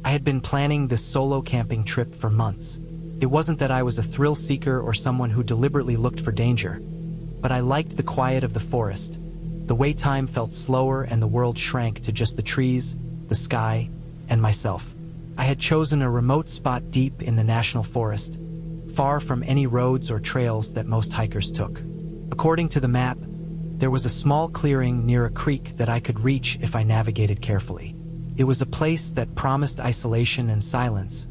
I had been planning this solo camping trip for months. It wasn't that I was a thrill seeker or someone who deliberately looked for danger, but I liked the quiet of the forest, the way time felt slower and the world shrank to just the trees, the sky, and myself. I had chosen a remote spot deep in the national forest, far from any roads or trails that most hikers took. According to the map, there was a small clearing near a creek that I could reach if I navigated carefully. It was a place that promised isolation and silence,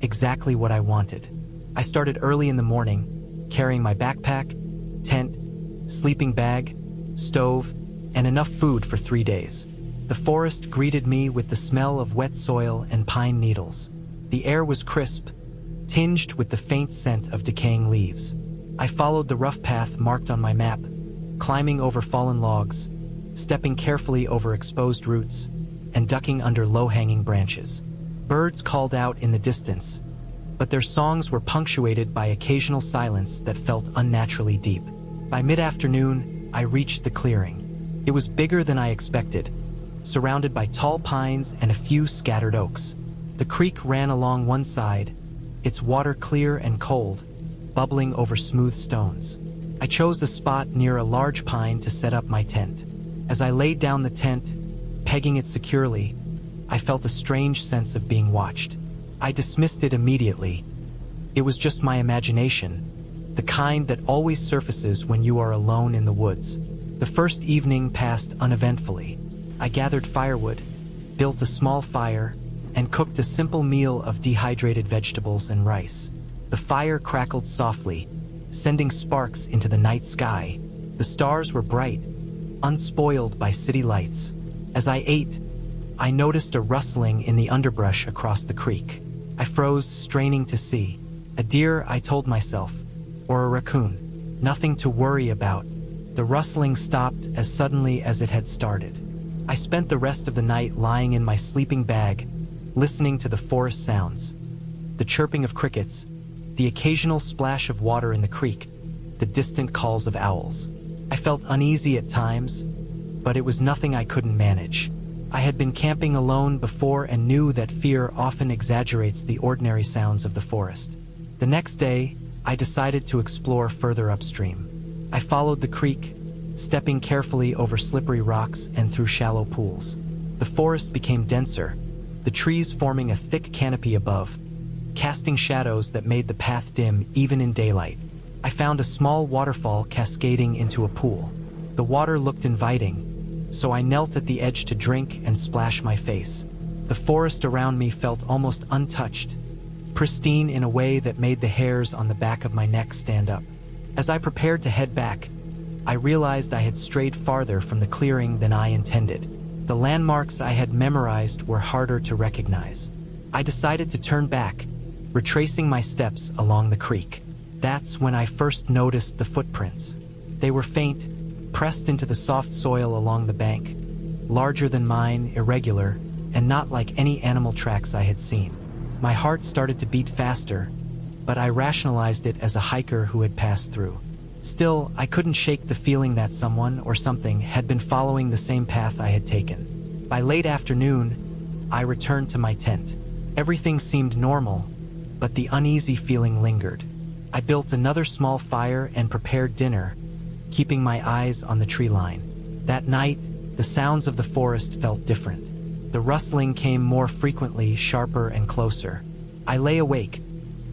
exactly what I wanted. I started early in the morning, carrying my backpack, tent, sleeping bag, stove, and enough food for 3 days. The forest greeted me with the smell of wet soil and pine needles. The air was crisp, tinged with the faint scent of decaying leaves. I followed the rough path marked on my map, climbing over fallen logs, stepping carefully over exposed roots, and ducking under low-hanging branches. Birds called out in the distance, but their songs were punctuated by occasional silence that felt unnaturally deep. By mid-afternoon, I reached the clearing. It was bigger than I expected, surrounded by tall pines and a few scattered oaks. The creek ran along one side, its water clear and cold, bubbling over smooth stones. I chose a spot near a large pine to set up my tent. As I laid down the tent, pegging it securely, I felt a strange sense of being watched. I dismissed it immediately. It was just my imagination, the kind that always surfaces when you are alone in the woods. The first evening passed uneventfully. I gathered firewood, built a small fire, and cooked a simple meal of dehydrated vegetables and rice. The fire crackled softly, sending sparks into the night sky. The stars were bright, unspoiled by city lights. As I ate, I noticed a rustling in the underbrush across the creek. I froze, straining to see. A deer, I told myself, or a raccoon. Nothing to worry about. The rustling stopped as suddenly as it had started. I spent the rest of the night lying in my sleeping bag, listening to the forest sounds. The chirping of crickets, the occasional splash of water in the creek, the distant calls of owls. I felt uneasy at times, but it was nothing I couldn't manage. I had been camping alone before and knew that fear often exaggerates the ordinary sounds of the forest. The next day, I decided to explore further upstream. I followed the creek, stepping carefully over slippery rocks and through shallow pools. The forest became denser, the trees forming a thick canopy above, casting shadows that made the path dim even in daylight. I found a small waterfall cascading into a pool. The water looked inviting, so I knelt at the edge to drink and splash my face. The forest around me felt almost untouched, pristine in a way that made the hairs on the back of my neck stand up. As I prepared to head back, I realized I had strayed farther from the clearing than I intended. The landmarks I had memorized were harder to recognize. I decided to turn back, retracing my steps along the creek. That's when I first noticed the footprints. They were faint, pressed into the soft soil along the bank, larger than mine, irregular, and not like any animal tracks I had seen. My heart started to beat faster, but I rationalized it as a hiker who had passed through. Still, I couldn't shake the feeling that someone or something had been following the same path I had taken. By late afternoon, I returned to my tent. Everything seemed normal, but the uneasy feeling lingered. I built another small fire and prepared dinner, keeping my eyes on the tree line. That night, the sounds of the forest felt different. The rustling came more frequently, sharper and closer. I lay awake,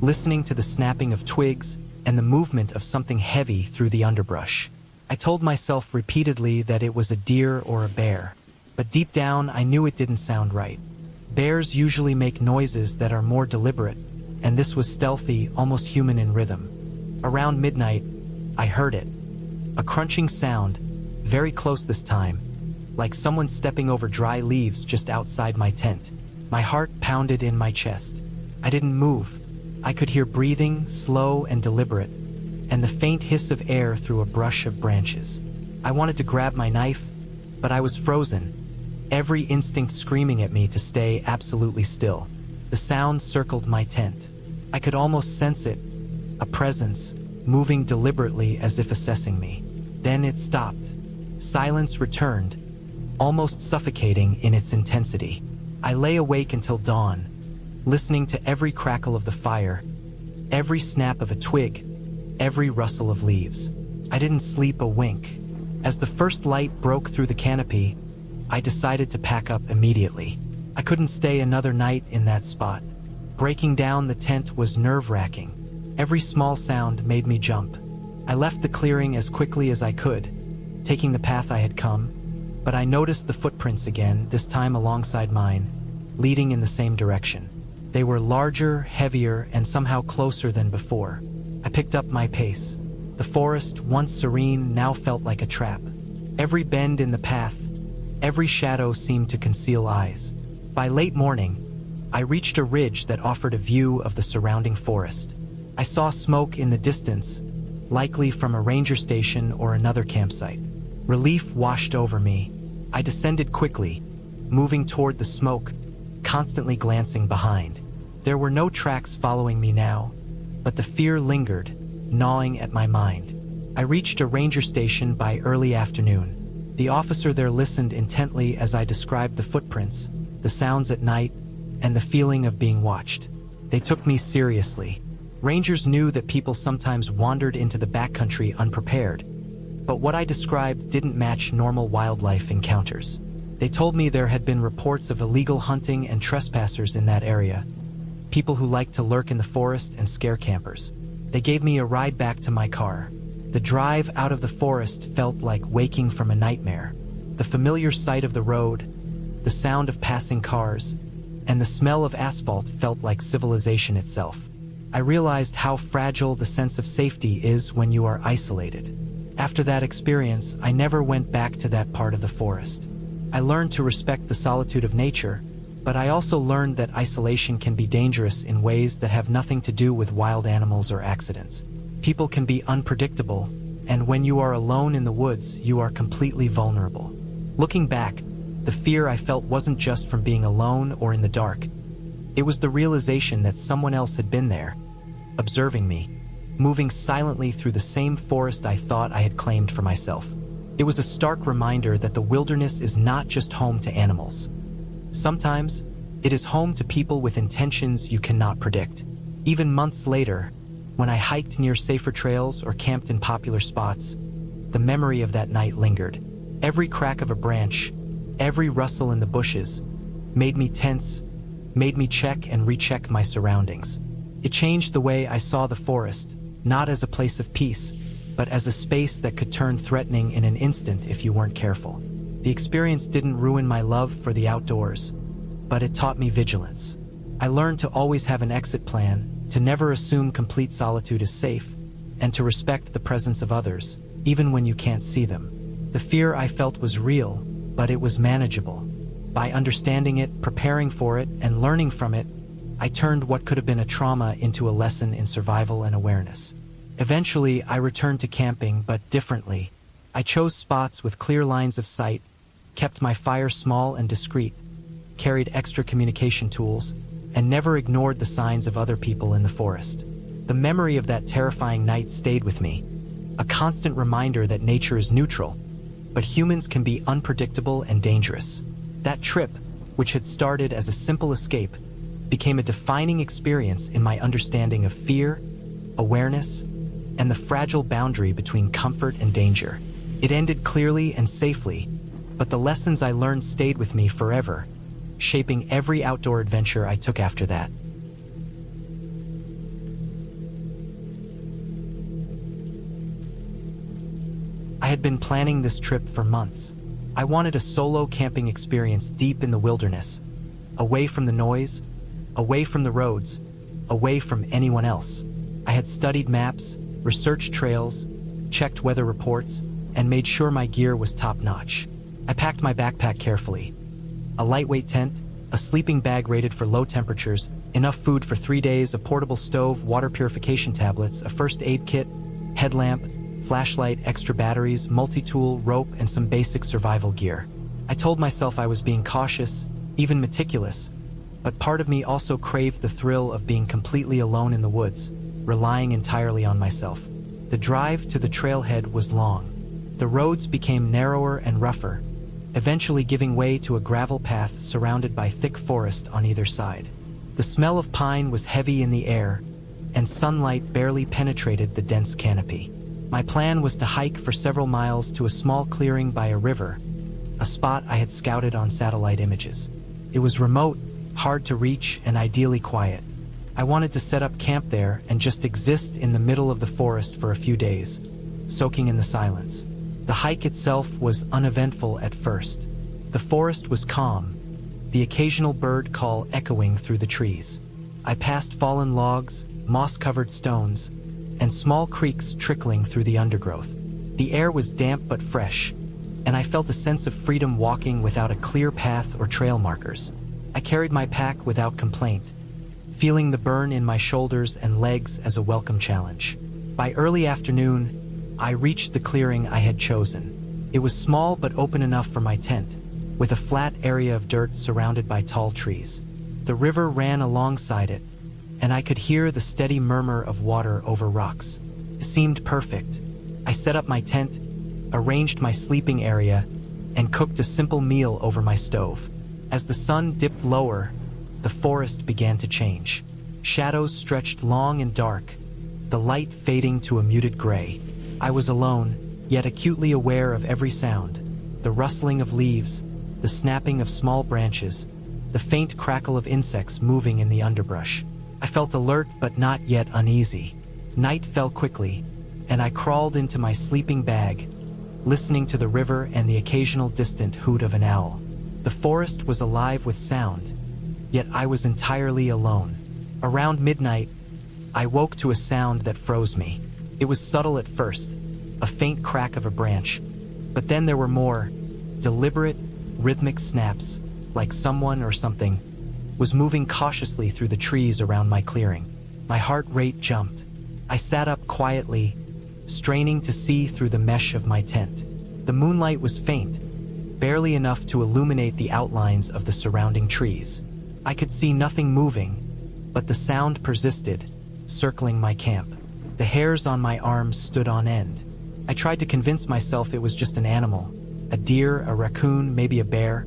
listening to the snapping of twigs and the movement of something heavy through the underbrush. I told myself repeatedly that it was a deer or a bear, but deep down I knew it didn't sound right. Bears usually make noises that are more deliberate, and this was stealthy, almost human in rhythm. Around midnight, I heard it. A crunching sound, very close this time, like someone stepping over dry leaves just outside my tent. My heart pounded in my chest. I didn't move. I could hear breathing, slow and deliberate, and the faint hiss of air through a brush of branches. I wanted to grab my knife, but I was frozen, every instinct screaming at me to stay absolutely still. The sound circled my tent. I could almost sense it, a presence, moving deliberately as if assessing me. Then it stopped. Silence returned, almost suffocating in its intensity. I lay awake until dawn, listening to every crackle of the fire, every snap of a twig, every rustle of leaves. I didn't sleep a wink. As the first light broke through the canopy, I decided to pack up immediately. I couldn't stay another night in that spot. Breaking down the tent was nerve-wracking. Every small sound made me jump. I left the clearing as quickly as I could, taking the path I had come, but I noticed the footprints again, this time alongside mine, leading in the same direction. They were larger, heavier, and somehow closer than before. I picked up my pace. The forest, once serene, now felt like a trap. Every bend in the path, every shadow seemed to conceal eyes. By late morning, I reached a ridge that offered a view of the surrounding forest. I saw smoke in the distance, likely from a ranger station or another campsite. Relief washed over me. I descended quickly, moving toward the smoke, constantly glancing behind. There were no tracks following me now, but the fear lingered, gnawing at my mind. I reached a ranger station by early afternoon. The officer there listened intently as I described the footprints, the sounds at night, and the feeling of being watched. They took me seriously. Rangers knew that people sometimes wandered into the backcountry unprepared, but what I described didn't match normal wildlife encounters. They told me there had been reports of illegal hunting and trespassers in that area, people who liked to lurk in the forest and scare campers. They gave me a ride back to my car. The drive out of the forest felt like waking from a nightmare. The familiar sight of the road, the sound of passing cars, and the smell of asphalt felt like civilization itself. I realized how fragile the sense of safety is when you are isolated. After that experience, I never went back to that part of the forest. I learned to respect the solitude of nature, but I also learned that isolation can be dangerous in ways that have nothing to do with wild animals or accidents. People can be unpredictable, and when you are alone in the woods, you are completely vulnerable. Looking back, the fear I felt wasn't just from being alone or in the dark. It was the realization that someone else had been there, observing me, moving silently through the same forest I thought I had claimed for myself. It was a stark reminder that the wilderness is not just home to animals. Sometimes, it is home to people with intentions you cannot predict. Even months later, when I hiked near safer trails or camped in popular spots, the memory of that night lingered. Every crack of a branch, every rustle in the bushes, made me tense, made me check and recheck my surroundings. It changed the way I saw the forest, not as a place of peace, but as a space that could turn threatening in an instant if you weren't careful. The experience didn't ruin my love for the outdoors, but it taught me vigilance. I learned to always have an exit plan, to never assume complete solitude is safe, and to respect the presence of others, even when you can't see them. The fear I felt was real, but it was manageable. By understanding it, preparing for it, and learning from it, I turned what could have been a trauma into a lesson in survival and awareness. Eventually, I returned to camping, but differently. I chose spots with clear lines of sight, kept my fire small and discreet, carried extra communication tools, and never ignored the signs of other people in the forest. The memory of that terrifying night stayed with me, a constant reminder that nature is neutral, but humans can be unpredictable and dangerous. That trip, which had started as a simple escape, became a defining experience in my understanding of fear, awareness, and the fragile boundary between comfort and danger. It ended clearly and safely, but the lessons I learned stayed with me forever, shaping every outdoor adventure I took after that. I had been planning this trip for months. I wanted a solo camping experience deep in the wilderness, away from the noise, away from the roads, away from anyone else. I had studied maps, researched trails, checked weather reports, and made sure my gear was top-notch. I packed my backpack carefully. A lightweight tent, a sleeping bag rated for low temperatures, enough food for 3 days, a portable stove, water purification tablets, a first aid kit, headlamp, flashlight, extra batteries, multi-tool, rope, and some basic survival gear. I told myself I was being cautious, even meticulous, but part of me also craved the thrill of being completely alone in the woods, relying entirely on myself. The drive to the trailhead was long. The roads became narrower and rougher, eventually giving way to a gravel path surrounded by thick forest on either side. The smell of pine was heavy in the air, and sunlight barely penetrated the dense canopy. My plan was to hike for several miles to a small clearing by a river, a spot I had scouted on satellite images. It was remote, hard to reach, and ideally quiet. I wanted to set up camp there and just exist in the middle of the forest for a few days, soaking in the silence. The hike itself was uneventful at first. The forest was calm, the occasional bird call echoing through the trees. I passed fallen logs, moss-covered stones, and small creeks trickling through the undergrowth. The air was damp but fresh, and I felt a sense of freedom walking without a clear path or trail markers. I carried my pack without complaint, feeling the burn in my shoulders and legs as a welcome challenge. By early afternoon, I reached the clearing I had chosen. It was small but open enough for my tent, with a flat area of dirt surrounded by tall trees. The river ran alongside it, and I could hear the steady murmur of water over rocks. It seemed perfect. I set up my tent, arranged my sleeping area, and cooked a simple meal over my stove. As the sun dipped lower, the forest began to change. Shadows stretched long and dark, the light fading to a muted gray. I was alone, yet acutely aware of every sound: the rustling of leaves, the snapping of small branches, the faint crackle of insects moving in the underbrush. I felt alert but not yet uneasy. Night fell quickly, and I crawled into my sleeping bag, listening to the river and the occasional distant hoot of an owl. The forest was alive with sound, yet I was entirely alone. Around midnight, I woke to a sound that froze me. It was subtle at first, a faint crack of a branch, but then there were more, deliberate, rhythmic snaps, like someone or something was moving cautiously through the trees around my clearing. My heart rate jumped. I sat up quietly, straining to see through the mesh of my tent. The moonlight was faint, barely enough to illuminate the outlines of the surrounding trees. I could see nothing moving, but the sound persisted, circling my camp. The hairs on my arms stood on end. I tried to convince myself it was just an animal, a deer, a raccoon, maybe a bear,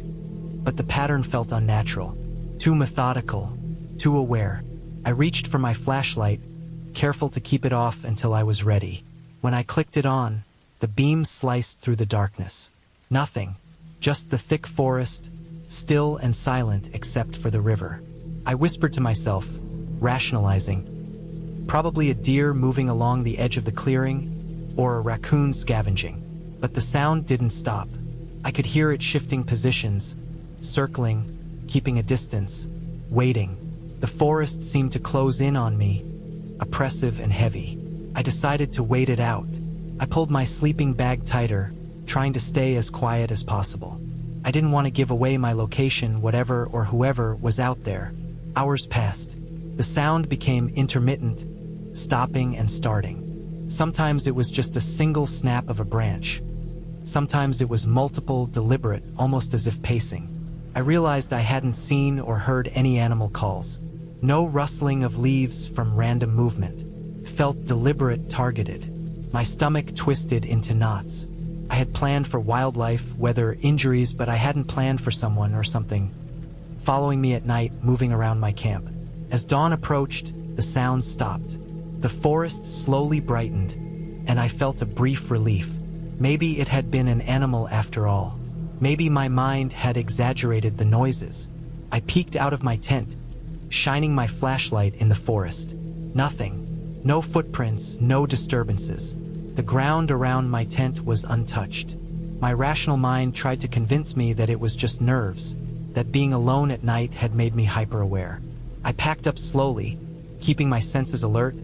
but the pattern felt unnatural, too methodical, too aware. I reached for my flashlight, careful to keep it off until I was ready. When I clicked it on, the beam sliced through the darkness. Nothing, just the thick forest, still and silent except for the river. I whispered to myself, rationalizing, probably a deer moving along the edge of the clearing, or a raccoon scavenging. But the sound didn't stop. I could hear it shifting positions, circling, keeping a distance, waiting. The forest seemed to close in on me, oppressive and heavy. I decided to wait it out. I pulled my sleeping bag tighter, trying to stay as quiet as possible. I didn't want to give away my location, whatever or whoever was out there. Hours passed. The sound became intermittent, stopping and starting. Sometimes it was just a single snap of a branch. Sometimes it was multiple, deliberate, almost as if pacing. I realized I hadn't seen or heard any animal calls. No rustling of leaves from random movement. It felt deliberate, targeted. My stomach twisted into knots. I had planned for wildlife, weather, injuries, but I hadn't planned for someone or something following me at night, moving around my camp. As dawn approached, the sounds stopped. The forest slowly brightened, and I felt a brief relief. Maybe it had been an animal after all. Maybe my mind had exaggerated the noises. I peeked out of my tent, shining my flashlight in the forest. Nothing. No footprints, no disturbances. The ground around my tent was untouched. My rational mind tried to convince me that it was just nerves, that being alone at night had made me hyper-aware. I packed up slowly, keeping my senses alert,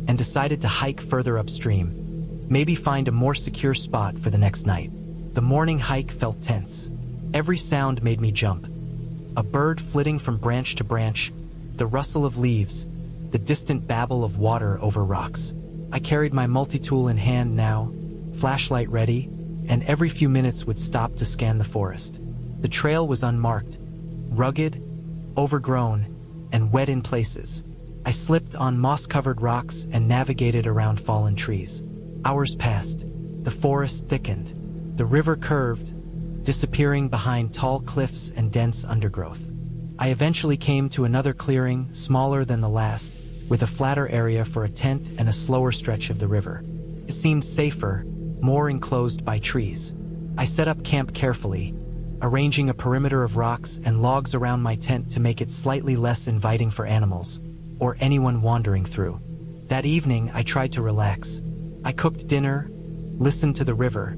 and decided to hike further upstream, maybe find a more secure spot for the next night. The morning hike felt tense. Every sound made me jump. A bird flitting from branch to branch, the rustle of leaves, the distant babble of water over rocks. I carried my multi-tool in hand now, flashlight ready, and every few minutes would stop to scan the forest. The trail was unmarked, rugged, overgrown, and wet in places. I slipped on moss-covered rocks and navigated around fallen trees. Hours passed. The forest thickened. The river curved, disappearing behind tall cliffs and dense undergrowth. I eventually came to another clearing, smaller than the last, with a flatter area for a tent and a slower stretch of the river. It seemed safer, more enclosed by trees. I set up camp carefully, arranging a perimeter of rocks and logs around my tent to make it slightly less inviting for animals, or anyone wandering through. That evening, I tried to relax. I cooked dinner, listened to the river,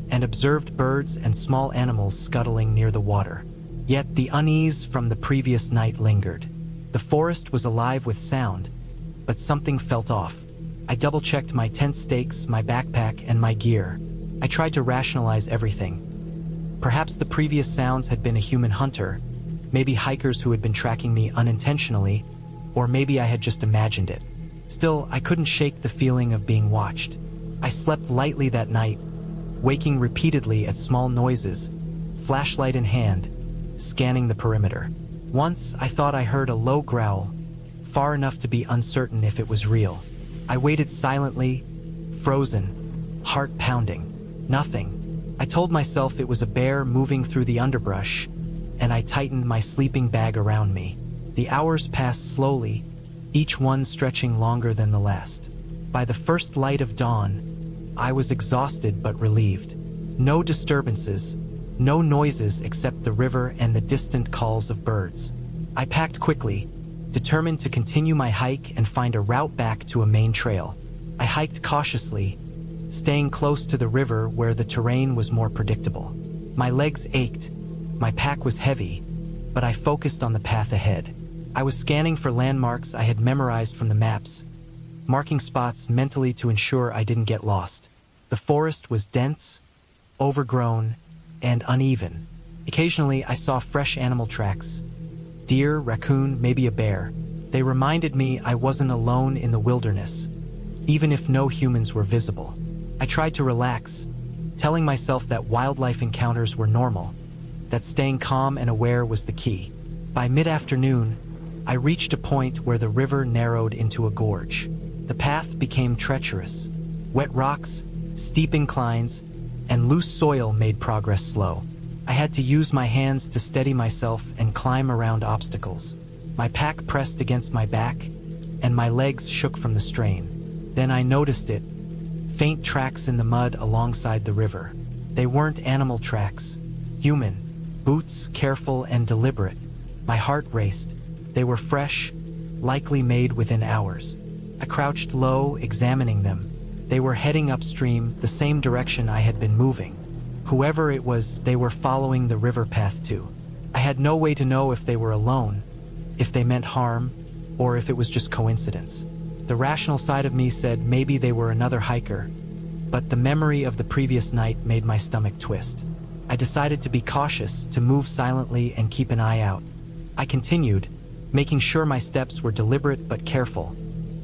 and observed birds and small animals scuttling near the water. Yet the unease from the previous night lingered. The forest was alive with sound, but something felt off. I double-checked my tent stakes, my backpack, and my gear. I tried to rationalize everything. Perhaps the previous sounds had been a human hunter, maybe hikers who had been tracking me unintentionally, or maybe I had just imagined it. Still, I couldn't shake the feeling of being watched. I slept lightly that night, waking repeatedly at small noises, flashlight in hand, scanning the perimeter. Once, I thought I heard a low growl, far enough to be uncertain if it was real. I waited silently, frozen, heart pounding. Nothing. I told myself it was a bear moving through the underbrush, and I tightened my sleeping bag around me. The hours passed slowly, each one stretching longer than the last. By the first light of dawn, I was exhausted but relieved. No disturbances, no noises except the river and the distant calls of birds. I packed quickly, determined to continue my hike and find a route back to a main trail. I hiked cautiously, staying close to the river where the terrain was more predictable. My legs ached, my pack was heavy, but I focused on the path ahead. I was scanning for landmarks I had memorized from the maps, marking spots mentally to ensure I didn't get lost. The forest was dense, overgrown, and uneven. Occasionally, I saw fresh animal tracks. Deer, raccoon, maybe a bear. They reminded me I wasn't alone in the wilderness, even if no humans were visible. I tried to relax, telling myself that wildlife encounters were normal, that staying calm and aware was the key. By mid-afternoon, I reached a point where the river narrowed into a gorge. The path became treacherous. Wet rocks, steep inclines, and loose soil made progress slow. I had to use my hands to steady myself and climb around obstacles. My pack pressed against my back, and my legs shook from the strain. Then I noticed it, faint tracks in the mud alongside the river. They weren't animal tracks, human, boots careful and deliberate. My heart raced. They were fresh, likely made within hours. I crouched low, examining them. They were heading upstream, the same direction I had been moving. Whoever it was, they were following the river path too. I had no way to know if they were alone, if they meant harm, or if it was just coincidence. The rational side of me said maybe they were another hiker, but the memory of the previous night made my stomach twist. I decided to be cautious, to move silently and keep an eye out. I continued, making sure my steps were deliberate but careful,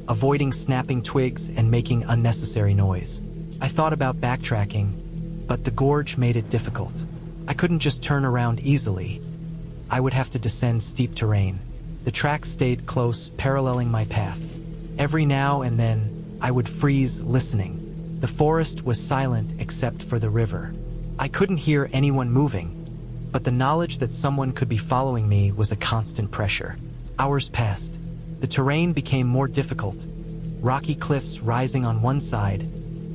avoiding snapping twigs and making unnecessary noise. I thought about backtracking, but the gorge made it difficult. I couldn't just turn around easily. I would have to descend steep terrain. The tracks stayed close, paralleling my path. Every now and then, I would freeze, listening. The forest was silent except for the river. I couldn't hear anyone moving, but the knowledge that someone could be following me was a constant pressure. Hours passed. The terrain became more difficult, rocky cliffs rising on one side,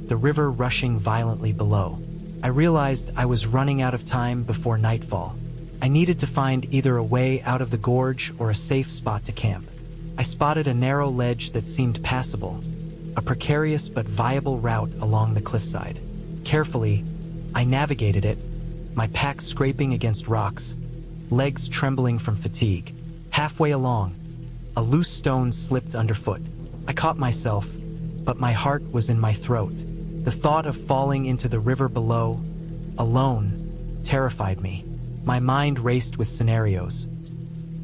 the river rushing violently below. I realized I was running out of time before nightfall. I needed to find either a way out of the gorge or a safe spot to camp. I spotted a narrow ledge that seemed passable, a precarious but viable route along the cliffside. Carefully, I navigated it, my pack scraping against rocks, legs trembling from fatigue. Halfway along, a loose stone slipped underfoot. I caught myself, but my heart was in my throat. The thought of falling into the river below, alone, terrified me. My mind raced with scenarios: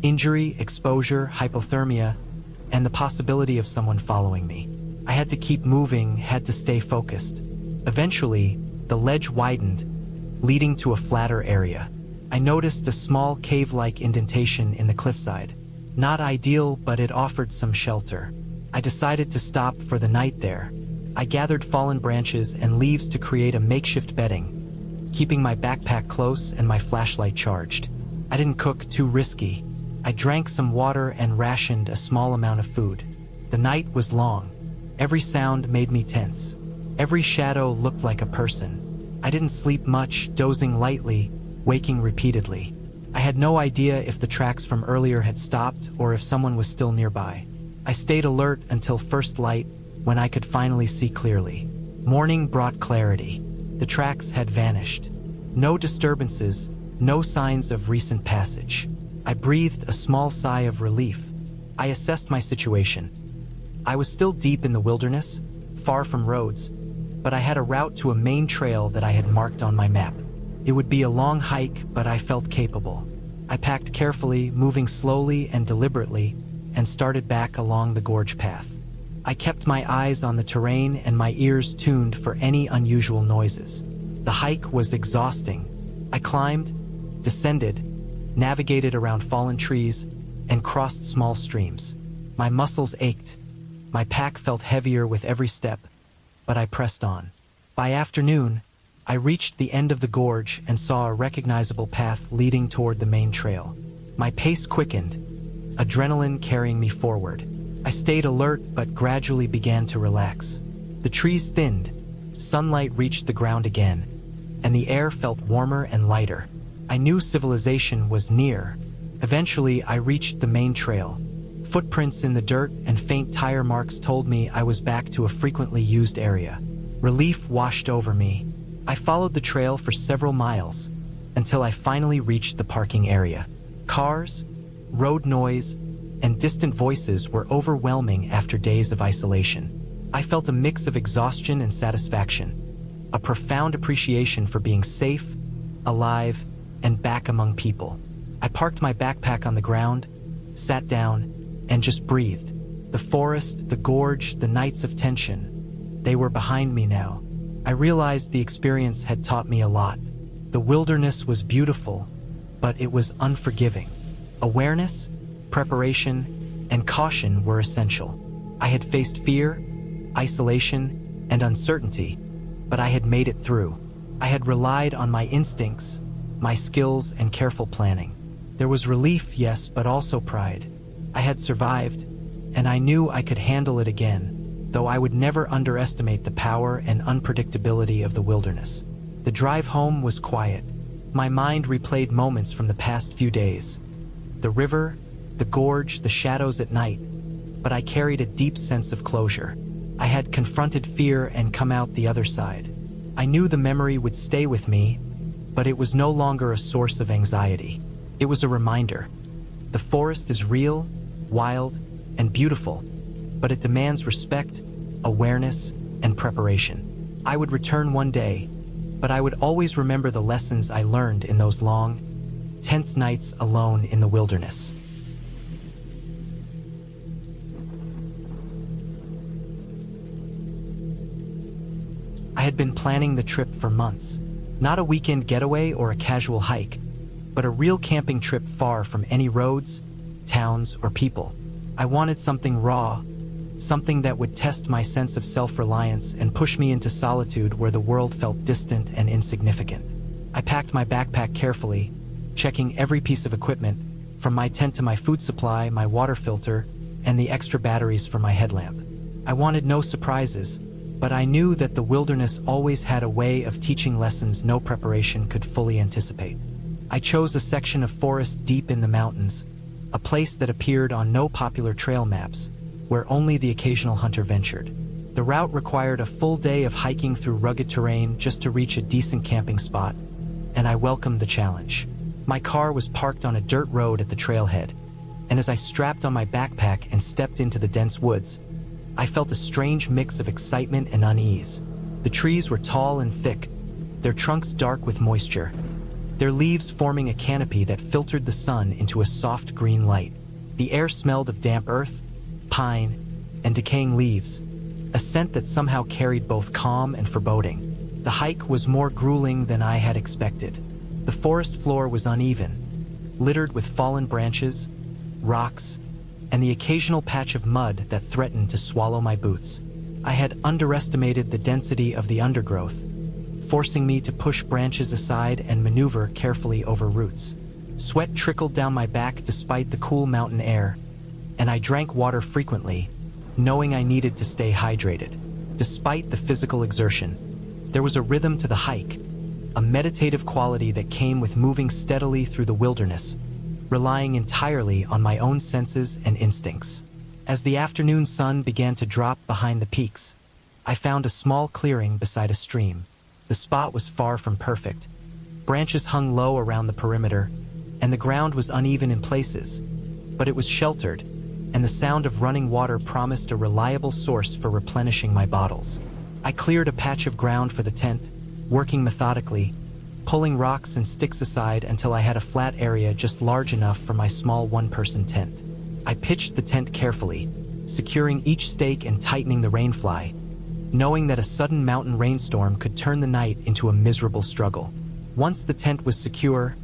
injury, exposure, hypothermia, and the possibility of someone following me. I had to keep moving, had to stay focused. Eventually, the ledge widened, leading to a flatter area. I noticed a small cave-like indentation in the cliffside. Not ideal, but it offered some shelter. I decided to stop for the night there. I gathered fallen branches and leaves to create a makeshift bedding, keeping my backpack close and my flashlight charged. I didn't cook, too risky, I drank some water and rationed a small amount of food. The night was long. Every sound made me tense. Every shadow looked like a person. I didn't sleep much, dozing lightly, waking repeatedly. I had no idea if the tracks from earlier had stopped or if someone was still nearby. I stayed alert until first light, when I could finally see clearly. Morning brought clarity. The tracks had vanished. No disturbances, no signs of recent passage. I breathed a small sigh of relief. I assessed my situation. I was still deep in the wilderness, far from roads, but I had a route to a main trail that I had marked on my map. It would be a long hike, but I felt capable. I packed carefully, moving slowly and deliberately, and started back along the gorge path. I kept my eyes on the terrain and my ears tuned for any unusual noises. The hike was exhausting. I climbed, descended, navigated around fallen trees, and crossed small streams. My muscles ached. My pack felt heavier with every step, but I pressed on. By afternoon, I reached the end of the gorge and saw a recognizable path leading toward the main trail. My pace quickened, adrenaline carrying me forward. I stayed alert but gradually began to relax. The trees thinned, sunlight reached the ground again, and the air felt warmer and lighter. I knew civilization was near. Eventually, I reached the main trail. Footprints in the dirt and faint tire marks told me I was back to a frequently used area. Relief washed over me. I followed the trail for several miles until I finally reached the parking area. Cars, road noise, and distant voices were overwhelming after days of isolation. I felt a mix of exhaustion and satisfaction, a profound appreciation for being safe, alive, and back among people. I parked my backpack on the ground, sat down, and just breathed. The forest, the gorge, the nights of tension, they were behind me now. I realized the experience had taught me a lot. The wilderness was beautiful, but it was unforgiving. Awareness, preparation, and caution were essential. I had faced fear, isolation, and uncertainty, but I had made it through. I had relied on my instincts, my skills, and careful planning. There was relief, yes, but also pride. I had survived, and I knew I could handle it again, though I would never underestimate the power and unpredictability of the wilderness. The drive home was quiet. My mind replayed moments from the past few days. The river, the gorge, the shadows at night, but I carried a deep sense of closure. I had confronted fear and come out the other side. I knew the memory would stay with me, but it was no longer a source of anxiety. It was a reminder. The forest is real, wild, and beautiful, but it demands respect, awareness, and preparation. I would return one day, but I would always remember the lessons I learned in those long, tense nights alone in the wilderness. I had been planning the trip for months. Not a weekend getaway or a casual hike, but a real camping trip far from any roads, towns, or people. I wanted something raw, something that would test my sense of self-reliance and push me into solitude where the world felt distant and insignificant. I packed my backpack carefully, checking every piece of equipment, from my tent to my food supply, my water filter, and the extra batteries for my headlamp. I wanted no surprises, but I knew that the wilderness always had a way of teaching lessons no preparation could fully anticipate. I chose a section of forest deep in the mountains, a place that appeared on no popular trail maps, where only the occasional hunter ventured. The route required a full day of hiking through rugged terrain just to reach a decent camping spot, and I welcomed the challenge. My car was parked on a dirt road at the trailhead, and as I strapped on my backpack and stepped into the dense woods, I felt a strange mix of excitement and unease. The trees were tall and thick, their trunks dark with moisture, their leaves forming a canopy that filtered the sun into a soft green light. The air smelled of damp earth, pine, and decaying leaves, a scent that somehow carried both calm and foreboding. The hike was more grueling than I had expected. The forest floor was uneven, littered with fallen branches, rocks, and the occasional patch of mud that threatened to swallow my boots. I had underestimated the density of the undergrowth, forcing me to push branches aside and maneuver carefully over roots. Sweat trickled down my back despite the cool mountain air, and I drank water frequently, knowing I needed to stay hydrated. Despite the physical exertion, there was a rhythm to the hike, a meditative quality that came with moving steadily through the wilderness, relying entirely on my own senses and instincts. As the afternoon sun began to drop behind the peaks, I found a small clearing beside a stream. The spot was far from perfect. Branches hung low around the perimeter, and the ground was uneven in places, but it was sheltered, and the sound of running water promised a reliable source for replenishing my bottles. I cleared a patch of ground for the tent, working methodically, pulling rocks and sticks aside until I had a flat area just large enough for my small one-person tent. I pitched the tent carefully, securing each stake and tightening the rainfly, knowing that a sudden mountain rainstorm could turn the night into a miserable struggle. Once the tent was secure,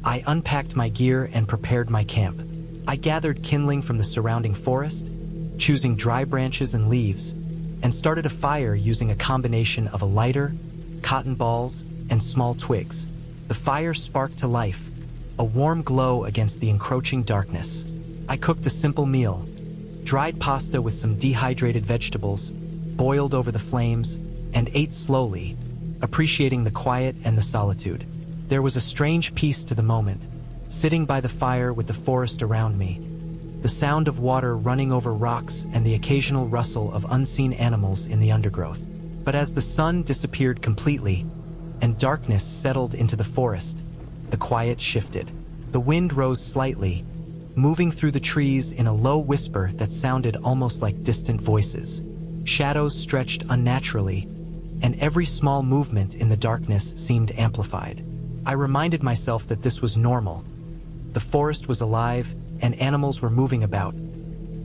I unpacked my gear and prepared my camp. I gathered kindling from the surrounding forest, choosing dry branches and leaves, and started a fire using a combination of a lighter, cotton balls, and small twigs. The fire sparked to life, a warm glow against the encroaching darkness. I cooked a simple meal, dried pasta with some dehydrated vegetables, boiled over the flames, and ate slowly, appreciating the quiet and the solitude. There was a strange peace to the moment, sitting by the fire with the forest around me, the sound of water running over rocks and the occasional rustle of unseen animals in the undergrowth. But as the sun disappeared completely and darkness settled into the forest, the quiet shifted. The wind rose slightly, moving through the trees in a low whisper that sounded almost like distant voices. Shadows stretched unnaturally, and every small movement in the darkness seemed amplified. I reminded myself that this was normal. The forest was alive, and animals were moving about.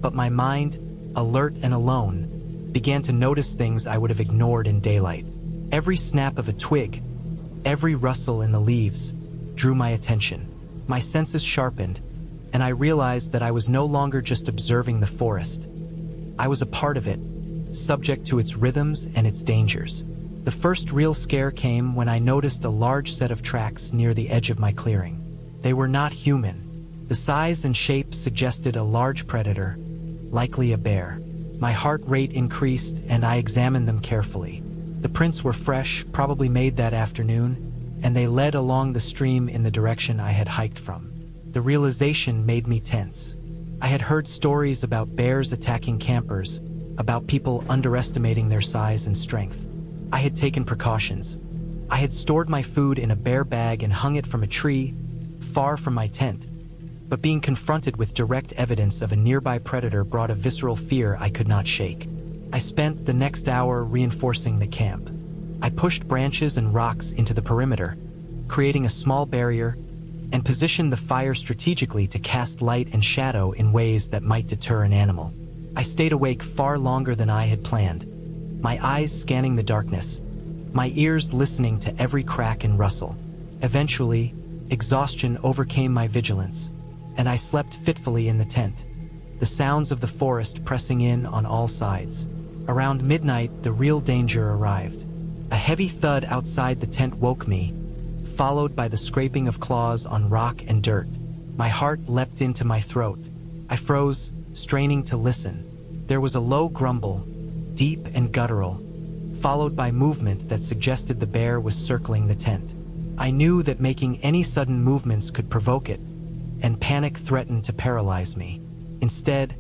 But my mind, alert and alone, began to notice things I would have ignored in daylight. Every snap of a twig, every rustle in the leaves, drew my attention. My senses sharpened, and I realized that I was no longer just observing the forest. I was a part of it, subject to its rhythms and its dangers. The first real scare came when I noticed a large set of tracks near the edge of my clearing. They were not human. The size and shape suggested a large predator, likely a bear. My heart rate increased, and I examined them carefully. The prints were fresh, probably made that afternoon, and they led along the stream in the direction I had hiked from. The realization made me tense. I had heard stories about bears attacking campers, about people underestimating their size and strength. I had taken precautions. I had stored my food in a bear bag and hung it from a tree, far from my tent. But being confronted with direct evidence of a nearby predator brought a visceral fear I could not shake. I spent the next hour reinforcing the camp. I pushed branches and rocks into the perimeter, creating a small barrier, and positioned the fire strategically to cast light and shadow in ways that might deter an animal. I stayed awake far longer than I had planned, my eyes scanning the darkness, my ears listening to every crack and rustle. Eventually, exhaustion overcame my vigilance, and I slept fitfully in the tent, the sounds of the forest pressing in on all sides. Around midnight, the real danger arrived. A heavy thud outside the tent woke me, followed by the scraping of claws on rock and dirt. My heart leapt into my throat. I froze, straining to listen. There was a low grumble, deep and guttural, followed by movement that suggested the bear was circling the tent. I knew that making any sudden movements could provoke it, and panic threatened to paralyze me. Instead,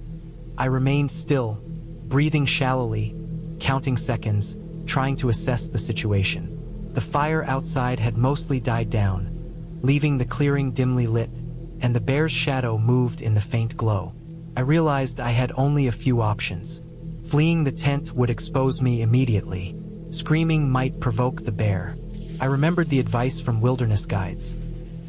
I remained still, breathing shallowly, counting seconds, trying to assess the situation. The fire outside had mostly died down, leaving the clearing dimly lit, and the bear's shadow moved in the faint glow. I realized I had only a few options. Fleeing the tent would expose me immediately. Screaming might provoke the bear. I remembered the advice from wilderness guides.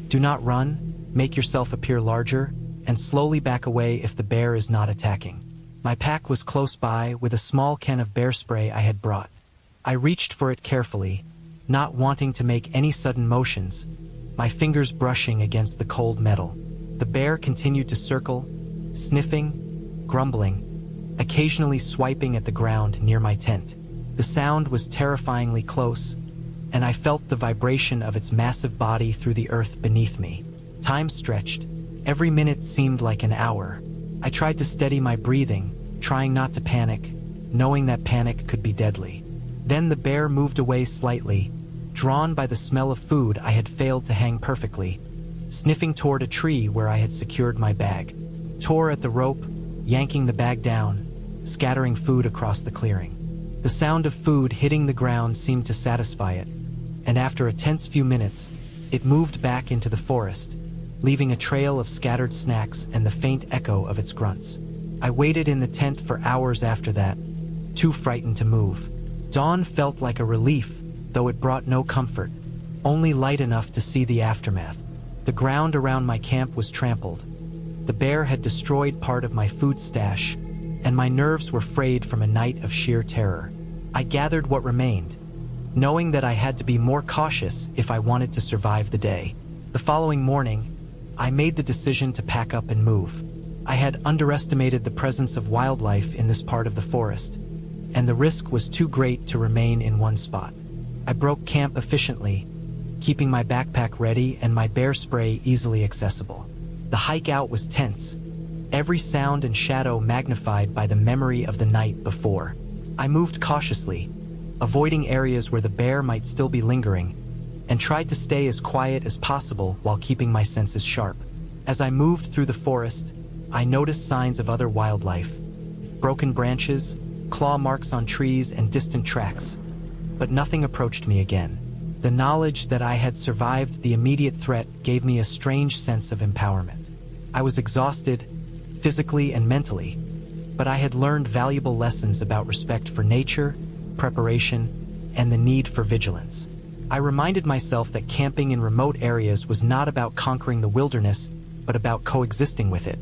Do not run, make yourself appear larger, and slowly back away if the bear is not attacking. My pack was close by with a small can of bear spray I had brought. I reached for it carefully, not wanting to make any sudden motions, my fingers brushing against the cold metal. The bear continued to circle, sniffing, grumbling, occasionally swiping at the ground near my tent. The sound was terrifyingly close, and I felt the vibration of its massive body through the earth beneath me. Time stretched. Every minute seemed like an hour. I tried to steady my breathing, trying not to panic, knowing that panic could be deadly. Then the bear moved away slightly, drawn by the smell of food I had failed to hang perfectly, sniffing toward a tree where I had secured my bag. Tore at the rope, yanking the bag down, scattering food across the clearing. The sound of food hitting the ground seemed to satisfy it, and after a tense few minutes, it moved back into the forest, leaving a trail of scattered snacks and the faint echo of its grunts. I waited in the tent for hours after that, too frightened to move. Dawn felt like a relief, though it brought no comfort, only light enough to see the aftermath. The ground around my camp was trampled. The bear had destroyed part of my food stash, and my nerves were frayed from a night of sheer terror. I gathered what remained, knowing that I had to be more cautious if I wanted to survive the day. The following morning, I made the decision to pack up and move. I had underestimated the presence of wildlife in this part of the forest, and the risk was too great to remain in one spot. I broke camp efficiently, keeping my backpack ready and my bear spray easily accessible. The hike out was tense, every sound and shadow magnified by the memory of the night before. I moved cautiously, avoiding areas where the bear might still be lingering, and tried to stay as quiet as possible while keeping my senses sharp. As I moved through the forest, I noticed signs of other wildlife: broken branches, claw marks on trees, and distant tracks. But nothing approached me again. The knowledge that I had survived the immediate threat gave me a strange sense of empowerment. I was exhausted, physically and mentally, but I had learned valuable lessons about respect for nature, preparation, and the need for vigilance. I reminded myself that camping in remote areas was not about conquering the wilderness, but about coexisting with it,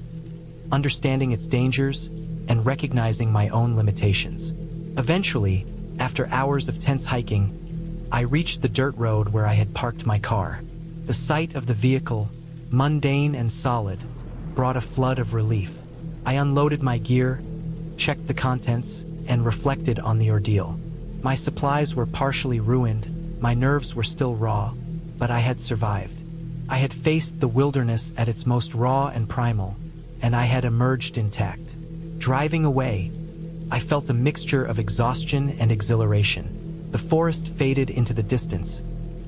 understanding its dangers, and recognizing my own limitations. Eventually, after hours of tense hiking, I reached the dirt road where I had parked my car. The sight of the vehicle, mundane and solid, brought a flood of relief. I unloaded my gear, checked the contents, and reflected on the ordeal. My supplies were partially ruined, my nerves were still raw, but I had survived. I had faced the wilderness at its most raw and primal, and I had emerged intact. Driving away, I felt a mixture of exhaustion and exhilaration. The forest faded into the distance,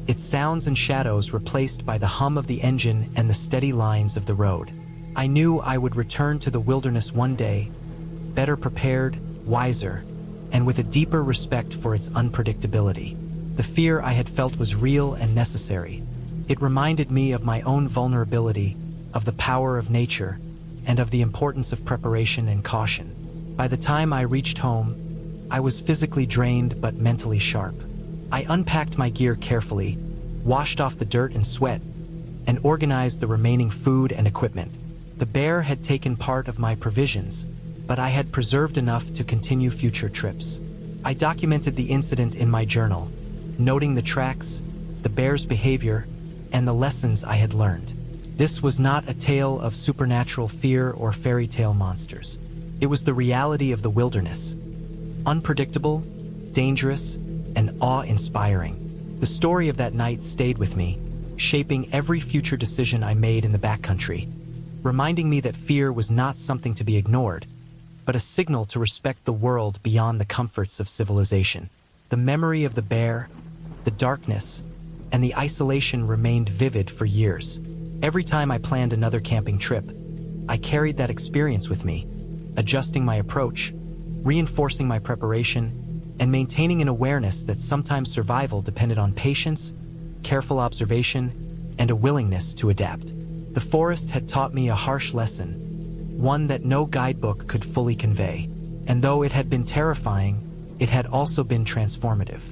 its sounds and shadows replaced by the hum of the engine and the steady lines of the road. I knew I would return to the wilderness one day, better prepared, wiser, and with a deeper respect for its unpredictability. The fear I had felt was real and necessary. It reminded me of my own vulnerability, of the power of nature, and of the importance of preparation and caution. By the time I reached home, I was physically drained but mentally sharp. I unpacked my gear carefully, washed off the dirt and sweat, and organized the remaining food and equipment. The bear had taken part of my provisions, but I had preserved enough to continue future trips. I documented the incident in my journal, noting the tracks, the bear's behavior, and the lessons I had learned. This was not a tale of supernatural fear or fairy tale monsters. It was the reality of the wilderness. Unpredictable, dangerous, and awe-inspiring. The story of that night stayed with me, shaping every future decision I made in the backcountry, reminding me that fear was not something to be ignored, but a signal to respect the world beyond the comforts of civilization. The memory of the bear, the darkness, and the isolation remained vivid for years. Every time I planned another camping trip, I carried that experience with me, adjusting my approach, reinforcing my preparation, and maintaining an awareness that sometimes survival depended on patience, careful observation, and a willingness to adapt. The forest had taught me a harsh lesson, one that no guidebook could fully convey. And though it had been terrifying, it had also been transformative.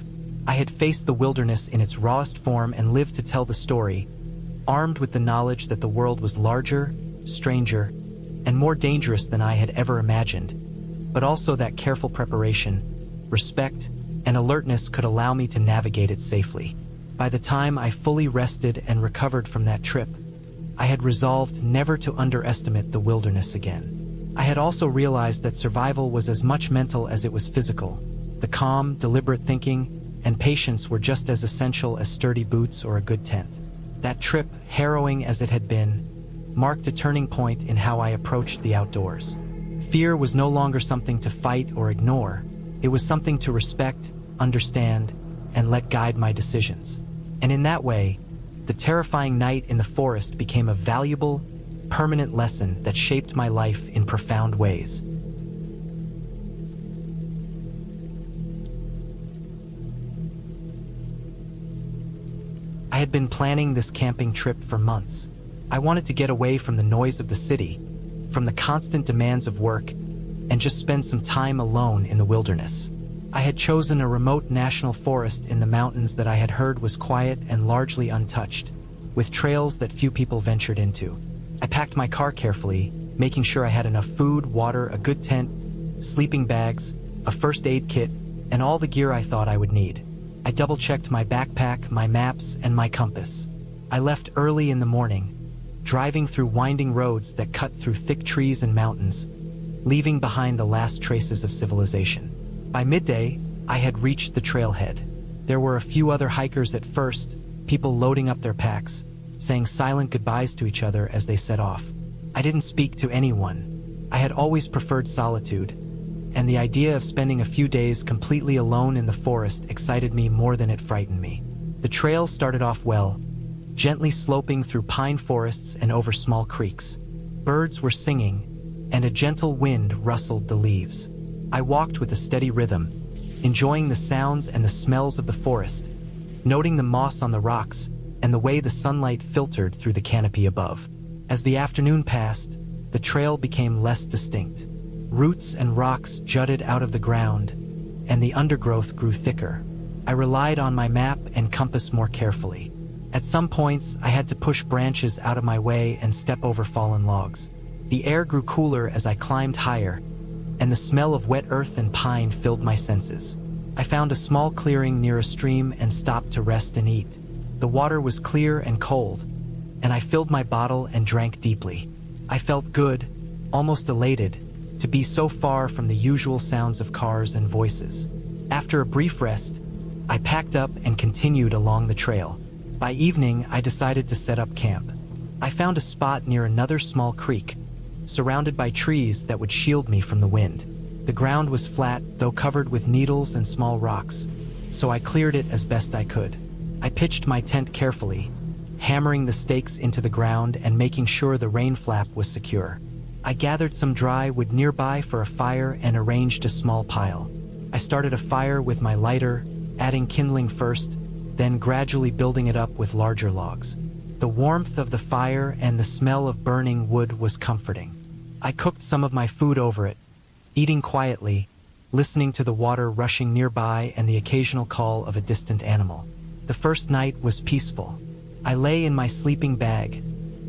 I had faced the wilderness in its rawest form and lived to tell the story, armed with the knowledge that the world was larger, stranger, and more dangerous than I had ever imagined, but also that careful preparation, respect, and alertness could allow me to navigate it safely. By the time I fully rested and recovered from that trip, I had resolved never to underestimate the wilderness again. I had also realized that survival was as much mental as it was physical. The calm, deliberate thinking, and patience were just as essential as sturdy boots or a good tent. That trip, harrowing as it had been, marked a turning point in how I approached the outdoors. Fear was no longer something to fight or ignore. It was something to respect, understand, and let guide my decisions. And in that way, the terrifying night in the forest became a valuable, permanent lesson that shaped my life in profound ways. I had been planning this camping trip for months. I wanted to get away from the noise of the city, from the constant demands of work, and just spend some time alone in the wilderness. I had chosen a remote national forest in the mountains that I had heard was quiet and largely untouched, with trails that few people ventured into. I packed my car carefully, making sure I had enough food, water, a good tent, sleeping bags, a first aid kit, and all the gear I thought I would need. I double-checked my backpack, my maps, and my compass. I left early in the morning, driving through winding roads that cut through thick trees and mountains, leaving behind the last traces of civilization. By midday, I had reached the trailhead. There were a few other hikers at first, people loading up their packs, saying silent goodbyes to each other as they set off. I didn't speak to anyone. I had always preferred solitude, and the idea of spending a few days completely alone in the forest excited me more than it frightened me. The trail started off well, gently sloping through pine forests and over small creeks. Birds were singing, and a gentle wind rustled the leaves. I walked with a steady rhythm, enjoying the sounds and the smells of the forest, noting the moss on the rocks and the way the sunlight filtered through the canopy above. As the afternoon passed, the trail became less distinct. Roots and rocks jutted out of the ground, and the undergrowth grew thicker. I relied on my map and compass more carefully. At some points, I had to push branches out of my way and step over fallen logs. The air grew cooler as I climbed higher, and the smell of wet earth and pine filled my senses. I found a small clearing near a stream and stopped to rest and eat. The water was clear and cold, and I filled my bottle and drank deeply. I felt good, almost elated, to be so far from the usual sounds of cars and voices. After a brief rest, I packed up and continued along the trail. By evening, I decided to set up camp. I found a spot near another small creek, surrounded by trees that would shield me from the wind. The ground was flat, though covered with needles and small rocks, so I cleared it as best I could. I pitched my tent carefully, hammering the stakes into the ground and making sure the rain flap was secure. I gathered some dry wood nearby for a fire and arranged a small pile. I started a fire with my lighter, adding kindling first, then gradually building it up with larger logs. The warmth of the fire and the smell of burning wood was comforting. I cooked some of my food over it, eating quietly, listening to the water rushing nearby and the occasional call of a distant animal. The first night was peaceful. I lay in my sleeping bag,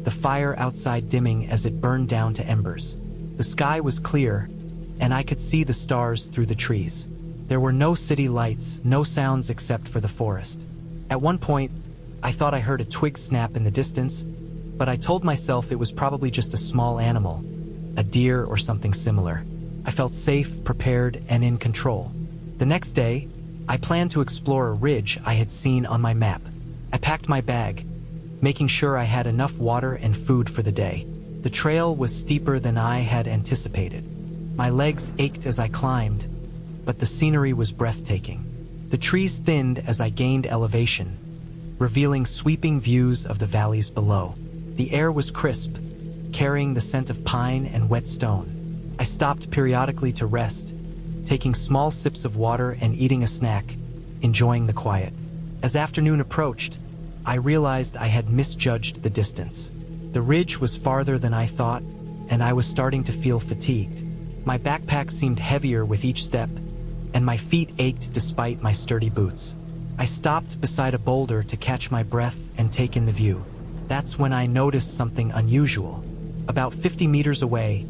the fire outside dimming as it burned down to embers. The sky was clear, and I could see the stars through the trees. There were no city lights, no sounds except for the forest. At one point, I thought I heard a twig snap in the distance, but I told myself it was probably just a small animal, a deer or something similar. I felt safe, prepared, and in control. The next day, I planned to explore a ridge I had seen on my map. I packed my bag, making sure I had enough water and food for the day. The trail was steeper than I had anticipated. My legs ached as I climbed, but the scenery was breathtaking. The trees thinned as I gained elevation, revealing sweeping views of the valleys below. The air was crisp, carrying the scent of pine and wet stone. I stopped periodically to rest, taking small sips of water and eating a snack, enjoying the quiet. As afternoon approached, I realized I had misjudged the distance. The ridge was farther than I thought, and I was starting to feel fatigued. My backpack seemed heavier with each step, and my feet ached despite my sturdy boots. I stopped beside a boulder to catch my breath and take in the view. That's when I noticed something unusual. About 50 meters away,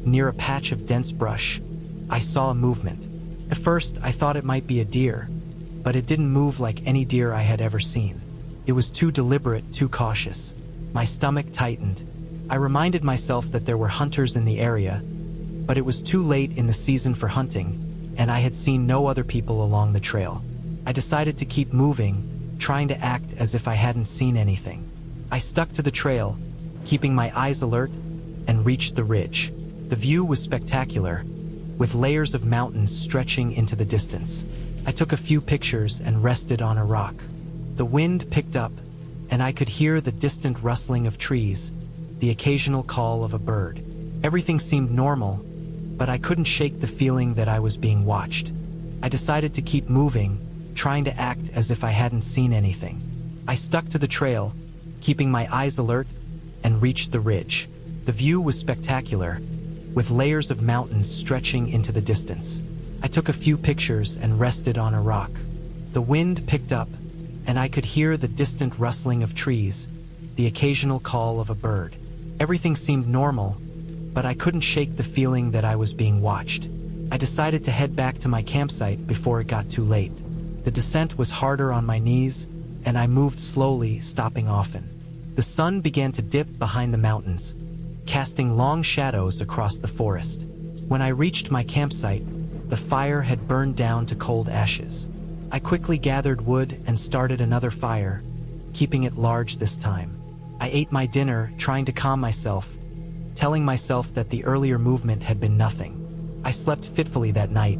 near a patch of dense brush, I saw a movement. At first, I thought it might be a deer, but it didn't move like any deer I had ever seen. It was too deliberate, too cautious. My stomach tightened. I reminded myself that there were hunters in the area, but it was too late in the season for hunting, and I had seen no other people along the trail. I decided to keep moving, trying to act as if I hadn't seen anything. I stuck to the trail, keeping my eyes alert, and reached the ridge. The view was spectacular, with layers of mountains stretching into the distance. I took a few pictures and rested on a rock. The wind picked up, and I could hear the distant rustling of trees, the occasional call of a bird. Everything seemed normal, but I couldn't shake the feeling that I was being watched. I decided to keep moving, trying to act as if I hadn't seen anything. I stuck to the trail, keeping my eyes alert, and reached the ridge. The view was spectacular, with layers of mountains stretching into the distance. I took a few pictures and rested on a rock. The wind picked up, and I could hear the distant rustling of trees, the occasional call of a bird. Everything seemed normal, but I couldn't shake the feeling that I was being watched. I decided to head back to my campsite before it got too late. The descent was harder on my knees, and I moved slowly, stopping often. The sun began to dip behind the mountains, casting long shadows across the forest. When I reached my campsite, the fire had burned down to cold ashes. I quickly gathered wood and started another fire, keeping it large this time. I ate my dinner, trying to calm myself, telling myself that the earlier movement had been nothing. I slept fitfully that night,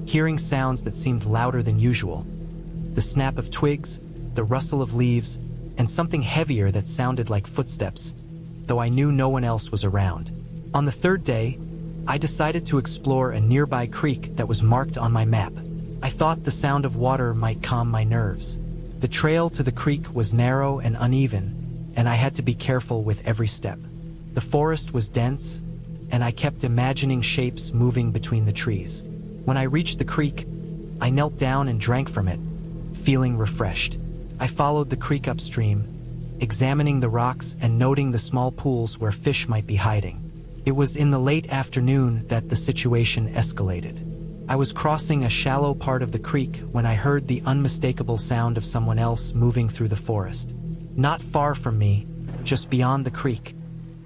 hearing sounds that seemed louder than usual. The snap of twigs, the rustle of leaves, and something heavier that sounded like footsteps, though I knew no one else was around. On the third day, I decided to explore a nearby creek that was marked on my map. I thought the sound of water might calm my nerves. The trail to the creek was narrow and uneven, and I had to be careful with every step. The forest was dense, and I kept imagining shapes moving between the trees. When I reached the creek, I knelt down and drank from it, feeling refreshed. I followed the creek upstream, examining the rocks and noting the small pools where fish might be hiding. It was in the late afternoon that the situation escalated. I was crossing a shallow part of the creek when I heard the unmistakable sound of someone else moving through the forest. Not far from me, just beyond the creek,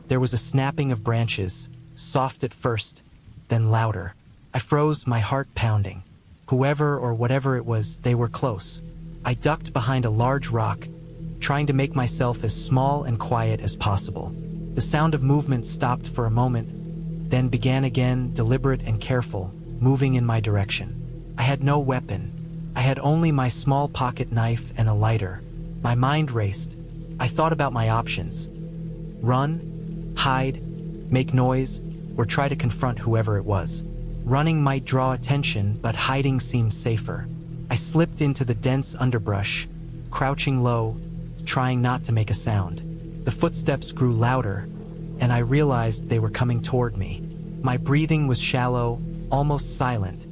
there was a snapping of branches, soft at first, then louder. I froze, my heart pounding. Whoever or whatever it was, they were close. I ducked behind a large rock, trying to make myself as small and quiet as possible. The sound of movement stopped for a moment, then began again, deliberate and careful, moving in my direction. I had no weapon. I had only my small pocket knife and a lighter. My mind raced. I thought about my options. Run, hide, make noise, or try to confront whoever it was. Running might draw attention, but hiding seemed safer. I slipped into the dense underbrush, crouching low, trying not to make a sound. The footsteps grew louder, and I realized they were coming toward me. My breathing was shallow, almost silent,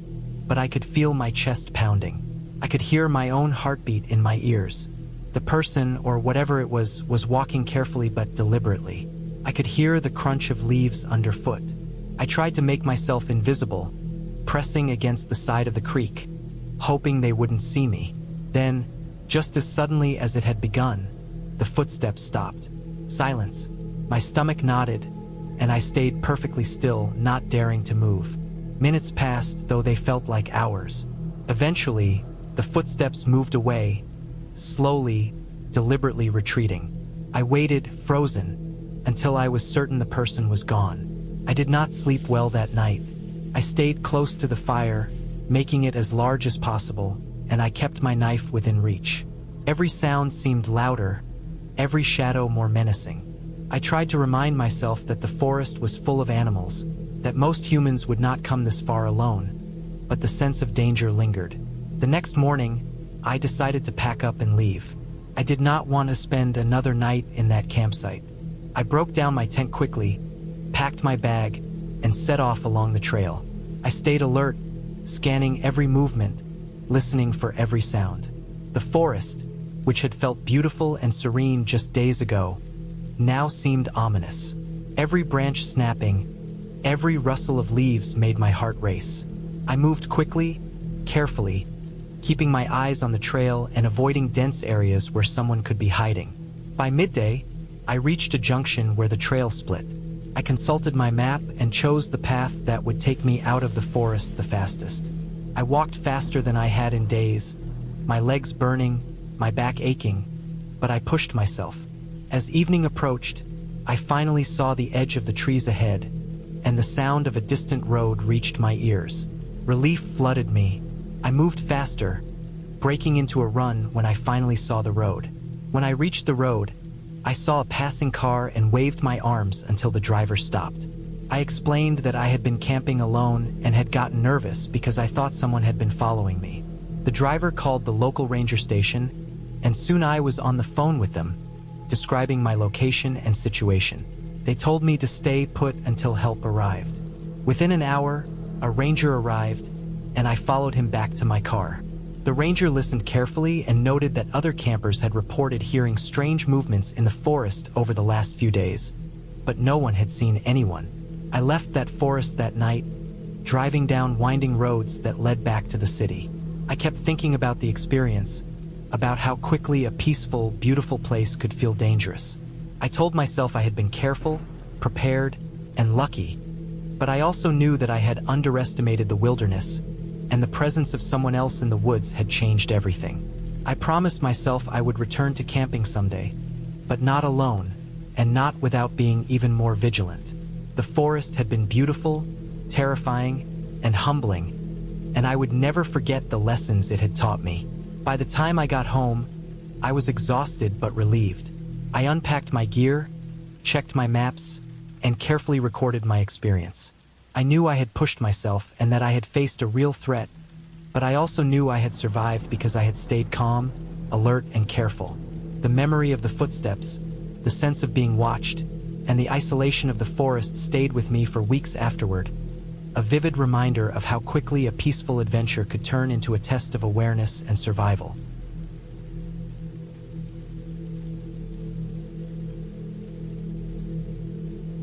but I could feel my chest pounding. I could hear my own heartbeat in my ears. The person, or whatever it was walking carefully but deliberately. I could hear the crunch of leaves underfoot. I tried to make myself invisible, pressing against the side of the creek, hoping they wouldn't see me. Then, just as suddenly as it had begun, the footsteps stopped. Silence. My stomach knotted, and I stayed perfectly still, not daring to move. Minutes passed, though they felt like hours. Eventually, the footsteps moved away, slowly, deliberately retreating. I waited, frozen, until I was certain the person was gone. I did not sleep well that night. I stayed close to the fire, making it as large as possible, and I kept my knife within reach. Every sound seemed louder, every shadow more menacing. I tried to remind myself that the forest was full of animals, that most humans would not come this far alone, but the sense of danger lingered. The next morning, I decided to pack up and leave. I did not want to spend another night in that campsite. I broke down my tent quickly, packed my bag, and set off along the trail. I stayed alert, scanning every movement, listening for every sound. The forest, which had felt beautiful and serene just days ago, now seemed ominous. Every branch snapping, every rustle of leaves made my heart race. I moved quickly, carefully, keeping my eyes on the trail and avoiding dense areas where someone could be hiding. By midday, I reached a junction where the trail split. I consulted my map and chose the path that would take me out of the forest the fastest. I walked faster than I had in days, my legs burning, my back aching, but I pushed myself. As evening approached, I finally saw the edge of the trees ahead, and the sound of a distant road reached my ears. Relief flooded me. I moved faster, breaking into a run when I finally saw the road. When I reached the road, I saw a passing car and waved my arms until the driver stopped. I explained that I had been camping alone and had gotten nervous because I thought someone had been following me. The driver called the local ranger station, and soon I was on the phone with them, describing my location and situation. They told me to stay put until help arrived. Within an hour, a ranger arrived, and I followed him back to my car. The ranger listened carefully and noted that other campers had reported hearing strange movements in the forest over the last few days, but no one had seen anyone. I left that forest that night, driving down winding roads that led back to the city. I kept thinking about the experience, about how quickly a peaceful, beautiful place could feel dangerous. I told myself I had been careful, prepared, and lucky, but I also knew that I had underestimated the wilderness, and the presence of someone else in the woods had changed everything. I promised myself I would return to camping someday, but not alone, and not without being even more vigilant. The forest had been beautiful, terrifying, and humbling, and I would never forget the lessons it had taught me. By the time I got home, I was exhausted but relieved. I unpacked my gear, checked my maps, and carefully recorded my experience. I knew I had pushed myself and that I had faced a real threat, but I also knew I had survived because I had stayed calm, alert, and careful. The memory of the footsteps, the sense of being watched, and the isolation of the forest stayed with me for weeks afterward, a vivid reminder of how quickly a peaceful adventure could turn into a test of awareness and survival.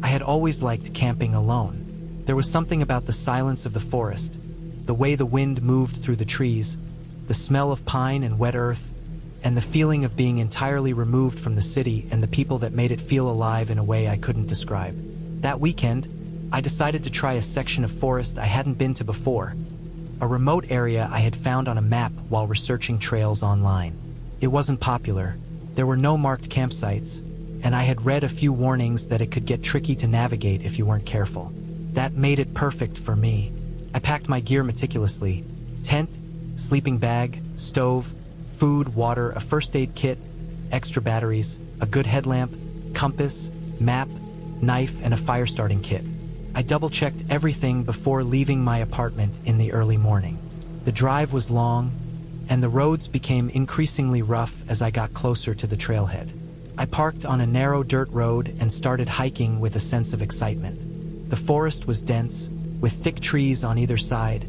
I had always liked camping alone. There was something about the silence of the forest, the way the wind moved through the trees, the smell of pine and wet earth, and the feeling of being entirely removed from the city and the people that made it feel alive in a way I couldn't describe. That weekend, I decided to try a section of forest I hadn't been to before, a remote area I had found on a map while researching trails online. It wasn't popular, there were no marked campsites, and I had read a few warnings that it could get tricky to navigate if you weren't careful. That made it perfect for me. I packed my gear meticulously: tent, sleeping bag, stove, food, water, a first aid kit, extra batteries, a good headlamp, compass, map, knife, and a fire starting kit. I double-checked everything before leaving my apartment in the early morning. The drive was long, and the roads became increasingly rough as I got closer to the trailhead. I parked on a narrow dirt road and started hiking with a sense of excitement. The forest was dense, with thick trees on either side,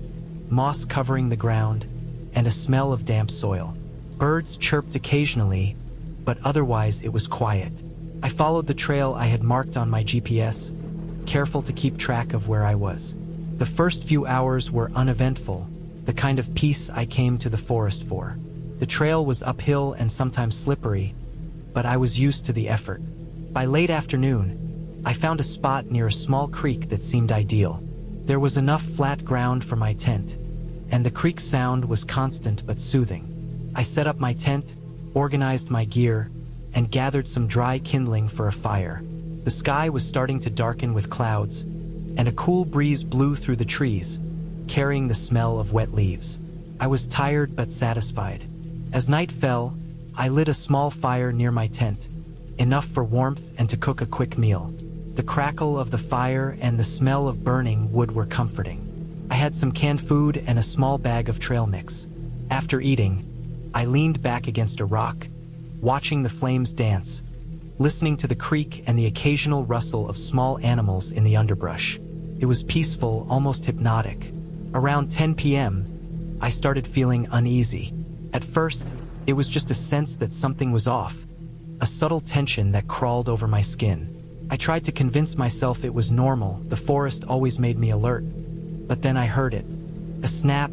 moss covering the ground, and a smell of damp soil. Birds chirped occasionally, but otherwise it was quiet. I followed the trail I had marked on my GPS, careful to keep track of where I was. The first few hours were uneventful, the kind of peace I came to the forest for. The trail was uphill and sometimes slippery, but I was used to the effort. By late afternoon, I found a spot near a small creek that seemed ideal. There was enough flat ground for my tent, and the creek's sound was constant but soothing. I set up my tent, organized my gear, and gathered some dry kindling for a fire. The sky was starting to darken with clouds, and a cool breeze blew through the trees, carrying the smell of wet leaves. I was tired but satisfied. As night fell, I lit a small fire near my tent, enough for warmth and to cook a quick meal. The crackle of the fire and the smell of burning wood were comforting. I had some canned food and a small bag of trail mix. After eating, I leaned back against a rock, watching the flames dance, listening to the creek and the occasional rustle of small animals in the underbrush. It was peaceful, almost hypnotic. Around 10 p.m., I started feeling uneasy. At first, it was just a sense that something was off, a subtle tension that crawled over my skin. I tried to convince myself it was normal, the forest always made me alert. But then I heard it, a snap,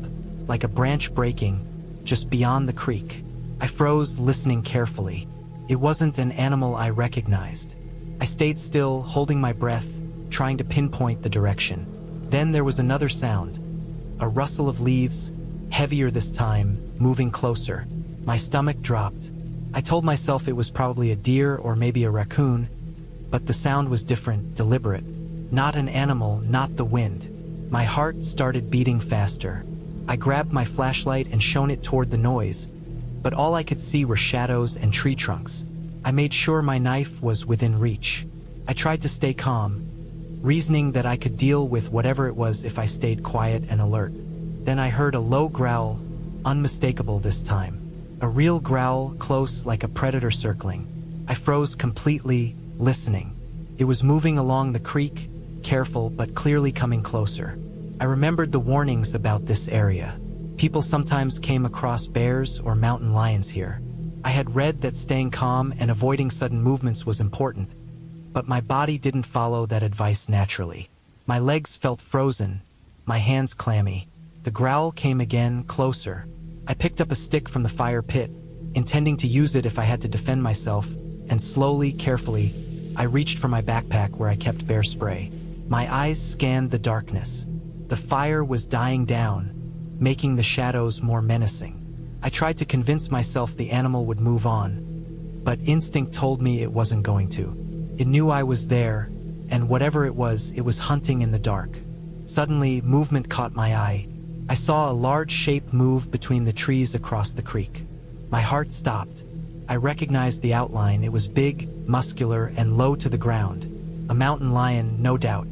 like a branch breaking, just beyond the creek. I froze, listening carefully. It wasn't an animal I recognized. I stayed still, holding my breath, trying to pinpoint the direction. Then there was another sound, a rustle of leaves, heavier this time, moving closer. My stomach dropped. I told myself it was probably a deer or maybe a raccoon, but the sound was different, deliberate. Not an animal, not the wind. My heart started beating faster. I grabbed my flashlight and shone it toward the noise, but all I could see were shadows and tree trunks. I made sure my knife was within reach. I tried to stay calm, reasoning that I could deal with whatever it was if I stayed quiet and alert. Then I heard a low growl, unmistakable this time. A real growl, close like a predator circling. I froze completely, listening. It was moving along the creek, careful but clearly coming closer. I remembered the warnings about this area. People sometimes came across bears or mountain lions here. I had read that staying calm and avoiding sudden movements was important, but my body didn't follow that advice naturally. My legs felt frozen, my hands clammy. The growl came again, closer. I picked up a stick from the fire pit, intending to use it if I had to defend myself, and slowly, carefully, I reached for my backpack where I kept bear spray. My eyes scanned the darkness. The fire was dying down, making the shadows more menacing. I tried to convince myself the animal would move on, but instinct told me it wasn't going to. It knew I was there, and whatever it was hunting in the dark. Suddenly, movement caught my eye. I saw a large shape move between the trees across the creek. My heart stopped. I recognized the outline. It was big, muscular, and low to the ground. A mountain lion, no doubt.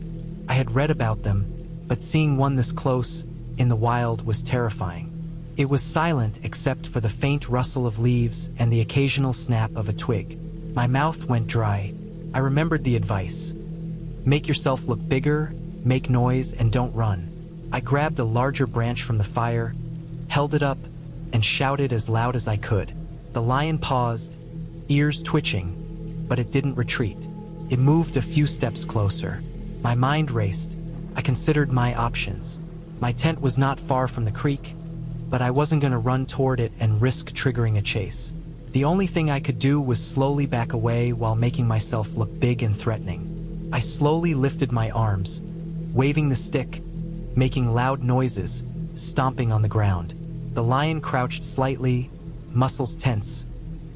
I had read about them, but seeing one this close, in the wild, was terrifying. It was silent except for the faint rustle of leaves and the occasional snap of a twig. My mouth went dry. I remembered the advice. Make yourself look bigger, make noise, and don't run. I grabbed a larger branch from the fire, held it up, and shouted as loud as I could. The lion paused, ears twitching, but it didn't retreat. It moved a few steps closer. My mind raced. I considered my options. My tent was not far from the creek, but I wasn't going to run toward it and risk triggering a chase. The only thing I could do was slowly back away while making myself look big and threatening. I slowly lifted my arms, waving the stick, making loud noises, stomping on the ground. The lion crouched slightly, muscles tense,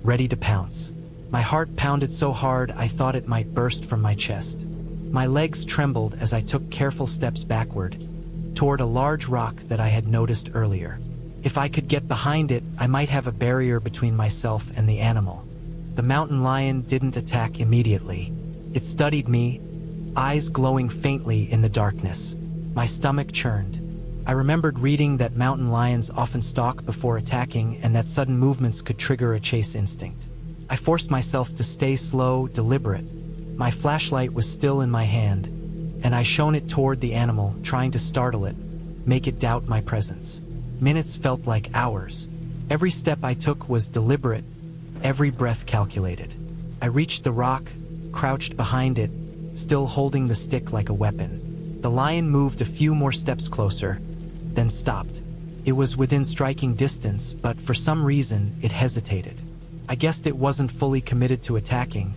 ready to pounce. My heart pounded so hard I thought it might burst from my chest. My legs trembled as I took careful steps backward, toward a large rock that I had noticed earlier. If I could get behind it, I might have a barrier between myself and the animal. The mountain lion didn't attack immediately. It studied me, eyes glowing faintly in the darkness. My stomach churned. I remembered reading that mountain lions often stalk before attacking and that sudden movements could trigger a chase instinct. I forced myself to stay slow, deliberate. My flashlight was still in my hand, and I shone it toward the animal, trying to startle it, make it doubt my presence. Minutes felt like hours. Every step I took was deliberate, every breath calculated. I reached the rock, crouched behind it, still holding the stick like a weapon. The lion moved a few more steps closer, then stopped. It was within striking distance, but for some reason, it hesitated. I guessed it wasn't fully committed to attacking,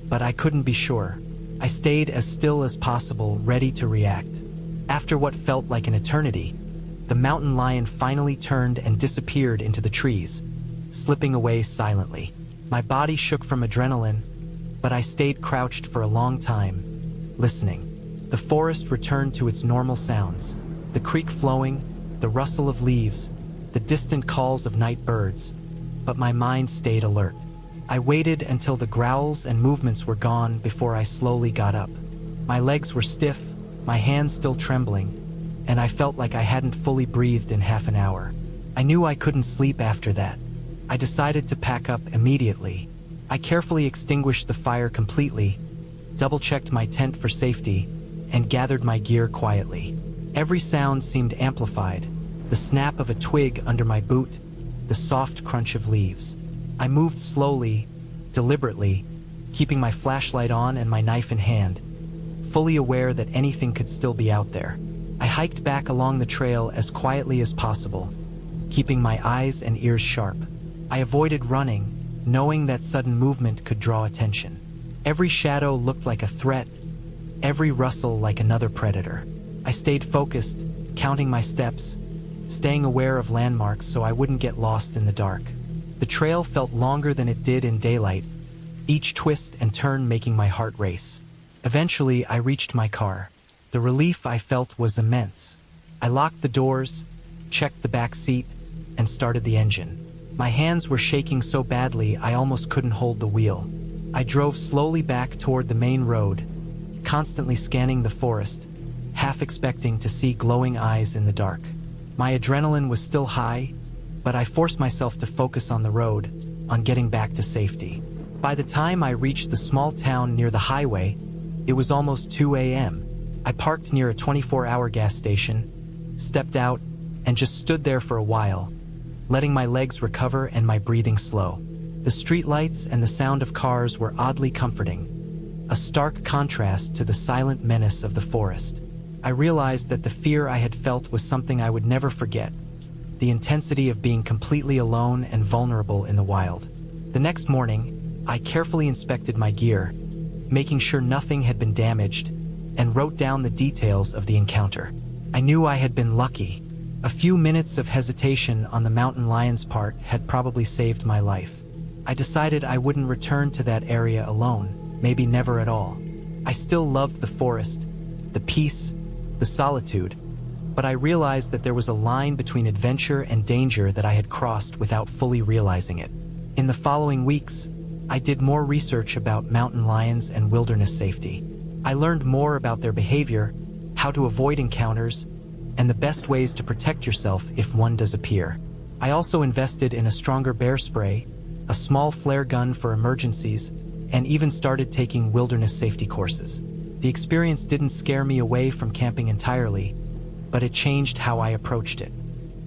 but I couldn't be sure. I stayed as still as possible, ready to react. After what felt like an eternity, the mountain lion finally turned and disappeared into the trees, slipping away silently. My body shook from adrenaline, but I stayed crouched for a long time, listening. The forest returned to its normal sounds, the creek flowing, the rustle of leaves, the distant calls of night birds, but my mind stayed alert. I waited until the growls and movements were gone before I slowly got up. My legs were stiff, my hands still trembling, and I felt like I hadn't fully breathed in half an hour. I knew I couldn't sleep after that. I decided to pack up immediately. I carefully extinguished the fire completely, double-checked my tent for safety, and gathered my gear quietly. Every sound seemed amplified, the snap of a twig under my boot, the soft crunch of leaves. I moved slowly, deliberately, keeping my flashlight on and my knife in hand, fully aware that anything could still be out there. I hiked back along the trail as quietly as possible, keeping my eyes and ears sharp. I avoided running, knowing that sudden movement could draw attention. Every shadow looked like a threat, every rustle like another predator. I stayed focused, counting my steps, staying aware of landmarks so I wouldn't get lost in the dark. The trail felt longer than it did in daylight, each twist and turn making my heart race. Eventually, I reached my car. The relief I felt was immense. I locked the doors, checked the back seat, and started the engine. My hands were shaking so badly I almost couldn't hold the wheel. I drove slowly back toward the main road, constantly scanning the forest, half expecting to see glowing eyes in the dark. My adrenaline was still high, but I forced myself to focus on the road, on getting back to safety. By the time I reached the small town near the highway, it was almost 2 a.m. I parked near a 24-hour gas station, stepped out, and just stood there for a while, letting my legs recover and my breathing slow. The streetlights and the sound of cars were oddly comforting, a stark contrast to the silent menace of the forest. I realized that the fear I had felt was something I would never forget, the intensity of being completely alone and vulnerable in the wild. The next morning, I carefully inspected my gear, making sure nothing had been damaged, and wrote down the details of the encounter. I knew I had been lucky. A few minutes of hesitation on the mountain lion's part had probably saved my life. I decided I wouldn't return to that area alone, maybe never at all. I still loved the forest, the peace, the solitude, but I realized that there was a line between adventure and danger that I had crossed without fully realizing it. In the following weeks, I did more research about mountain lions and wilderness safety. I learned more about their behavior, how to avoid encounters, and the best ways to protect yourself if one does appear. I also invested in a stronger bear spray, a small flare gun for emergencies, and even started taking wilderness safety courses. The experience didn't scare me away from camping entirely, but it changed how I approached it.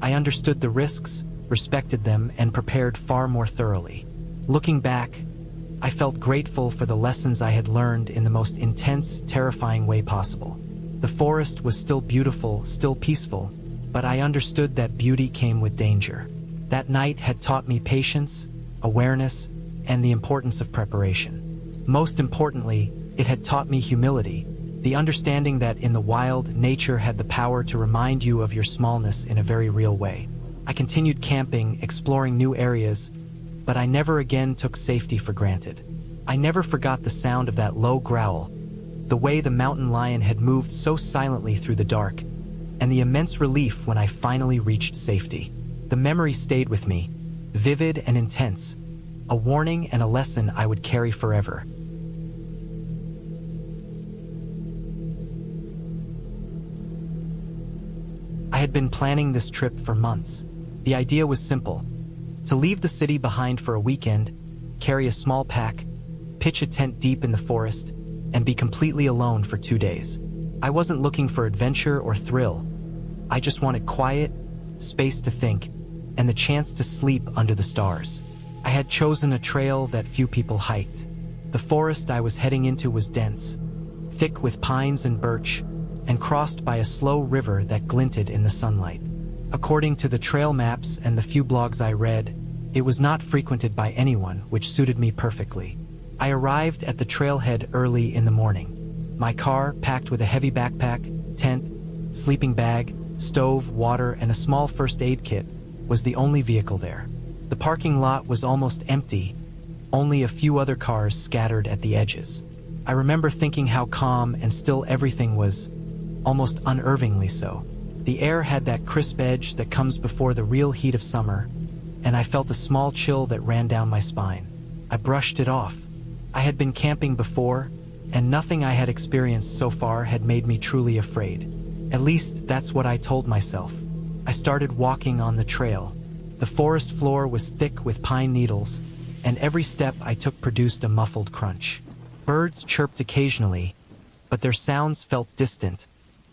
I understood the risks, respected them, and prepared far more thoroughly. Looking back, I felt grateful for the lessons I had learned in the most intense, terrifying way possible. The forest was still beautiful, still peaceful, but I understood that beauty came with danger. That night had taught me patience, awareness, and the importance of preparation. Most importantly, it had taught me humility, the understanding that in the wild, nature had the power to remind you of your smallness in a very real way. I continued camping, exploring new areas, but I never again took safety for granted. I never forgot the sound of that low growl, the way the mountain lion had moved so silently through the dark, and the immense relief when I finally reached safety. The memory stayed with me, vivid and intense, a warning and a lesson I would carry forever. I had been planning this trip for months. The idea was simple: to leave the city behind for a weekend, carry a small pack, pitch a tent deep in the forest, and be completely alone for 2 days. I wasn't looking for adventure or thrill. I just wanted quiet, space to think, and the chance to sleep under the stars. I had chosen a trail that few people hiked. The forest I was heading into was dense, thick with pines and birch, and crossed by a slow river that glinted in the sunlight. According to the trail maps and the few blogs I read, it was not frequented by anyone, which suited me perfectly. I arrived at the trailhead early in the morning. My car, packed with a heavy backpack, tent, sleeping bag, stove, water, and a small first aid kit, was the only vehicle there. The parking lot was almost empty, only a few other cars scattered at the edges. I remember thinking how calm and still everything was, almost unnervingly so. The air had that crisp edge that comes before the real heat of summer, and I felt a small chill that ran down my spine. I brushed it off. I had been camping before, and nothing I had experienced so far had made me truly afraid. At least, that's what I told myself. I started walking on the trail. The forest floor was thick with pine needles, and every step I took produced a muffled crunch. Birds chirped occasionally, but their sounds felt distant,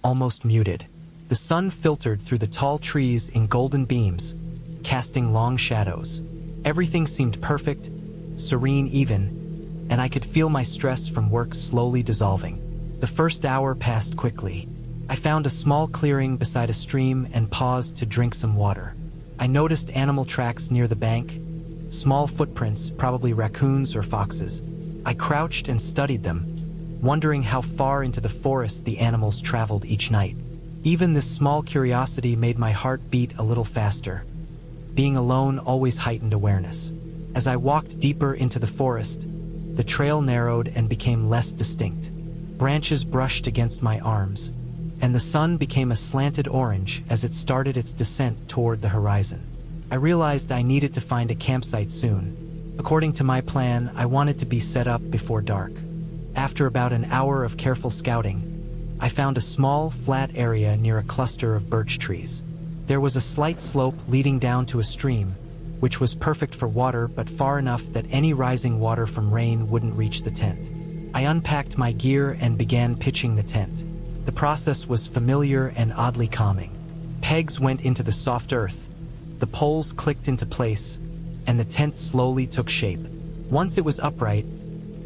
almost muted. The sun filtered through the tall trees in golden beams, casting long shadows. Everything seemed perfect, serene even, and I could feel my stress from work slowly dissolving. The first hour passed quickly. I found a small clearing beside a stream and paused to drink some water. I noticed animal tracks near the bank, small footprints, probably raccoons or foxes. I crouched and studied them, wondering how far into the forest the animals traveled each night. Even this small curiosity made my heart beat a little faster. Being alone always heightened awareness. As I walked deeper into the forest, the trail narrowed and became less distinct. Branches brushed against my arms, and the sun became a slanted orange as it started its descent toward the horizon. I realized I needed to find a campsite soon. According to my plan, I wanted to be set up before dark. After about an hour of careful scouting, I found a small, flat area near a cluster of birch trees. There was a slight slope leading down to a stream, which was perfect for water but far enough that any rising water from rain wouldn't reach the tent. I unpacked my gear and began pitching the tent. The process was familiar and oddly calming. Pegs went into the soft earth, the poles clicked into place, and the tent slowly took shape. Once it was upright,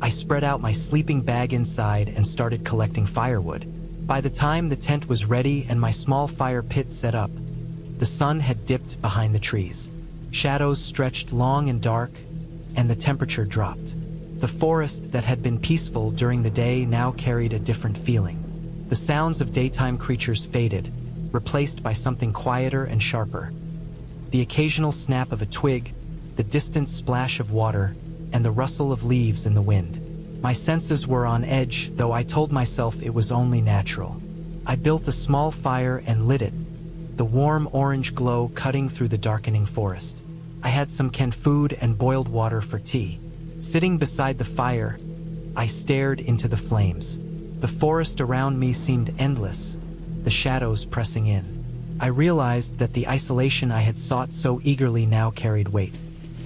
I spread out my sleeping bag inside and started collecting firewood. By the time the tent was ready and my small fire pit set up, the sun had dipped behind the trees. Shadows stretched long and dark, and the temperature dropped. The forest that had been peaceful during the day now carried a different feeling. The sounds of daytime creatures faded, replaced by something quieter and sharper. The occasional snap of a twig, the distant splash of water, and the rustle of leaves in the wind. My senses were on edge, though I told myself it was only natural. I built a small fire and lit it, the warm orange glow cutting through the darkening forest. I had some canned food and boiled water for tea. Sitting beside the fire, I stared into the flames. The forest around me seemed endless, the shadows pressing in. I realized that the isolation I had sought so eagerly now carried weight.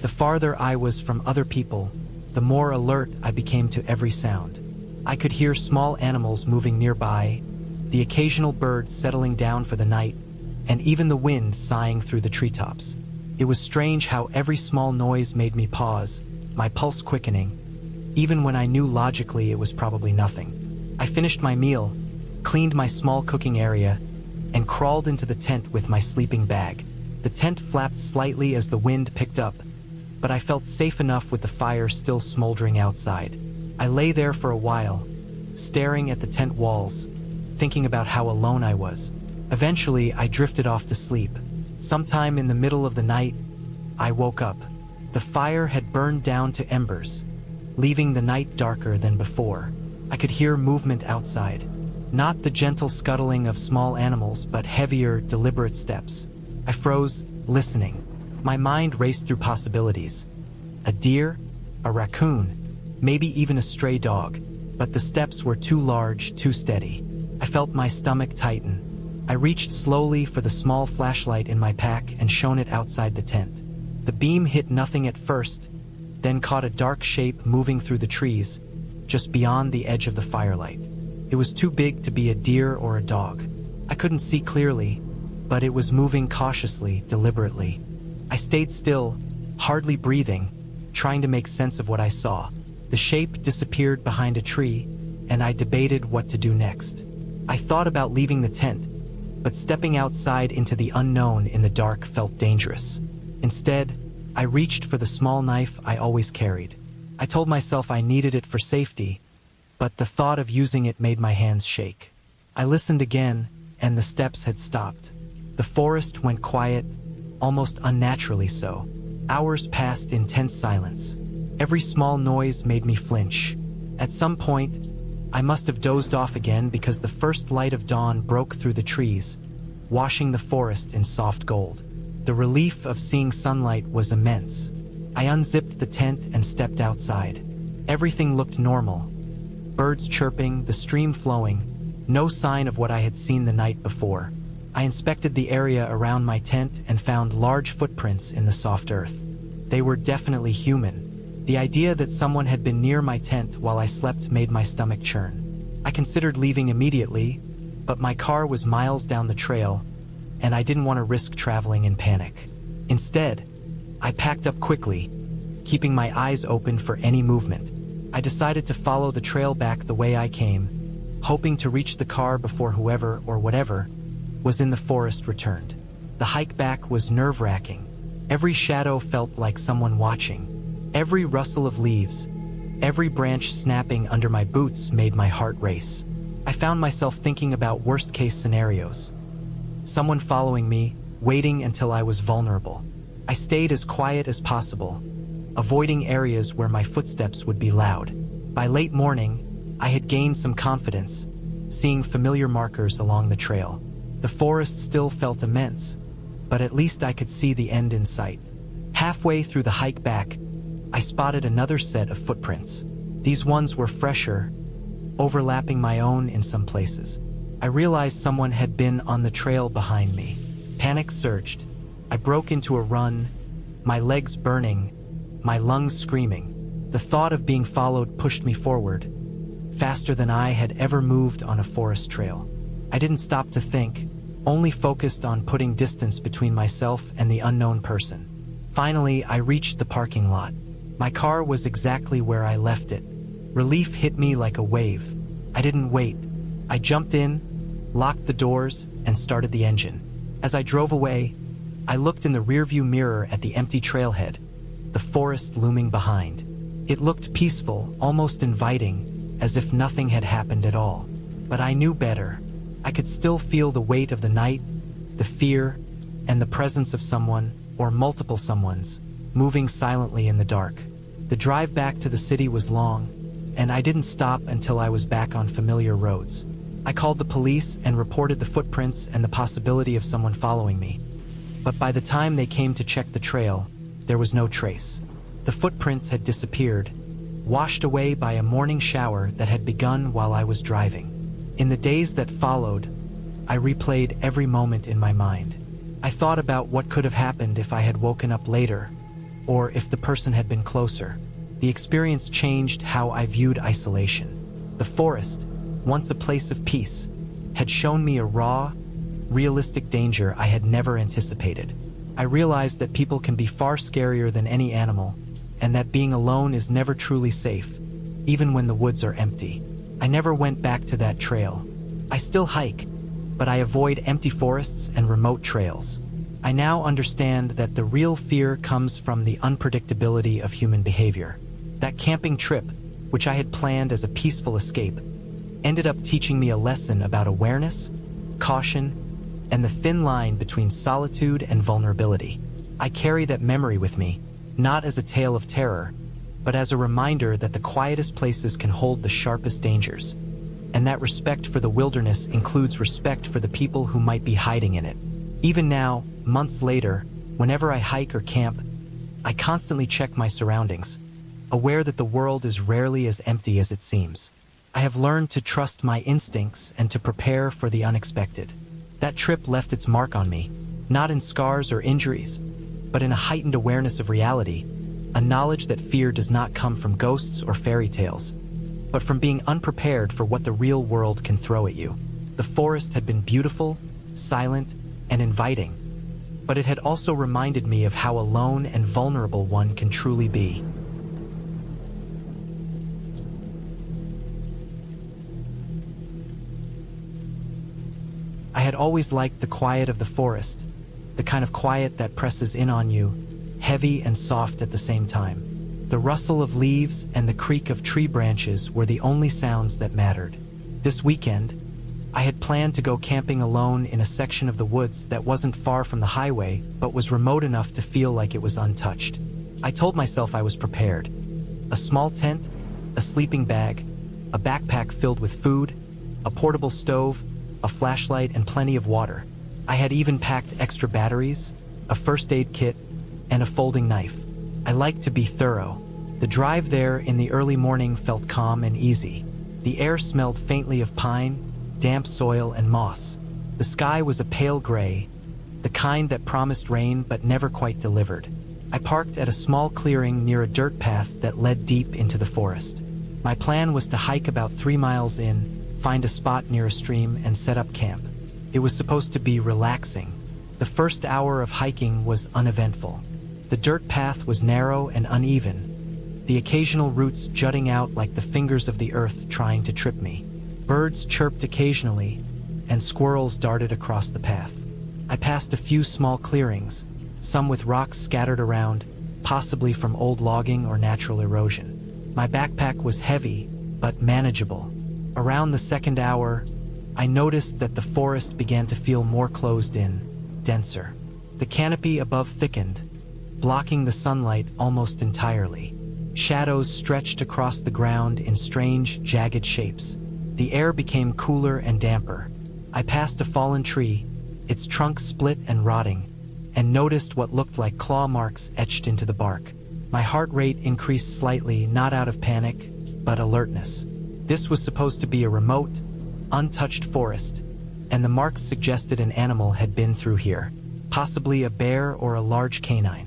The farther I was from other people, the more alert I became to every sound. I could hear small animals moving nearby, the occasional birds settling down for the night, and even the wind sighing through the treetops. It was strange how every small noise made me pause, my pulse quickening, even when I knew logically it was probably nothing. I finished my meal, cleaned my small cooking area, and crawled into the tent with my sleeping bag. The tent flapped slightly as the wind picked up, but I felt safe enough with the fire still smoldering outside. I lay there for a while, staring at the tent walls, thinking about how alone I was. Eventually, I drifted off to sleep. Sometime in the middle of the night, I woke up. The fire had burned down to embers, leaving the night darker than before. I could hear movement outside. Not the gentle scuttling of small animals, but heavier, deliberate steps. I froze, listening. My mind raced through possibilities. A deer, a raccoon, maybe even a stray dog, but the steps were too large, too steady. I felt my stomach tighten. I reached slowly for the small flashlight in my pack and shone it outside the tent. The beam hit nothing at first, then caught a dark shape moving through the trees, just beyond the edge of the firelight. It was too big to be a deer or a dog. I couldn't see clearly, but it was moving cautiously, deliberately. I stayed still, hardly breathing, trying to make sense of what I saw. The shape disappeared behind a tree, and I debated what to do next. I thought about leaving the tent, but stepping outside into the unknown in the dark felt dangerous. Instead, I reached for the small knife I always carried. I told myself I needed it for safety, but the thought of using it made my hands shake. I listened again, and the steps had stopped. The forest went quiet, almost unnaturally so. Hours passed in tense silence. Every small noise made me flinch. At some point, I must have dozed off again because the first light of dawn broke through the trees, washing the forest in soft gold. The relief of seeing sunlight was immense. I unzipped the tent and stepped outside. Everything looked normal. Birds chirping, the stream flowing, no sign of what I had seen the night before. I inspected the area around my tent and found large footprints in the soft earth. They were definitely human. The idea that someone had been near my tent while I slept made my stomach churn. I considered leaving immediately, but my car was miles down the trail, and I didn't want to risk traveling in panic. Instead, I packed up quickly, keeping my eyes open for any movement. I decided to follow the trail back the way I came, hoping to reach the car before whoever or whatever was in the forest returned. The hike back was nerve-wracking. Every shadow felt like someone watching. Every rustle of leaves, every branch snapping under my boots made my heart race. I found myself thinking about worst-case scenarios. Someone following me, waiting until I was vulnerable. I stayed as quiet as possible, avoiding areas where my footsteps would be loud. By late morning, I had gained some confidence, seeing familiar markers along the trail. The forest still felt immense, but at least I could see the end in sight. Halfway through the hike back, I spotted another set of footprints. These ones were fresher, overlapping my own in some places. I realized someone had been on the trail behind me. Panic surged. I broke into a run, my legs burning, my lungs screaming. The thought of being followed pushed me forward, faster than I had ever moved on a forest trail. I didn't stop to think, only focused on putting distance between myself and the unknown person. Finally, I reached the parking lot. My car was exactly where I left it. Relief hit me like a wave. I didn't wait. I jumped in, locked the doors, and started the engine. As I drove away, I looked in the rearview mirror at the empty trailhead, the forest looming behind. It looked peaceful, almost inviting, as if nothing had happened at all. But I knew better. I could still feel the weight of the night, the fear, and the presence of someone, or multiple someones, moving silently in the dark. The drive back to the city was long, and I didn't stop until I was back on familiar roads. I called the police and reported the footprints and the possibility of someone following me. But by the time they came to check the trail, there was no trace. The footprints had disappeared, washed away by a morning shower that had begun while I was driving. In the days that followed, I replayed every moment in my mind. I thought about what could have happened if I had woken up later, or if the person had been closer. The experience changed how I viewed isolation. The forest, once a place of peace, had shown me a raw, realistic danger I had never anticipated. I realized that people can be far scarier than any animal, and that being alone is never truly safe, even when the woods are empty. I never went back to that trail. I still hike, but I avoid empty forests and remote trails. I now understand that the real fear comes from the unpredictability of human behavior. That camping trip, which I had planned as a peaceful escape, ended up teaching me a lesson about awareness, caution, and the thin line between solitude and vulnerability. I carry that memory with me, not as a tale of terror, but as a reminder that the quietest places can hold the sharpest dangers, and that respect for the wilderness includes respect for the people who might be hiding in it. Even now, months later, whenever I hike or camp, I constantly check my surroundings, aware that the world is rarely as empty as it seems. I have learned to trust my instincts and to prepare for the unexpected. That trip left its mark on me, not in scars or injuries, but in a heightened awareness of reality, a knowledge that fear does not come from ghosts or fairy tales, but from being unprepared for what the real world can throw at you. The forest had been beautiful, silent, and inviting, but it had also reminded me of how alone and vulnerable one can truly be. I had always liked the quiet of the forest, the kind of quiet that presses in on you, heavy and soft at the same time. The rustle of leaves and the creak of tree branches were the only sounds that mattered. This weekend, I had planned to go camping alone in a section of the woods that wasn't far from the highway, but was remote enough to feel like it was untouched. I told myself I was prepared. A small tent, a sleeping bag, a backpack filled with food, a portable stove, a flashlight, and plenty of water. I had even packed extra batteries, a first aid kit, and a folding knife. I liked to be thorough. The drive there in the early morning felt calm and easy. The air smelled faintly of pine, damp soil, and moss. The sky was a pale gray, the kind that promised rain but never quite delivered. I parked at a small clearing near a dirt path that led deep into the forest. My plan was to hike about 3 miles in, find a spot near a stream, and set up camp. It was supposed to be relaxing. The first hour of hiking was uneventful. The dirt path was narrow and uneven, the occasional roots jutting out like the fingers of the earth trying to trip me. Birds chirped occasionally, and squirrels darted across the path. I passed a few small clearings, some with rocks scattered around, possibly from old logging or natural erosion. My backpack was heavy, but manageable. Around the second hour, I noticed that the forest began to feel more closed in, denser. The canopy above thickened, blocking the sunlight almost entirely. Shadows stretched across the ground in strange, jagged shapes. The air became cooler and damper. I passed a fallen tree, its trunk split and rotting, and noticed what looked like claw marks etched into the bark. My heart rate increased slightly, not out of panic, but alertness. This was supposed to be a remote, untouched forest, and the marks suggested an animal had been through here, possibly a bear or a large canine.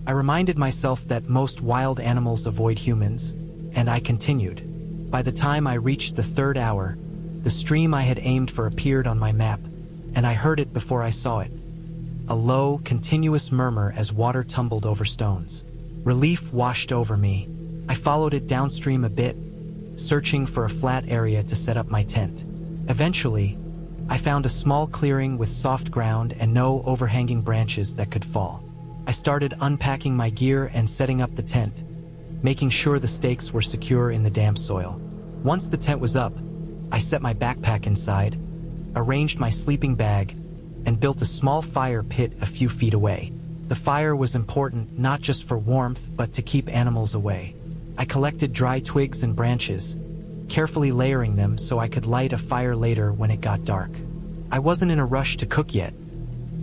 I reminded myself that most wild animals avoid humans, and I continued. By the time I reached the third hour, the stream I had aimed for appeared on my map, and I heard it before I saw it. A low, continuous murmur as water tumbled over stones. Relief washed over me. I followed it downstream a bit, searching for a flat area to set up my tent. Eventually, I found a small clearing with soft ground and no overhanging branches that could fall. I started unpacking my gear and setting up the tent, making sure the stakes were secure in the damp soil. Once the tent was up, I set my backpack inside, arranged my sleeping bag, and built a small fire pit a few feet away. The fire was important not just for warmth, but to keep animals away. I collected dry twigs and branches, carefully layering them so I could light a fire later when it got dark. I wasn't in a rush to cook yet.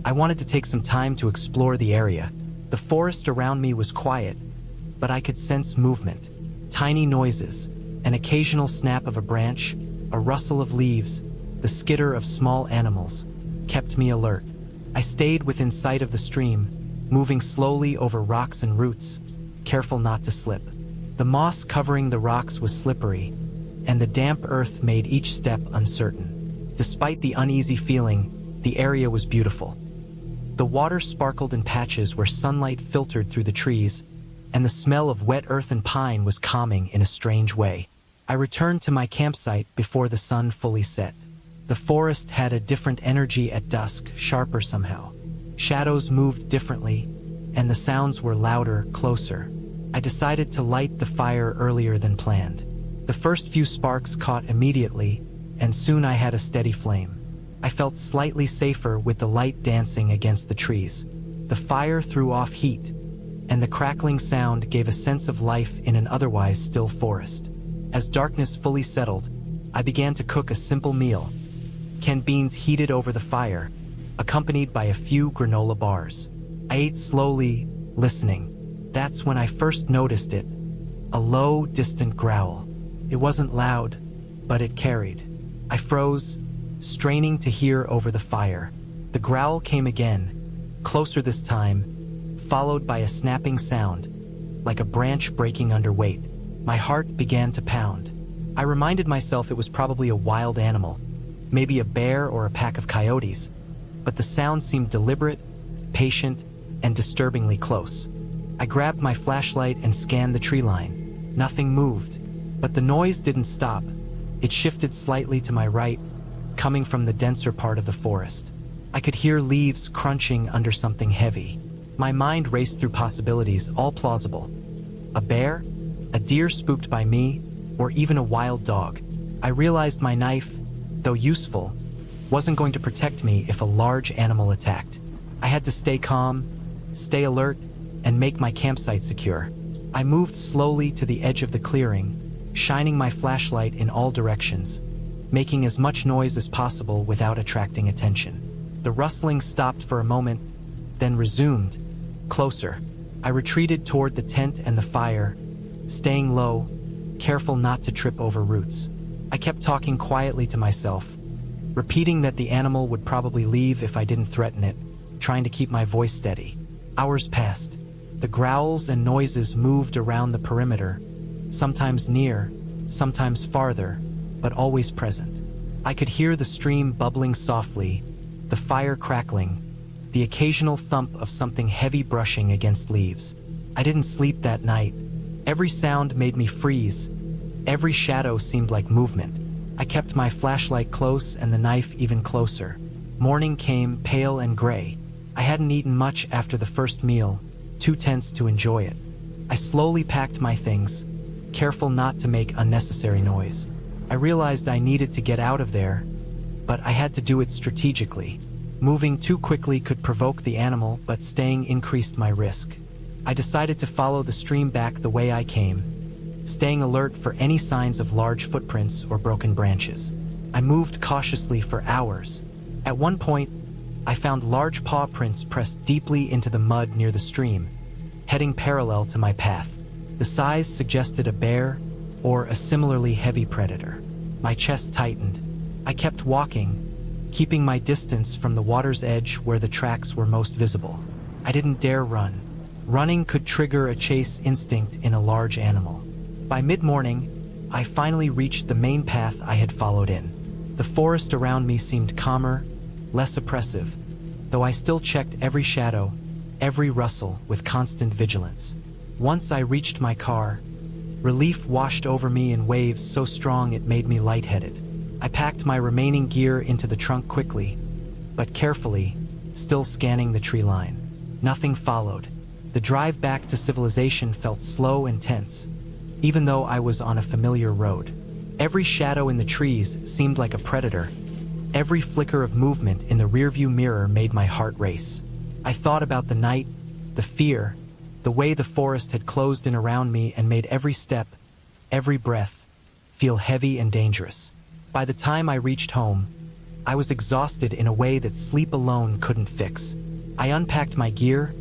I wanted to take some time to explore the area. The forest around me was quiet, but I could sense movement. Tiny noises, an occasional snap of a branch, a rustle of leaves, the skitter of small animals, kept me alert. I stayed within sight of the stream, moving slowly over rocks and roots, careful not to slip. The moss covering the rocks was slippery, and the damp earth made each step uncertain. Despite the uneasy feeling, the area was beautiful. The water sparkled in patches where sunlight filtered through the trees, and the smell of wet earth and pine was calming in a strange way. I returned to my campsite before the sun fully set. The forest had a different energy at dusk, sharper somehow. Shadows moved differently, and the sounds were louder, closer. I decided to light the fire earlier than planned. The first few sparks caught immediately, and soon I had a steady flame. I felt slightly safer with the light dancing against the trees. The fire threw off heat, and the crackling sound gave a sense of life in an otherwise still forest. As darkness fully settled, I began to cook a simple meal. Canned beans heated over the fire, accompanied by a few granola bars. I ate slowly, listening. That's when I first noticed it. A low, distant growl. It wasn't loud, but it carried. I froze, straining to hear over the fire. The growl came again, closer this time, followed by a snapping sound, like a branch breaking under weight. My heart began to pound. I reminded myself it was probably a wild animal, maybe a bear or a pack of coyotes, but the sound seemed deliberate, patient, and disturbingly close. I grabbed my flashlight and scanned the tree line. Nothing moved, but the noise didn't stop. It shifted slightly to my right, coming from the denser part of the forest. I could hear leaves crunching under something heavy. My mind raced through possibilities, all plausible. A bear? A deer spooked by me? Or even a wild dog? I realized my knife, though useful, wasn't going to protect me if a large animal attacked. I had to stay calm, stay alert, and make my campsite secure. I moved slowly to the edge of the clearing, shining my flashlight in all directions, making as much noise as possible without attracting attention. The rustling stopped for a moment, then resumed, closer. I retreated toward the tent and the fire, staying low, careful not to trip over roots. I kept talking quietly to myself, repeating that the animal would probably leave if I didn't threaten it, trying to keep my voice steady. Hours passed. The growls and noises moved around the perimeter, sometimes near, sometimes farther, but always present. I could hear the stream bubbling softly, the fire crackling, the occasional thump of something heavy brushing against leaves. I didn't sleep that night. Every sound made me freeze. Every shadow seemed like movement. I kept my flashlight close and the knife even closer. Morning came, pale and gray. I hadn't eaten much after the first meal, too tense to enjoy it. I slowly packed my things, careful not to make unnecessary noise. I realized I needed to get out of there, but I had to do it strategically. Moving too quickly could provoke the animal, but staying increased my risk. I decided to follow the stream back the way I came, staying alert for any signs of large footprints or broken branches. I moved cautiously for hours. At one point, I found large paw prints pressed deeply into the mud near the stream, heading parallel to my path. The size suggested a bear or a similarly heavy predator. My chest tightened. I kept walking, keeping my distance from the water's edge where the tracks were most visible. I didn't dare run. Running could trigger a chase instinct in a large animal. By mid-morning, I finally reached the main path I had followed in. The forest around me seemed calmer, less oppressive, though I still checked every shadow, every rustle with constant vigilance. Once I reached my car, relief washed over me in waves so strong it made me lightheaded. I packed my remaining gear into the trunk quickly, but carefully, still scanning the tree line. Nothing followed. The drive back to civilization felt slow and tense, even though I was on a familiar road. Every shadow in the trees seemed like a predator. Every flicker of movement in the rearview mirror made my heart race. I thought about the night, the fear, the way the forest had closed in around me and made every step, every breath, feel heavy and dangerous. By the time I reached home, I was exhausted in a way that sleep alone couldn't fix. I unpacked my gear,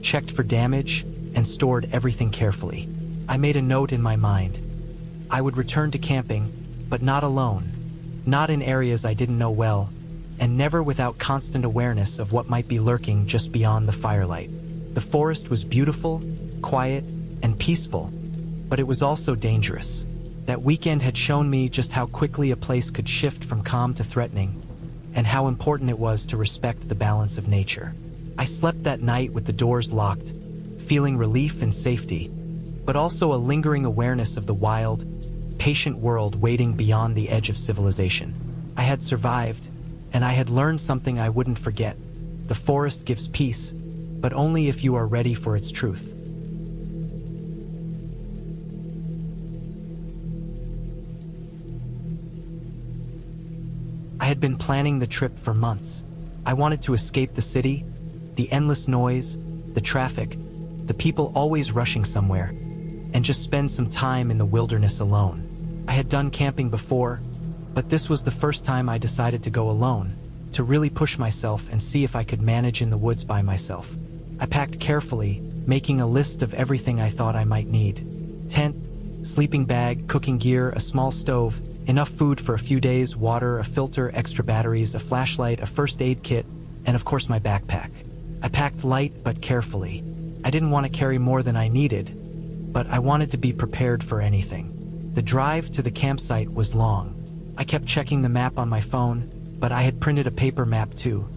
checked for damage, and stored everything carefully. I made a note in my mind. I would return to camping, but not alone, not in areas I didn't know well, and never without constant awareness of what might be lurking just beyond the firelight. The forest was beautiful, quiet, and peaceful, but it was also dangerous. That weekend had shown me just how quickly a place could shift from calm to threatening, and how important it was to respect the balance of nature. I slept that night with the doors locked, feeling relief and safety, but also a lingering awareness of the wild, patient world waiting beyond the edge of civilization. I had survived, and I had learned something I wouldn't forget. The forest gives peace, but only if you are ready for its truth. I had been planning the trip for months. I wanted to escape the city, the endless noise, the traffic, the people always rushing somewhere, and just spend some time in the wilderness alone. I had done camping before, but this was the first time I decided to go alone, to really push myself and see if I could manage in the woods by myself. I packed carefully, making a list of everything I thought I might need. Tent, sleeping bag, cooking gear, a small stove, enough food for a few days, water, a filter, extra batteries, a flashlight, a first aid kit, and of course my backpack. I packed light but carefully. I didn't want to carry more than I needed, but I wanted to be prepared for anything. The drive to the campsite was long. I kept checking the map on my phone, but I had printed a paper map too,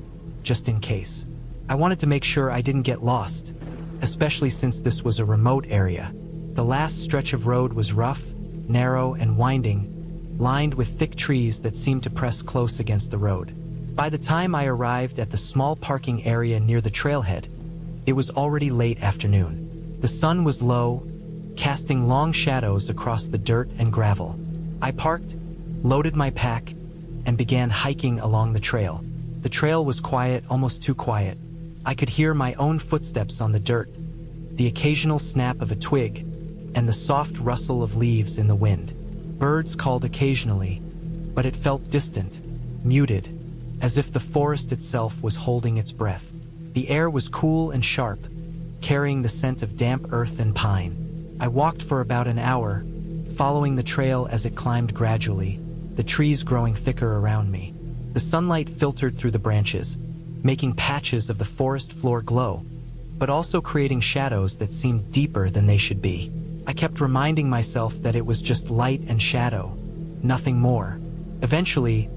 just in case. I wanted to make sure I didn't get lost, especially since this was a remote area. The last stretch of road was rough, narrow, and winding, lined with thick trees that seemed to press close against the road. By the time I arrived at the small parking area near the trailhead, it was already late afternoon. The sun was low, casting long shadows across the dirt and gravel. I parked, loaded my pack, and began hiking along the trail. The trail was quiet, almost too quiet. I could hear my own footsteps on the dirt, the occasional snap of a twig, and the soft rustle of leaves in the wind. Birds called occasionally, but it felt distant, muted, as if the forest itself was holding its breath. The air was cool and sharp, carrying the scent of damp earth and pine. I walked for about an hour, following the trail as it climbed gradually, the trees growing thicker around me. The sunlight filtered through the branches, making patches of the forest floor glow, but also creating shadows that seemed deeper than they should be. I kept reminding myself that it was just light and shadow, nothing more. Eventually,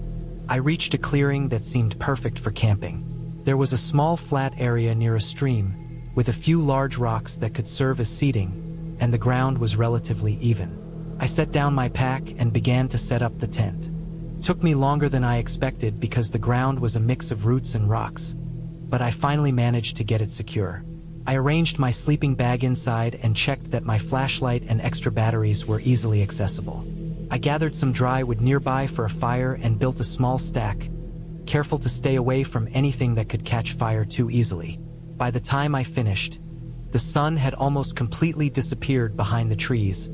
I reached a clearing that seemed perfect for camping. There was a small flat area near a stream, with a few large rocks that could serve as seating, and the ground was relatively even. I set down my pack and began to set up the tent. It took me longer than I expected because the ground was a mix of roots and rocks, but I finally managed to get it secure. I arranged my sleeping bag inside and checked that my flashlight and extra batteries were easily accessible. I gathered some dry wood nearby for a fire and built a small stack, careful to stay away from anything that could catch fire too easily. By the time I finished, The sun had almost completely disappeared behind the trees,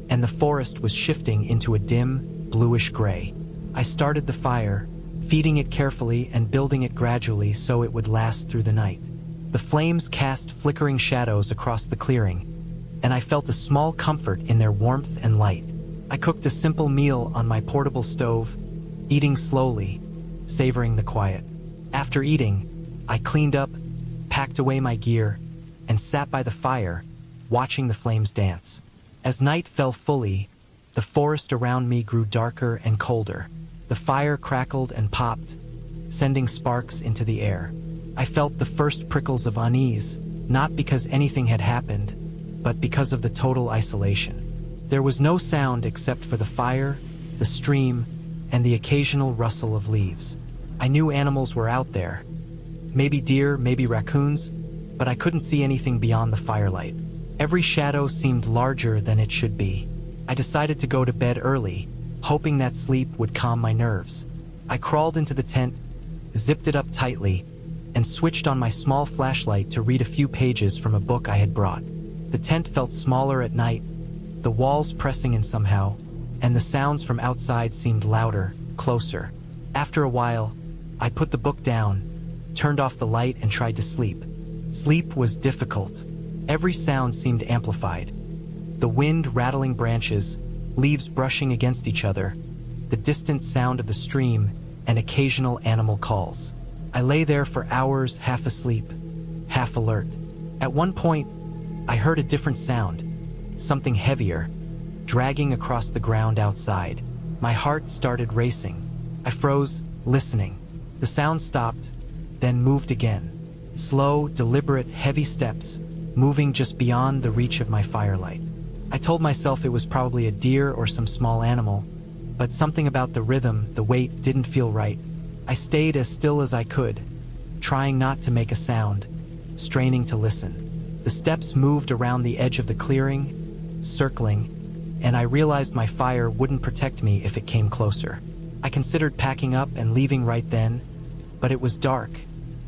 and the forest was shifting into a dim, bluish gray. I started the fire, feeding it carefully and building it gradually so it would last through the night. The flames cast flickering shadows across the clearing, and I felt a small comfort in their warmth and light. I cooked a simple meal on my portable stove, eating slowly, savoring the quiet. After eating, I cleaned up, packed away my gear, and sat by the fire, watching the flames dance. As night fell fully, the forest around me grew darker and colder. The fire crackled and popped, sending sparks into the air. I felt the first prickles of unease, not because anything had happened, but because of the total isolation. There was no sound except for the fire, the stream, and the occasional rustle of leaves. I knew animals were out there. Maybe deer, maybe raccoons, but I couldn't see anything beyond the firelight. Every shadow seemed larger than it should be. I decided to go to bed early, hoping that sleep would calm my nerves. I crawled into the tent, zipped it up tightly, and switched on my small flashlight to read a few pages from a book I had brought. The tent felt smaller at night, the walls pressing in somehow, and the sounds from outside seemed louder, closer. After a while, I put the book down, turned off the light, and tried to sleep. Sleep was difficult. Every sound seemed amplified. The wind rattling branches, leaves brushing against each other, the distant sound of the stream, and occasional animal calls. I lay there for hours, half asleep, half alert. At one point, I heard a different sound, something heavier, dragging across the ground outside. My heart started racing. I froze, listening. The sound stopped, then moved again. Slow, deliberate, heavy steps, moving just beyond the reach of my firelight. I told myself it was probably a deer or some small animal, but something about the rhythm, the weight, didn't feel right. I stayed as still as I could, trying not to make a sound, straining to listen. The steps moved around the edge of the clearing, circling, and I realized my fire wouldn't protect me if it came closer. I considered packing up and leaving right then, but it was dark,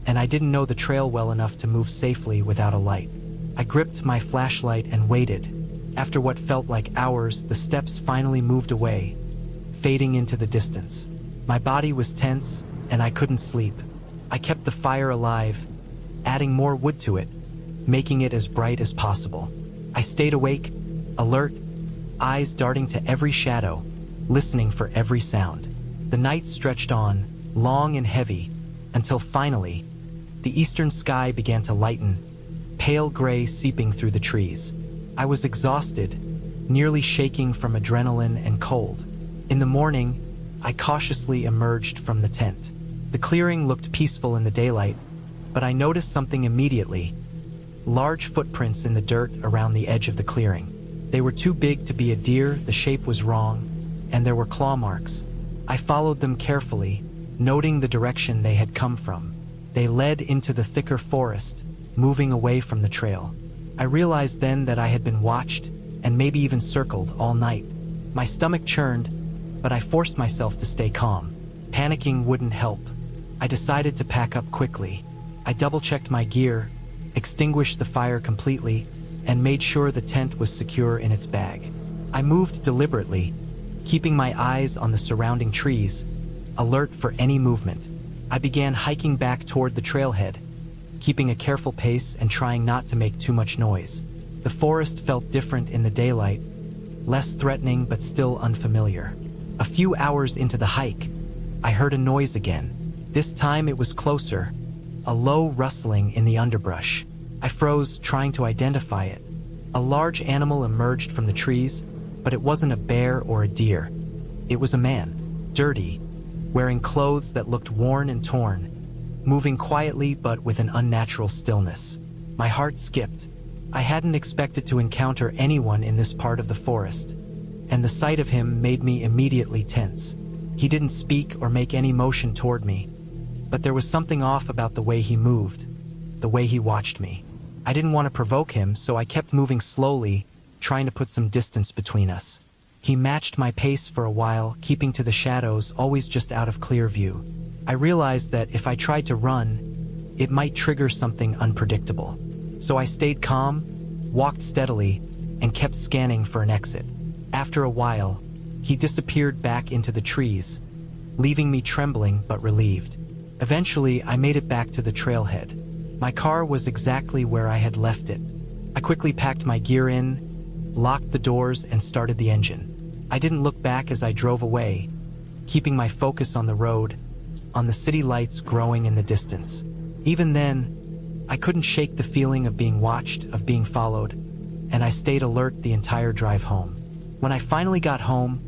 and I didn't know the trail well enough to move safely without a light. I gripped my flashlight and waited. After what felt like hours, the steps finally moved away, fading into the distance. My body was tense, and I couldn't sleep. I kept the fire alive, adding more wood to it, making it as bright as possible. I stayed awake, alert, eyes darting to every shadow, listening for every sound. The night stretched on, long and heavy, until finally, the eastern sky began to lighten, pale gray seeping through the trees. I was exhausted, nearly shaking from adrenaline and cold. In the morning, I cautiously emerged from the tent. The clearing looked peaceful in the daylight, but I noticed something immediately. Large footprints in the dirt around the edge of the clearing. They were too big to be a deer, the shape was wrong, and there were claw marks. I followed them carefully, noting the direction they had come from. They led into the thicker forest, moving away from the trail. I realized then that I had been watched, and maybe even circled, all night. My stomach churned, but I forced myself to stay calm. Panicking wouldn't help. I decided to pack up quickly. I double-checked my gear, extinguished the fire completely, and made sure the tent was secure in its bag. I moved deliberately, keeping my eyes on the surrounding trees, alert for any movement. I began hiking back toward the trailhead, keeping a careful pace and trying not to make too much noise. The forest felt different in the daylight, less threatening but still unfamiliar. A few hours into the hike, I heard a noise again. This time it was closer, a low rustling in the underbrush. I froze, trying to identify it. A large animal emerged from the trees, but it wasn't a bear or a deer. It was a man, dirty, wearing clothes that looked worn and torn, moving quietly but with an unnatural stillness. My heart skipped. I hadn't expected to encounter anyone in this part of the forest, and the sight of him made me immediately tense. He didn't speak or make any motion toward me, but there was something off about the way he moved, the way he watched me. I didn't want to provoke him, so I kept moving slowly, trying to put some distance between us. He matched my pace for a while, keeping to the shadows, always just out of clear view. I realized that if I tried to run, it might trigger something unpredictable. So I stayed calm, walked steadily, and kept scanning for an exit. After a while, he disappeared back into the trees, leaving me trembling but relieved. Eventually, I made it back to the trailhead. My car was exactly where I had left it. I quickly packed my gear in, locked the doors, and started the engine. I didn't look back as I drove away, keeping my focus on the road, on the city lights growing in the distance. Even then, I couldn't shake the feeling of being watched, of being followed, and I stayed alert the entire drive home. When I finally got home,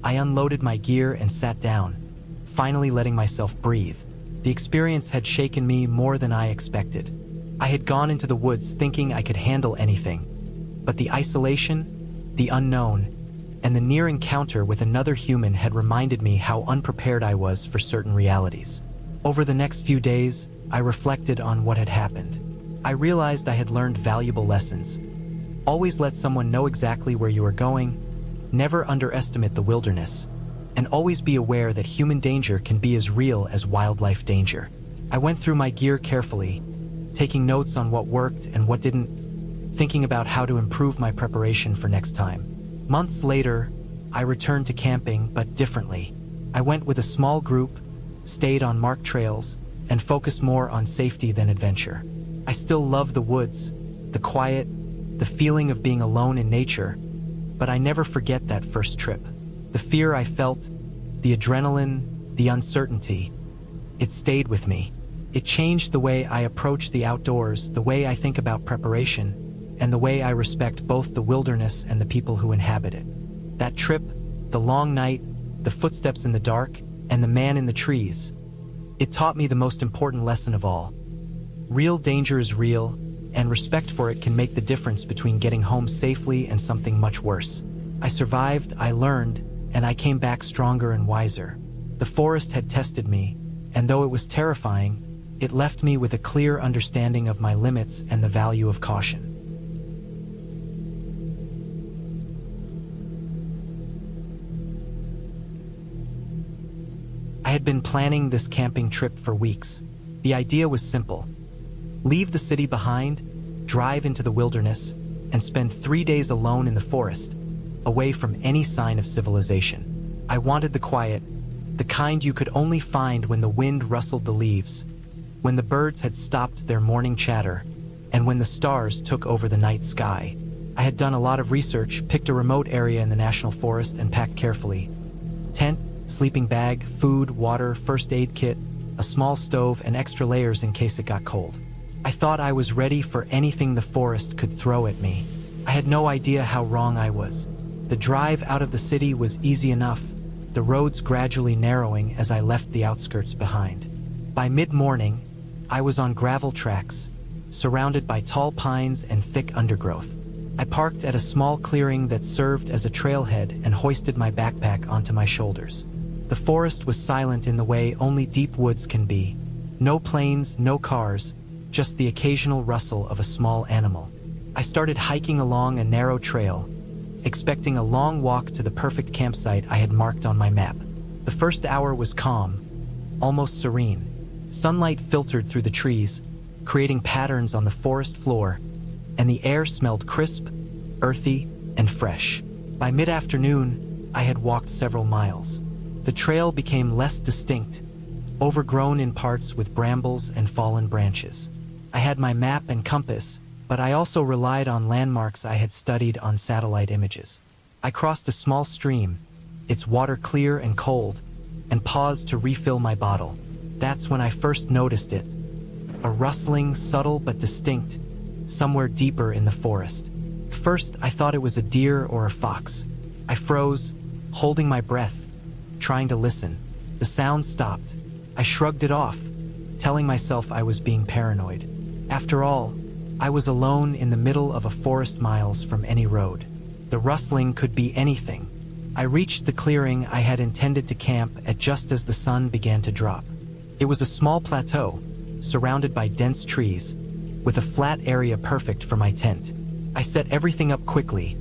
I unloaded my gear and sat down, finally letting myself breathe. The experience had shaken me more than I expected. I had gone into the woods thinking I could handle anything, but the isolation, the unknown, and the near encounter with another human had reminded me how unprepared I was for certain realities. Over the next few days, I reflected on what had happened. I realized I had learned valuable lessons. Always let someone know exactly where you are going, never underestimate the wilderness, and always be aware that human danger can be as real as wildlife danger. I went through my gear carefully, taking notes on what worked and what didn't, thinking about how to improve my preparation for next time. Months later, I returned to camping, but differently. I went with a small group, stayed on marked trails, and focused more on safety than adventure. I still love the woods, the quiet, the feeling of being alone in nature, but I never forget that first trip. The fear I felt, the adrenaline, the uncertainty, it stayed with me. It changed the way I approach the outdoors, the way I think about preparation, and the way I respect both the wilderness and the people who inhabit it. That trip, the long night, the footsteps in the dark, and the man in the trees, it taught me the most important lesson of all. Real danger is real, and respect for it can make the difference between getting home safely and something much worse. I survived, I learned, and I came back stronger and wiser. The forest had tested me, and though it was terrifying, it left me with a clear understanding of my limits and the value of caution. I had been planning this camping trip for weeks. The idea was simple. Leave the city behind, drive into the wilderness, and spend 3 days alone in the forest, away from any sign of civilization. I wanted the quiet, the kind you could only find when the wind rustled the leaves, when the birds had stopped their morning chatter, and when the stars took over the night sky. I had done a lot of research, picked a remote area in the national forest, and packed carefully. Tent, sleeping bag, food, water, first aid kit, a small stove, and extra layers in case it got cold. I thought I was ready for anything the forest could throw at me. I had no idea how wrong I was. The drive out of the city was easy enough, the roads gradually narrowing as I left the outskirts behind. By mid-morning, I was on gravel tracks, surrounded by tall pines and thick undergrowth. I parked at a small clearing that served as a trailhead and hoisted my backpack onto my shoulders. The forest was silent in the way only deep woods can be. No planes, no cars, just the occasional rustle of a small animal. I started hiking along a narrow trail, expecting a long walk to the perfect campsite I had marked on my map. The first hour was calm, almost serene. Sunlight filtered through the trees, creating patterns on the forest floor, and the air smelled crisp, earthy, and fresh. By mid-afternoon, I had walked several miles. The trail became less distinct, overgrown in parts with brambles and fallen branches. I had my map and compass, but I also relied on landmarks I had studied on satellite images. I crossed a small stream, its water clear and cold, and paused to refill my bottle. That's when I first noticed it. A rustling, subtle but distinct, somewhere deeper in the forest. First, I thought it was a deer or a fox. I froze, holding my breath, trying to listen. The sound stopped. I shrugged it off, telling myself I was being paranoid. After all, I was alone in the middle of a forest miles from any road. The rustling could be anything. I reached the clearing I had intended to camp at just as the sun began to drop. It was a small plateau, surrounded by dense trees, with a flat area perfect for my tent. I set everything up quickly,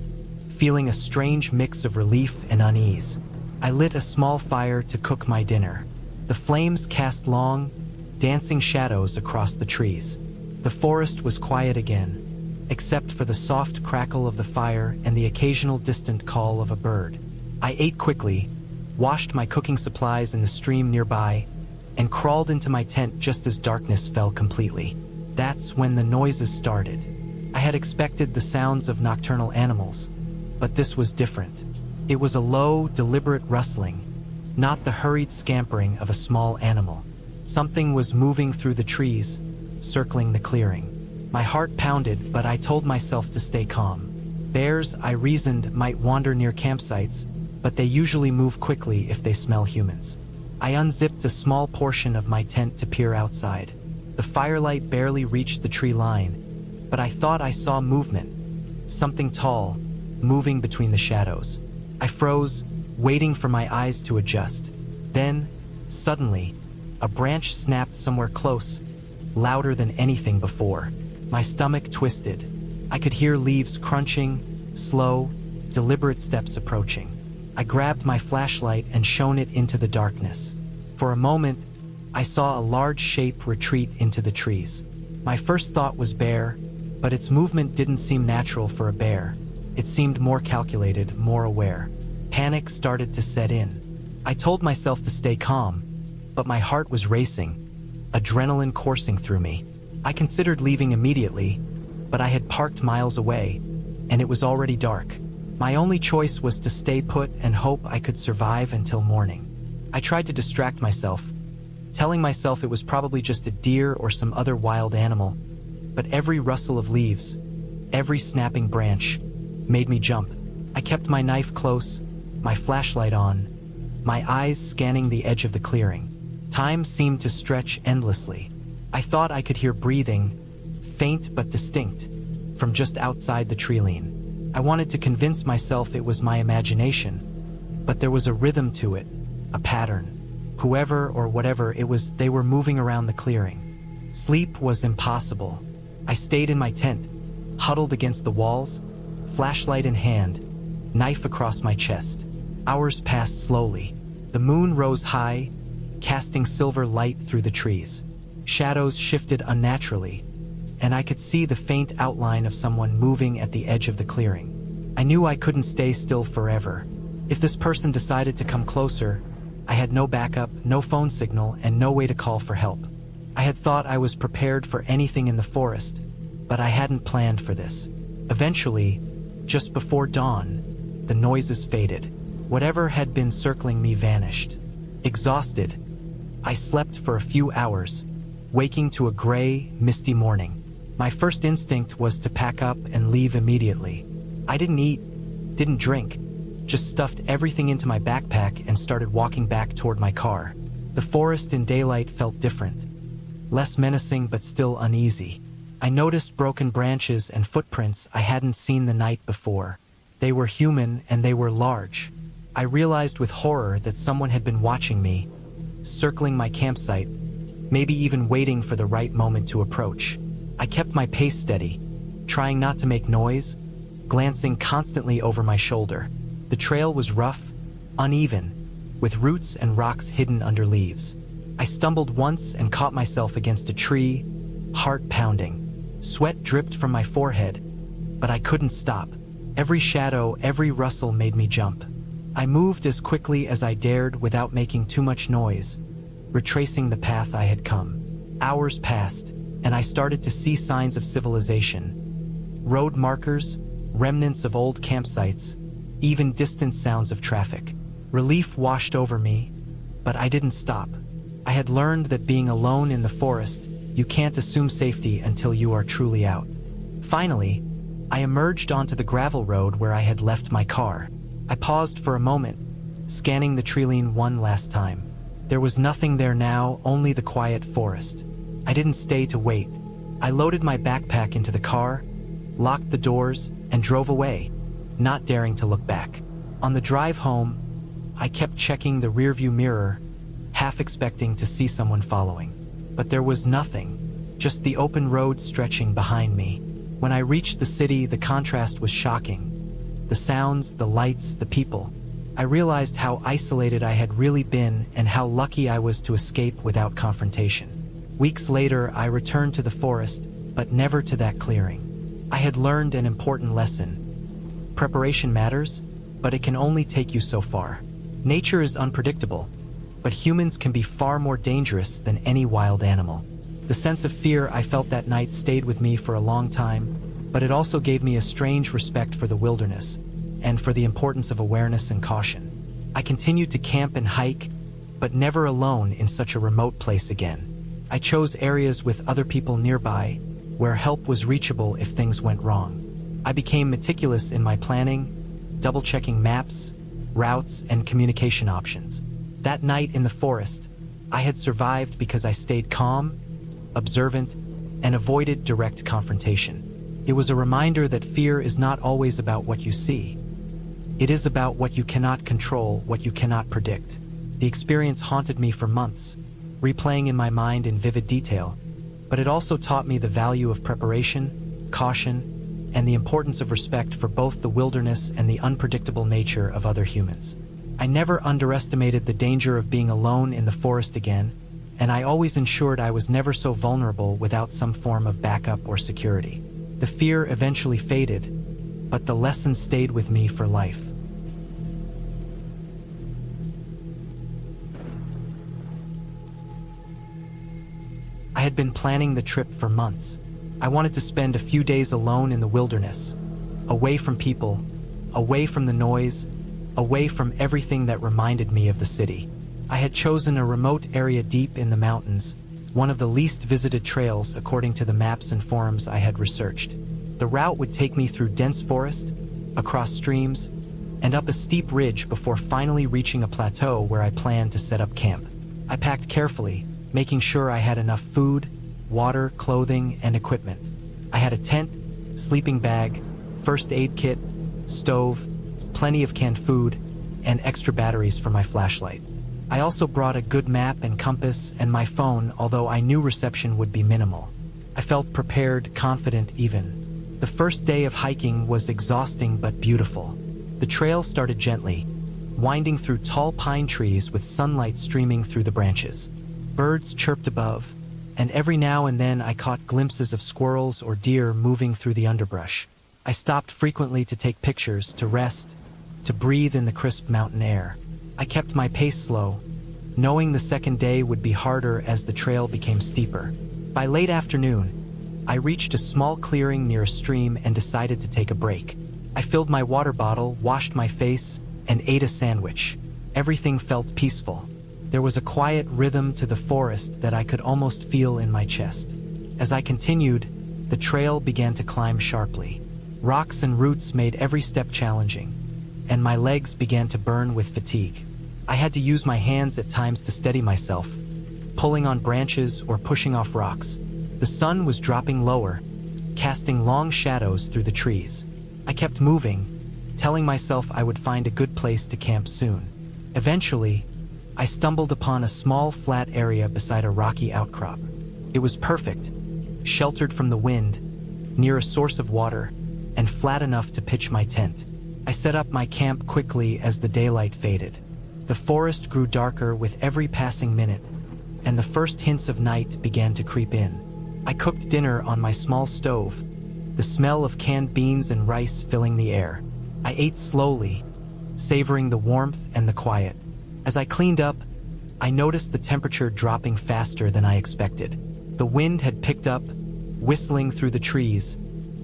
feeling a strange mix of relief and unease. I lit a small fire to cook my dinner. The flames cast long, dancing shadows across the trees. The forest was quiet again, except for the soft crackle of the fire and the occasional distant call of a bird. I ate quickly, washed my cooking supplies in the stream nearby, and crawled into my tent just as darkness fell completely. That's when the noises started. I had expected the sounds of nocturnal animals, but this was different. It was a low, deliberate rustling, not the hurried scampering of a small animal. Something was moving through the trees, circling the clearing. My heart pounded, but I told myself to stay calm. Bears, I reasoned, might wander near campsites, but they usually move quickly if they smell humans. I unzipped a small portion of my tent to peer outside. The firelight barely reached the tree line, but I thought I saw movement. Something tall, moving between the shadows. I froze, waiting for my eyes to adjust. Then, suddenly, a branch snapped somewhere close, louder than anything before. My stomach twisted. I could hear leaves crunching, slow, deliberate steps approaching. I grabbed my flashlight and shone it into the darkness. For a moment, I saw a large shape retreat into the trees. My first thought was bear, but its movement didn't seem natural for a bear. It seemed more calculated, more aware. Panic started to set in. I told myself to stay calm, but my heart was racing, adrenaline coursing through me. I considered leaving immediately, but I had parked miles away, and it was already dark. My only choice was to stay put and hope I could survive until morning. I tried to distract myself, telling myself it was probably just a deer or some other wild animal, but every rustle of leaves, every snapping branch, made me jump. I kept my knife close, my flashlight on, my eyes scanning the edge of the clearing. Time seemed to stretch endlessly. I thought I could hear breathing, faint but distinct, from just outside the tree line. I wanted to convince myself it was my imagination, but there was a rhythm to it, a pattern. Whoever or whatever it was, they were moving around the clearing. Sleep was impossible. I stayed in my tent, huddled against the walls, flashlight in hand, knife across my chest. Hours passed slowly. The moon rose high, casting silver light through the trees. Shadows shifted unnaturally, and I could see the faint outline of someone moving at the edge of the clearing. I knew I couldn't stay still forever. If this person decided to come closer, I had no backup, no phone signal, and no way to call for help. I had thought I was prepared for anything in the forest, but I hadn't planned for this. Eventually, just before dawn, the noises faded. Whatever had been circling me vanished. Exhausted, I slept for a few hours, waking to a gray, misty morning. My first instinct was to pack up and leave immediately. I didn't eat, didn't drink, just stuffed everything into my backpack and started walking back toward my car. The forest in daylight felt different, less menacing but still uneasy. I noticed broken branches and footprints I hadn't seen the night before. They were human and they were large. I realized with horror that someone had been watching me, circling my campsite, maybe even waiting for the right moment to approach. I kept my pace steady, trying not to make noise, glancing constantly over my shoulder. The trail was rough, uneven, with roots and rocks hidden under leaves. I stumbled once and caught myself against a tree, heart pounding. Sweat dripped from my forehead, but I couldn't stop. Every shadow, every rustle made me jump. I moved as quickly as I dared without making too much noise, retracing the path I had come. Hours passed, and I started to see signs of civilization. Road markers, remnants of old campsites, even distant sounds of traffic. Relief washed over me, but I didn't stop. I had learned that being alone in the forest, you can't assume safety until you are truly out. Finally, I emerged onto the gravel road where I had left my car. I paused for a moment, scanning the tree line one last time. There was nothing there now, only the quiet forest. I didn't stay to wait. I loaded my backpack into the car, locked the doors, and drove away, not daring to look back. On the drive home, I kept checking the rearview mirror, half expecting to see someone following. But there was nothing, just the open road stretching behind me. When I reached the city, the contrast was shocking. The sounds, the lights, the people. I realized how isolated I had really been and how lucky I was to escape without confrontation. Weeks later, I returned to the forest, but never to that clearing. I had learned an important lesson. Preparation matters, but it can only take you so far. Nature is unpredictable, but humans can be far more dangerous than any wild animal. The sense of fear I felt that night stayed with me for a long time, but it also gave me a strange respect for the wilderness and for the importance of awareness and caution. I continued to camp and hike, but never alone in such a remote place again. I chose areas with other people nearby, where help was reachable if things went wrong. I became meticulous in my planning, double-checking maps, routes, and communication options. That night in the forest, I had survived because I stayed calm, observant, and avoided direct confrontation. It was a reminder that fear is not always about what you see. It is about what you cannot control, what you cannot predict. The experience haunted me for months, replaying in my mind in vivid detail, but it also taught me the value of preparation, caution, and the importance of respect for both the wilderness and the unpredictable nature of other humans. I never underestimated the danger of being alone in the forest again, and I always ensured I was never so vulnerable without some form of backup or security. The fear eventually faded, but the lesson stayed with me for life. I had been planning the trip for months. I wanted to spend a few days alone in the wilderness, away from people, away from the noise, away from everything that reminded me of the city. I had chosen a remote area deep in the mountains, one of the least visited trails according to the maps and forums I had researched. The route would take me through dense forest, across streams, and up a steep ridge before finally reaching a plateau where I planned to set up camp. I packed carefully, making sure I had enough food, water, clothing, and equipment. I had a tent, sleeping bag, first aid kit, stove, plenty of canned food, and extra batteries for my flashlight. I also brought a good map and compass and my phone, although I knew reception would be minimal. I felt prepared, confident even. The first day of hiking was exhausting but beautiful. The trail started gently, winding through tall pine trees with sunlight streaming through the branches. Birds chirped above, and every now and then I caught glimpses of squirrels or deer moving through the underbrush. I stopped frequently to take pictures, to rest, to breathe in the crisp mountain air. I kept my pace slow, knowing the second day would be harder as the trail became steeper. By late afternoon, I reached a small clearing near a stream and decided to take a break. I filled my water bottle, washed my face, and ate a sandwich. Everything felt peaceful. There was a quiet rhythm to the forest that I could almost feel in my chest. As I continued, the trail began to climb sharply. Rocks and roots made every step challenging, and my legs began to burn with fatigue. I had to use my hands at times to steady myself, pulling on branches or pushing off rocks. The sun was dropping lower, casting long shadows through the trees. I kept moving, telling myself I would find a good place to camp soon. Eventually, I stumbled upon a small flat area beside a rocky outcrop. It was perfect, sheltered from the wind, near a source of water, and flat enough to pitch my tent. I set up my camp quickly as the daylight faded. The forest grew darker with every passing minute, and the first hints of night began to creep in. I cooked dinner on my small stove, the smell of canned beans and rice filling the air. I ate slowly, savoring the warmth and the quiet. As I cleaned up, I noticed the temperature dropping faster than I expected. The wind had picked up, whistling through the trees,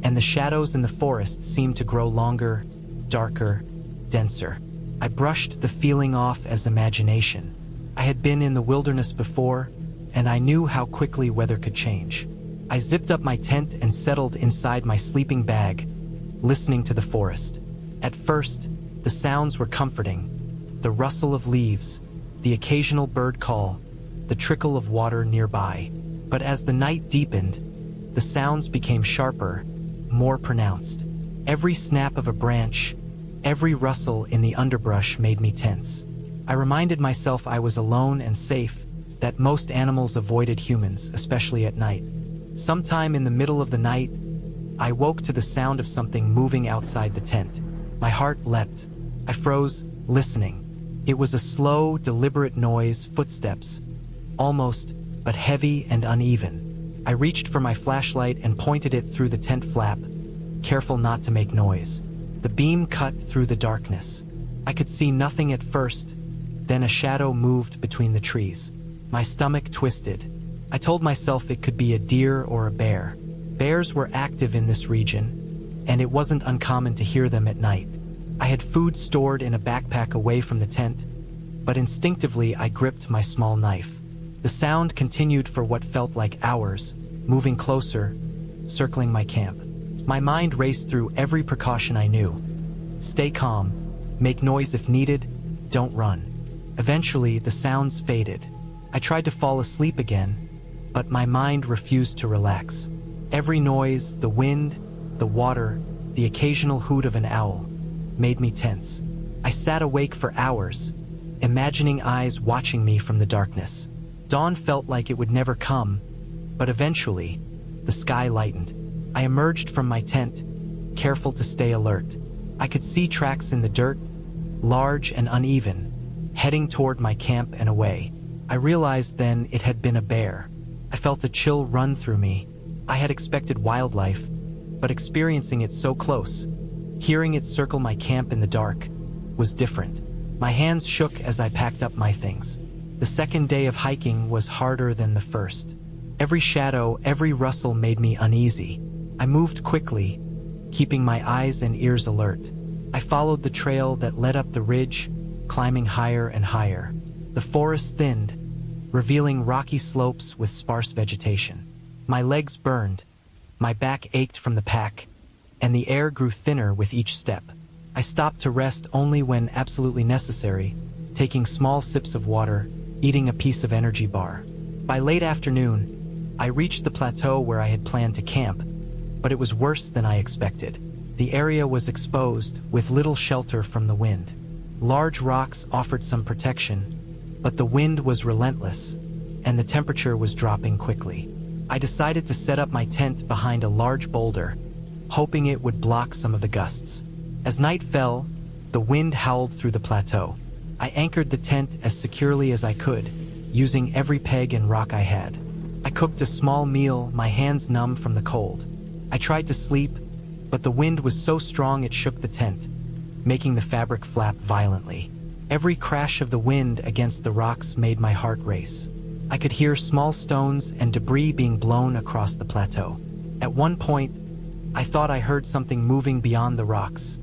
and the shadows in the forest seemed to grow longer, darker, denser. I brushed the feeling off as imagination. I had been in the wilderness before, and I knew how quickly weather could change. I zipped up my tent and settled inside my sleeping bag, listening to the forest. At first, the sounds were comforting. The rustle of leaves, the occasional bird call, the trickle of water nearby. But as the night deepened, the sounds became sharper, more pronounced. Every snap of a branch, every rustle in the underbrush made me tense. I reminded myself I was alone and safe, that most animals avoided humans, especially at night. Sometime in the middle of the night, I woke to the sound of something moving outside the tent. My heart leapt. I froze, listening. It was a slow, deliberate noise, footsteps, almost, but heavy and uneven. I reached for my flashlight and pointed it through the tent flap, careful not to make noise. The beam cut through the darkness. I could see nothing at first, then a shadow moved between the trees. My stomach twisted. I told myself it could be a deer or a bear. Bears were active in this region, and it wasn't uncommon to hear them at night. I had food stored in a backpack away from the tent, but instinctively I gripped my small knife. The sound continued for what felt like hours, moving closer, circling my camp. My mind raced through every precaution I knew. Stay calm, make noise if needed, don't run. Eventually, the sounds faded. I tried to fall asleep again, but my mind refused to relax. Every noise, the wind, the water, the occasional hoot of an owl, made me tense. I sat awake for hours, imagining eyes watching me from the darkness. Dawn felt like it would never come, but eventually, the sky lightened. I emerged from my tent, careful to stay alert. I could see tracks in the dirt, large and uneven, heading toward my camp and away. I realized then it had been a bear. I felt a chill run through me. I had expected wildlife, but experiencing it so close, hearing it circle my camp in the dark, was different. My hands shook as I packed up my things. The second day of hiking was harder than the first. Every shadow, every rustle made me uneasy. I moved quickly, keeping my eyes and ears alert. I followed the trail that led up the ridge, climbing higher and higher. The forest thinned, revealing rocky slopes with sparse vegetation. My legs burned, my back ached from the pack, and the air grew thinner with each step. I stopped to rest only when absolutely necessary, taking small sips of water, eating a piece of energy bar. By late afternoon, I reached the plateau where I had planned to camp, but it was worse than I expected. The area was exposed, with little shelter from the wind. Large rocks offered some protection, but the wind was relentless, and the temperature was dropping quickly. I decided to set up my tent behind a large boulder, hoping it would block some of the gusts. As night fell, the wind howled through the plateau. I anchored the tent as securely as I could, using every peg and rock I had. I cooked a small meal, my hands numb from the cold. I tried to sleep, but the wind was so strong it shook the tent, making the fabric flap violently. Every crash of the wind against the rocks made my heart race. I could hear small stones and debris being blown across the plateau. At one point, I thought I heard something moving beyond the rocks.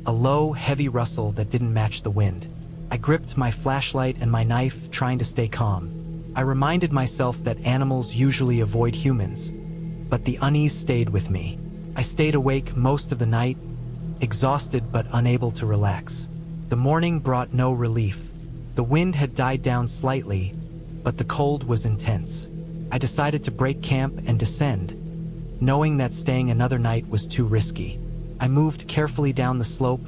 A low, heavy rustle that didn't match the wind. I gripped my flashlight and my knife, trying to stay calm. I reminded myself that animals usually avoid humans, but the unease stayed with me. I stayed awake most of the night, exhausted but unable to relax. The morning brought no relief. The wind had died down slightly, but the cold was intense. I decided to break camp and descend, knowing that staying another night was too risky. I moved carefully down the slope,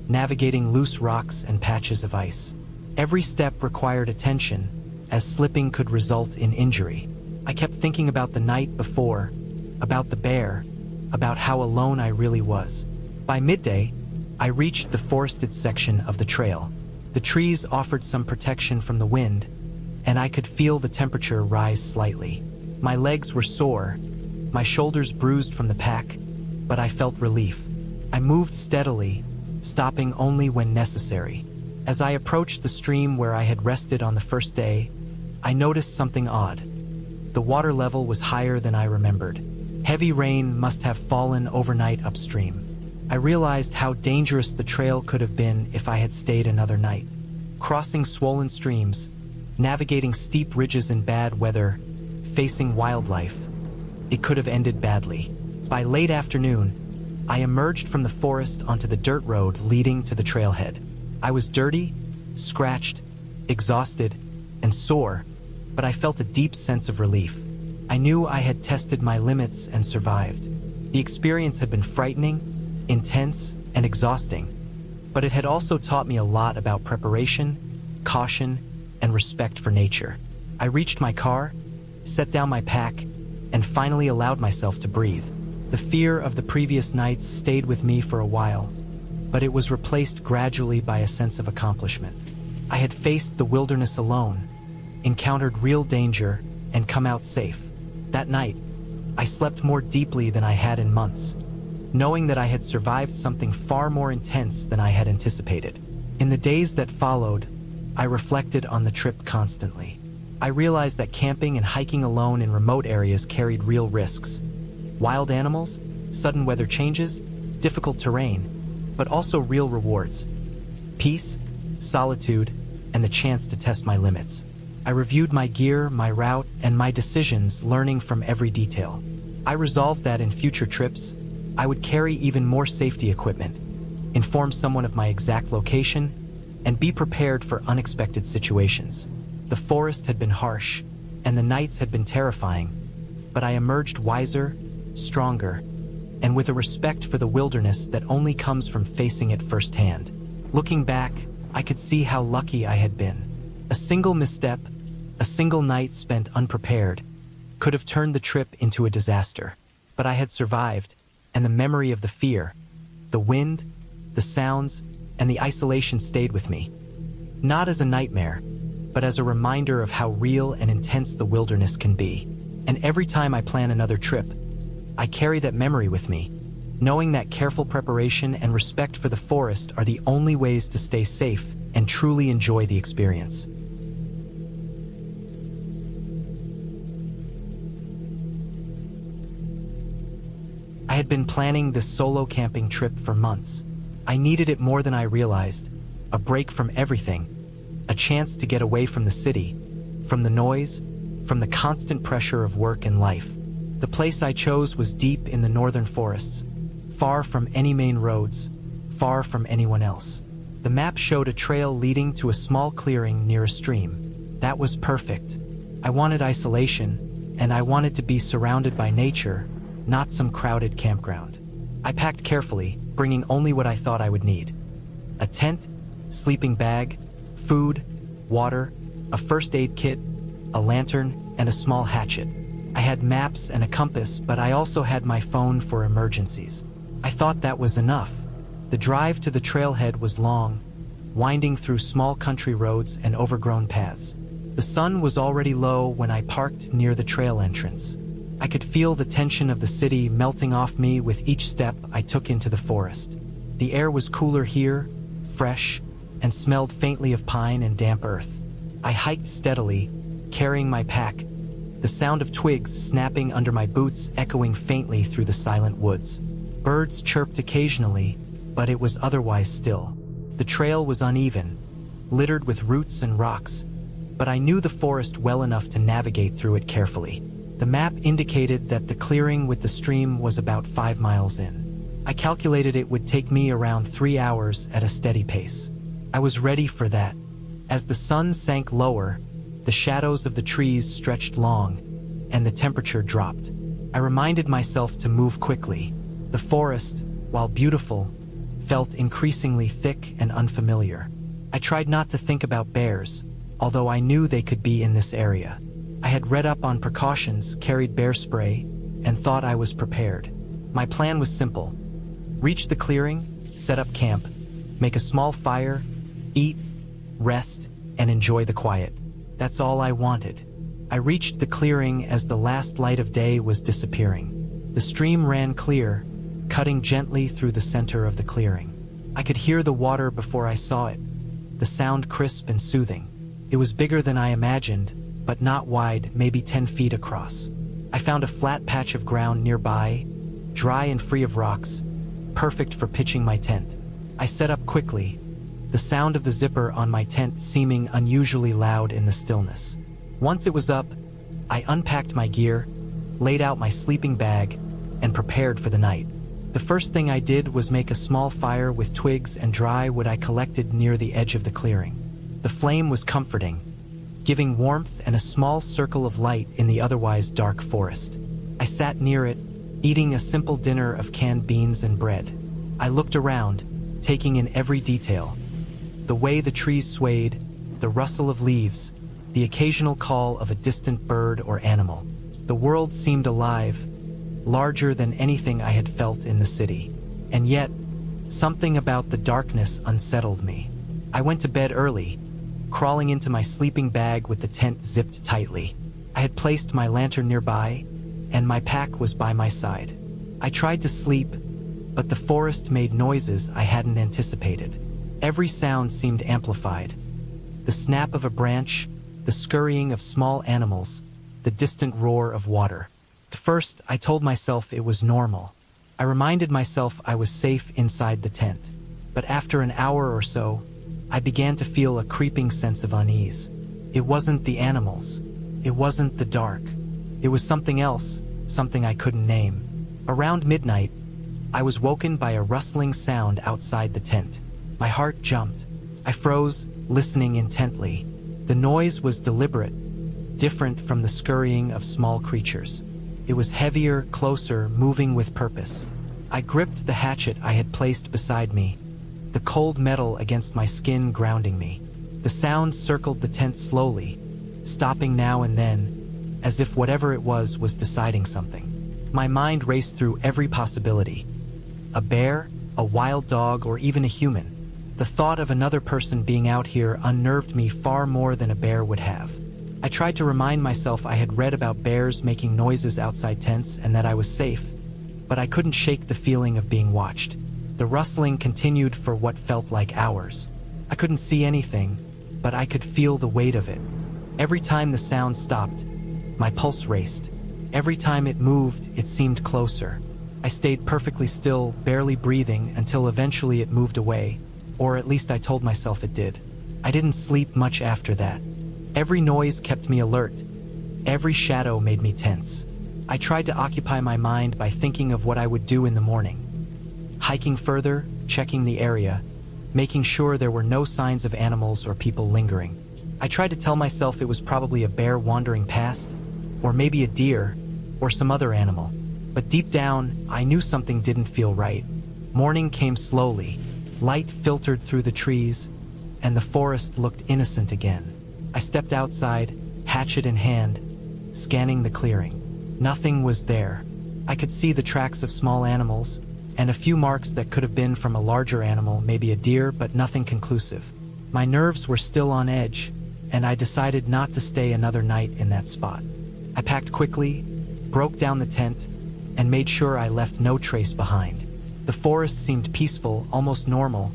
navigating loose rocks and patches of ice. Every step required attention, as slipping could result in injury. I kept thinking about the night before, about the bear, about how alone I really was. By midday, I reached the forested section of the trail. The trees offered some protection from the wind, and I could feel the temperature rise slightly. My legs were sore, my shoulders bruised from the pack, but I felt relief. I moved steadily, stopping only when necessary. As I approached the stream where I had rested on the first day, I noticed something odd. The water level was higher than I remembered. Heavy rain must have fallen overnight upstream. I realized how dangerous the trail could have been if I had stayed another night. Crossing swollen streams, navigating steep ridges in bad weather, facing wildlife, it could have ended badly. By late afternoon, I emerged from the forest onto the dirt road leading to the trailhead. I was dirty, scratched, exhausted, and sore, but I felt a deep sense of relief. I knew I had tested my limits and survived. The experience had been frightening, intense, and exhausting, but it had also taught me a lot about preparation, caution, and respect for nature. I reached my car, set down my pack, and finally allowed myself to breathe. The fear of the previous nights stayed with me for a while, but it was replaced gradually by a sense of accomplishment. I had faced the wilderness alone, encountered real danger, and come out safe. That night, I slept more deeply than I had in months, knowing that I had survived something far more intense than I had anticipated. In the days that followed, I reflected on the trip constantly. I realized that camping and hiking alone in remote areas carried real risks. Wild animals, sudden weather changes, difficult terrain, but also real rewards. Peace, solitude, and the chance to test my limits. I reviewed my gear, my route, and my decisions, learning from every detail. I resolved that in future trips, I would carry even more safety equipment, inform someone of my exact location, and be prepared for unexpected situations. The forest had been harsh, and the nights had been terrifying, but I emerged wiser, stronger, and with a respect for the wilderness that only comes from facing it firsthand. Looking back, I could see how lucky I had been. A single misstep, a single night spent unprepared, could have turned the trip into a disaster. But I had survived, and the memory of the fear, the wind, the sounds, and the isolation stayed with me. Not as a nightmare, but as a reminder of how real and intense the wilderness can be. And every time I plan another trip, I carry that memory with me, knowing that careful preparation and respect for the forest are the only ways to stay safe and truly enjoy the experience. I had been planning this solo camping trip for months. I needed it more than I realized, a break from everything, a chance to get away from the city, from the noise, from the constant pressure of work and life. The place I chose was deep in the northern forests, far from any main roads, far from anyone else. The map showed a trail leading to a small clearing near a stream. That was perfect. I wanted isolation, and I wanted to be surrounded by nature, not some crowded campground. I packed carefully, bringing only what I thought I would need. A tent, sleeping bag, food, water, a first aid kit, a lantern, and a small hatchet. I had maps and a compass, but I also had my phone for emergencies. I thought that was enough. The drive to the trailhead was long, winding through small country roads and overgrown paths. The sun was already low when I parked near the trail entrance. I could feel the tension of the city melting off me with each step I took into the forest. The air was cooler here, fresh, and smelled faintly of pine and damp earth. I hiked steadily, carrying my pack, the sound of twigs snapping under my boots echoing faintly through the silent woods. Birds chirped occasionally, but it was otherwise still. The trail was uneven, littered with roots and rocks, but I knew the forest well enough to navigate through it carefully. The map indicated that the clearing with the stream was about 5 miles in. I calculated it would take me around 3 hours at a steady pace. I was ready for that. As the sun sank lower, the shadows of the trees stretched long, and the temperature dropped. I reminded myself to move quickly. The forest, while beautiful, felt increasingly thick and unfamiliar. I tried not to think about bears, although I knew they could be in this area. I had read up on precautions, carried bear spray, and thought I was prepared. My plan was simple. Reach the clearing, set up camp, make a small fire, eat, rest, and enjoy the quiet. That's all I wanted. I reached the clearing as the last light of day was disappearing. The stream ran clear, cutting gently through the center of the clearing. I could hear the water before I saw it, the sound crisp and soothing. It was bigger than I imagined, but not wide, maybe 10 feet across. I found a flat patch of ground nearby, dry and free of rocks, perfect for pitching my tent. I set up quickly, the sound of the zipper on my tent seeming unusually loud in the stillness. Once it was up, I unpacked my gear, laid out my sleeping bag, and prepared for the night. The first thing I did was make a small fire with twigs and dry wood I collected near the edge of the clearing. The flame was comforting, giving warmth and a small circle of light in the otherwise dark forest. I sat near it, eating a simple dinner of canned beans and bread. I looked around, taking in every detail. The way the trees swayed, the rustle of leaves, the occasional call of a distant bird or animal. The world seemed alive, larger than anything I had felt in the city. And yet, something about the darkness unsettled me. I went to bed early, crawling into my sleeping bag with the tent zipped tightly. I had placed my lantern nearby, and my pack was by my side. I tried to sleep, but the forest made noises I hadn't anticipated. Every sound seemed amplified. The snap of a branch, the scurrying of small animals, the distant roar of water. At first, I told myself it was normal. I reminded myself I was safe inside the tent. But after an hour or so, I began to feel a creeping sense of unease. It wasn't the animals. It wasn't the dark. It was something else, something I couldn't name. Around midnight, I was woken by a rustling sound outside the tent. My heart jumped. I froze, listening intently. The noise was deliberate, different from the scurrying of small creatures. It was heavier, closer, moving with purpose. I gripped the hatchet I had placed beside me, the cold metal against my skin grounding me. The sound circled the tent slowly, stopping now and then, as if whatever it was deciding something. My mind raced through every possibility. A bear, a wild dog, or even a human. The thought of another person being out here unnerved me far more than a bear would have. I tried to remind myself I had read about bears making noises outside tents and that I was safe, but I couldn't shake the feeling of being watched. The rustling continued for what felt like hours. I couldn't see anything, but I could feel the weight of it. Every time the sound stopped, my pulse raced. Every time it moved, it seemed closer. I stayed perfectly still, barely breathing, until eventually it moved away, or at least I told myself it did. I didn't sleep much after that. Every noise kept me alert. Every shadow made me tense. I tried to occupy my mind by thinking of what I would do in the morning. Hiking further, checking the area, making sure there were no signs of animals or people lingering. I tried to tell myself it was probably a bear wandering past, or maybe a deer, or some other animal. But deep down, I knew something didn't feel right. Morning came slowly. Light filtered through the trees, and the forest looked innocent again. I stepped outside, hatchet in hand, scanning the clearing. Nothing was there. I could see the tracks of small animals, and a few marks that could have been from a larger animal, maybe a deer, but nothing conclusive. My nerves were still on edge, and I decided not to stay another night in that spot. I packed quickly, broke down the tent, and made sure I left no trace behind. The forest seemed peaceful, almost normal,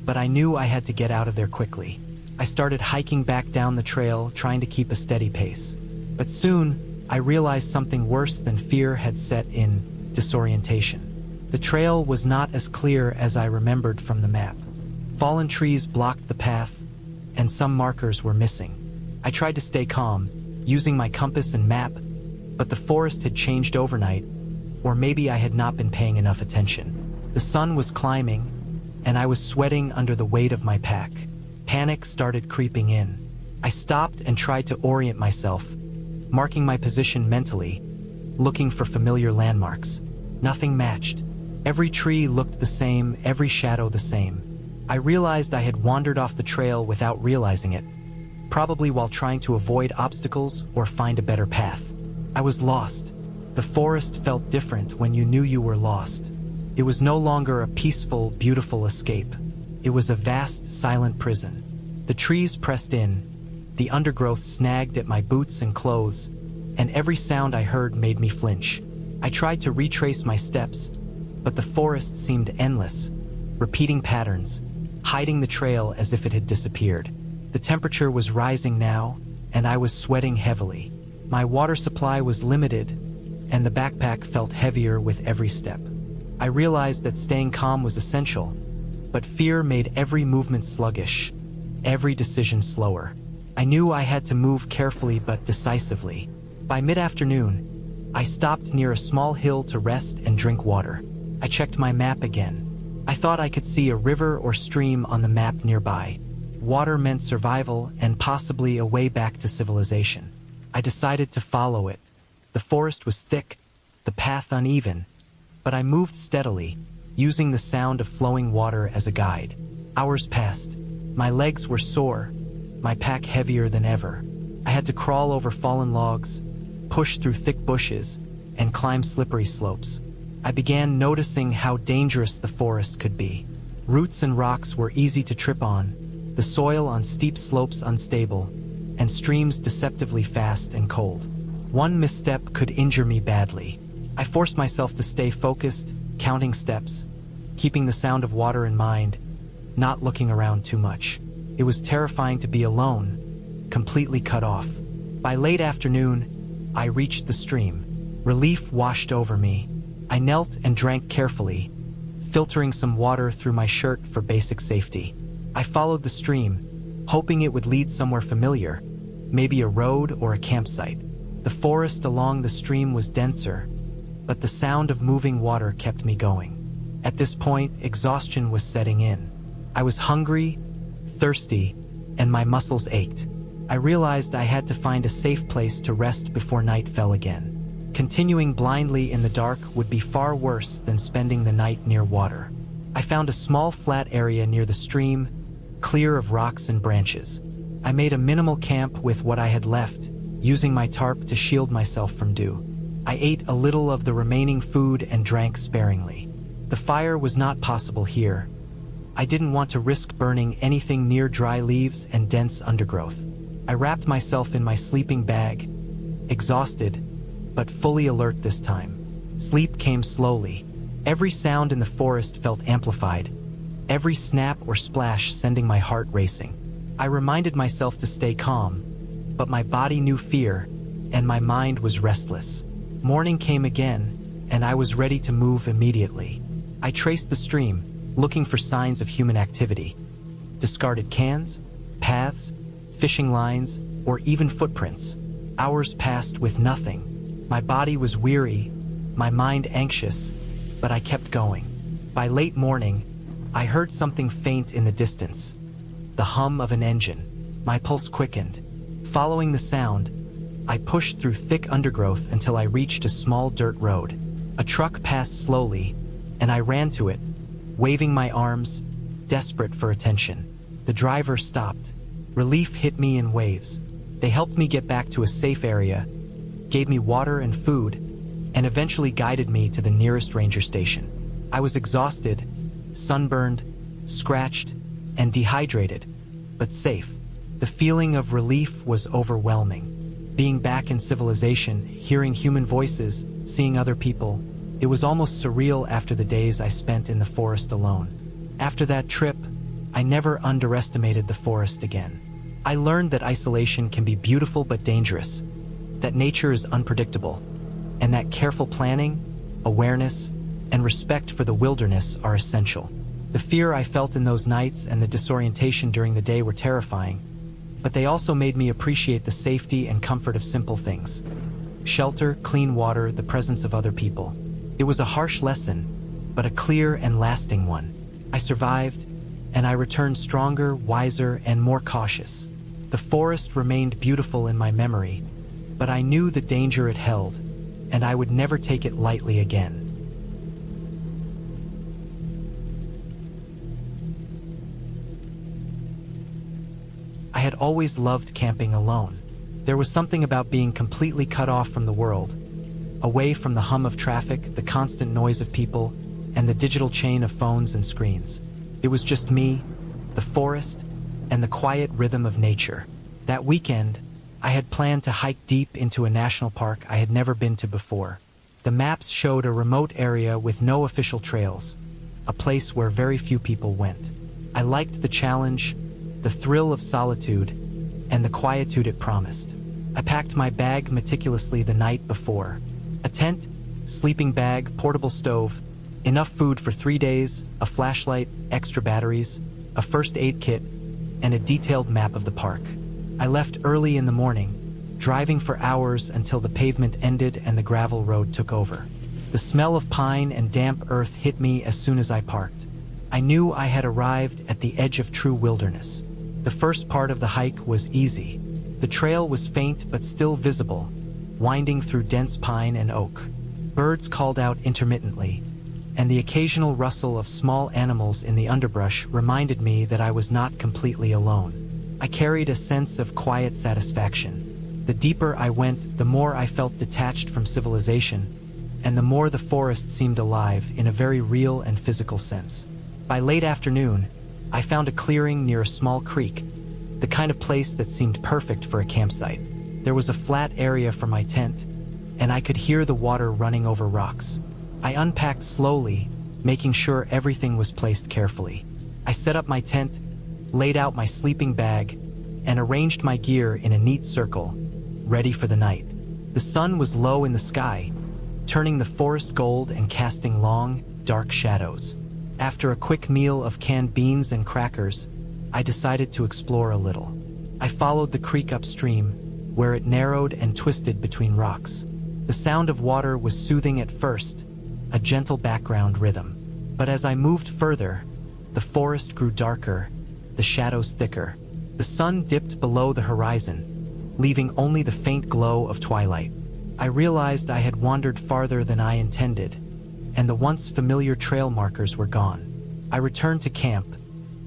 but I knew I had to get out of there quickly. I started hiking back down the trail, trying to keep a steady pace. But soon, I realized something worse than fear had set in: disorientation. The trail was not as clear as I remembered from the map. Fallen trees blocked the path, and some markers were missing. I tried to stay calm, using my compass and map, but the forest had changed overnight, or maybe I had not been paying enough attention. The sun was climbing, and I was sweating under the weight of my pack. Panic started creeping in. I stopped and tried to orient myself, marking my position mentally, looking for familiar landmarks. Nothing matched. Every tree looked the same, every shadow the same. I realized I had wandered off the trail without realizing it, probably while trying to avoid obstacles or find a better path. I was lost. The forest felt different when you knew you were lost. It was no longer a peaceful, beautiful escape. It was a vast, silent prison. The trees pressed in, the undergrowth snagged at my boots and clothes, and every sound I heard made me flinch. I tried to retrace my steps, but the forest seemed endless, repeating patterns, hiding the trail as if it had disappeared. The temperature was rising now, and I was sweating heavily. My water supply was limited, and the backpack felt heavier with every step. I realized that staying calm was essential, but fear made every movement sluggish, every decision slower. I knew I had to move carefully but decisively. By mid-afternoon, I stopped near a small hill to rest and drink water. I checked my map again. I thought I could see a river or stream on the map nearby. Water meant survival and possibly a way back to civilization. I decided to follow it. The forest was thick, the path uneven, but I moved steadily, using the sound of flowing water as a guide. Hours passed. My legs were sore, my pack heavier than ever. I had to crawl over fallen logs, push through thick bushes, and climb slippery slopes. I began noticing how dangerous the forest could be. Roots and rocks were easy to trip on, the soil on steep slopes unstable, and streams deceptively fast and cold. One misstep could injure me badly. I forced myself to stay focused, counting steps, keeping the sound of water in mind, not looking around too much. It was terrifying to be alone, completely cut off. By late afternoon, I reached the stream. Relief washed over me. I knelt and drank carefully, filtering some water through my shirt for basic safety. I followed the stream, hoping it would lead somewhere familiar, maybe a road or a campsite. The forest along the stream was denser, but the sound of moving water kept me going. At this point, exhaustion was setting in. I was hungry, thirsty, and my muscles ached. I realized I had to find a safe place to rest before night fell again. Continuing blindly in the dark would be far worse than spending the night near water. I found a small flat area near the stream, clear of rocks and branches. I made a minimal camp with what I had left, using my tarp to shield myself from dew. I ate a little of the remaining food and drank sparingly. The fire was not possible here. I didn't want to risk burning anything near dry leaves and dense undergrowth. I wrapped myself in my sleeping bag, exhausted, but fully alert this time. Sleep came slowly. Every sound in the forest felt amplified, every snap or splash sending my heart racing. I reminded myself to stay calm, but my body knew fear, and my mind was restless. Morning came again, and I was ready to move immediately. I traced the stream, looking for signs of human activity. Discarded cans, paths, fishing lines, or even footprints. Hours passed with nothing. My body was weary, my mind anxious, but I kept going. By late morning, I heard something faint in the distance, the hum of an engine. My pulse quickened. Following the sound, I pushed through thick undergrowth until I reached a small dirt road. A truck passed slowly, and I ran to it, waving my arms, desperate for attention. The driver stopped. Relief hit me in waves. They helped me get back to a safe area, gave me water and food, and eventually guided me to the nearest ranger station. I was exhausted, sunburned, scratched, and dehydrated, but safe. The feeling of relief was overwhelming. Being back in civilization, hearing human voices, seeing other people, it was almost surreal after the days I spent in the forest alone. After that trip, I never underestimated the forest again. I learned that isolation can be beautiful but dangerous, that nature is unpredictable, and that careful planning, awareness, and respect for the wilderness are essential. The fear I felt in those nights and the disorientation during the day were terrifying, but they also made me appreciate the safety and comfort of simple things. Shelter, clean water, the presence of other people. It was a harsh lesson, but a clear and lasting one. I survived, and I returned stronger, wiser, and more cautious. The forest remained beautiful in my memory, but I knew the danger it held, and I would never take it lightly again. I had always loved camping alone. There was something about being completely cut off from the world, away from the hum of traffic, the constant noise of people, and the digital chain of phones and screens. It was just me, the forest, and the quiet rhythm of nature. That weekend, I had planned to hike deep into a national park I had never been to before. The maps showed a remote area with no official trails, a place where very few people went. I liked the challenge, the thrill of solitude, and the quietude it promised. I packed my bag meticulously the night before. A tent, sleeping bag, portable stove, enough food for 3 days, a flashlight, extra batteries, a first aid kit, and a detailed map of the park. I left early in the morning, driving for hours until the pavement ended and the gravel road took over. The smell of pine and damp earth hit me as soon as I parked. I knew I had arrived at the edge of true wilderness. The first part of the hike was easy. The trail was faint but still visible, winding through dense pine and oak. Birds called out intermittently, and the occasional rustle of small animals in the underbrush reminded me that I was not completely alone. I carried a sense of quiet satisfaction. The deeper I went, the more I felt detached from civilization, and the more the forest seemed alive in a very real and physical sense. By late afternoon, I found a clearing near a small creek, the kind of place that seemed perfect for a campsite. There was a flat area for my tent, and I could hear the water running over rocks. I unpacked slowly, making sure everything was placed carefully. I set up my tent, laid out my sleeping bag, and arranged my gear in a neat circle, ready for the night. The sun was low in the sky, turning the forest gold and casting long, dark shadows. After a quick meal of canned beans and crackers, I decided to explore a little. I followed the creek upstream, where it narrowed and twisted between rocks. The sound of water was soothing at first, a gentle background rhythm. But as I moved further, the forest grew darker, the shadows thicker. The sun dipped below the horizon, leaving only the faint glow of twilight. I realized I had wandered farther than I intended, and the once familiar trail markers were gone. I returned to camp,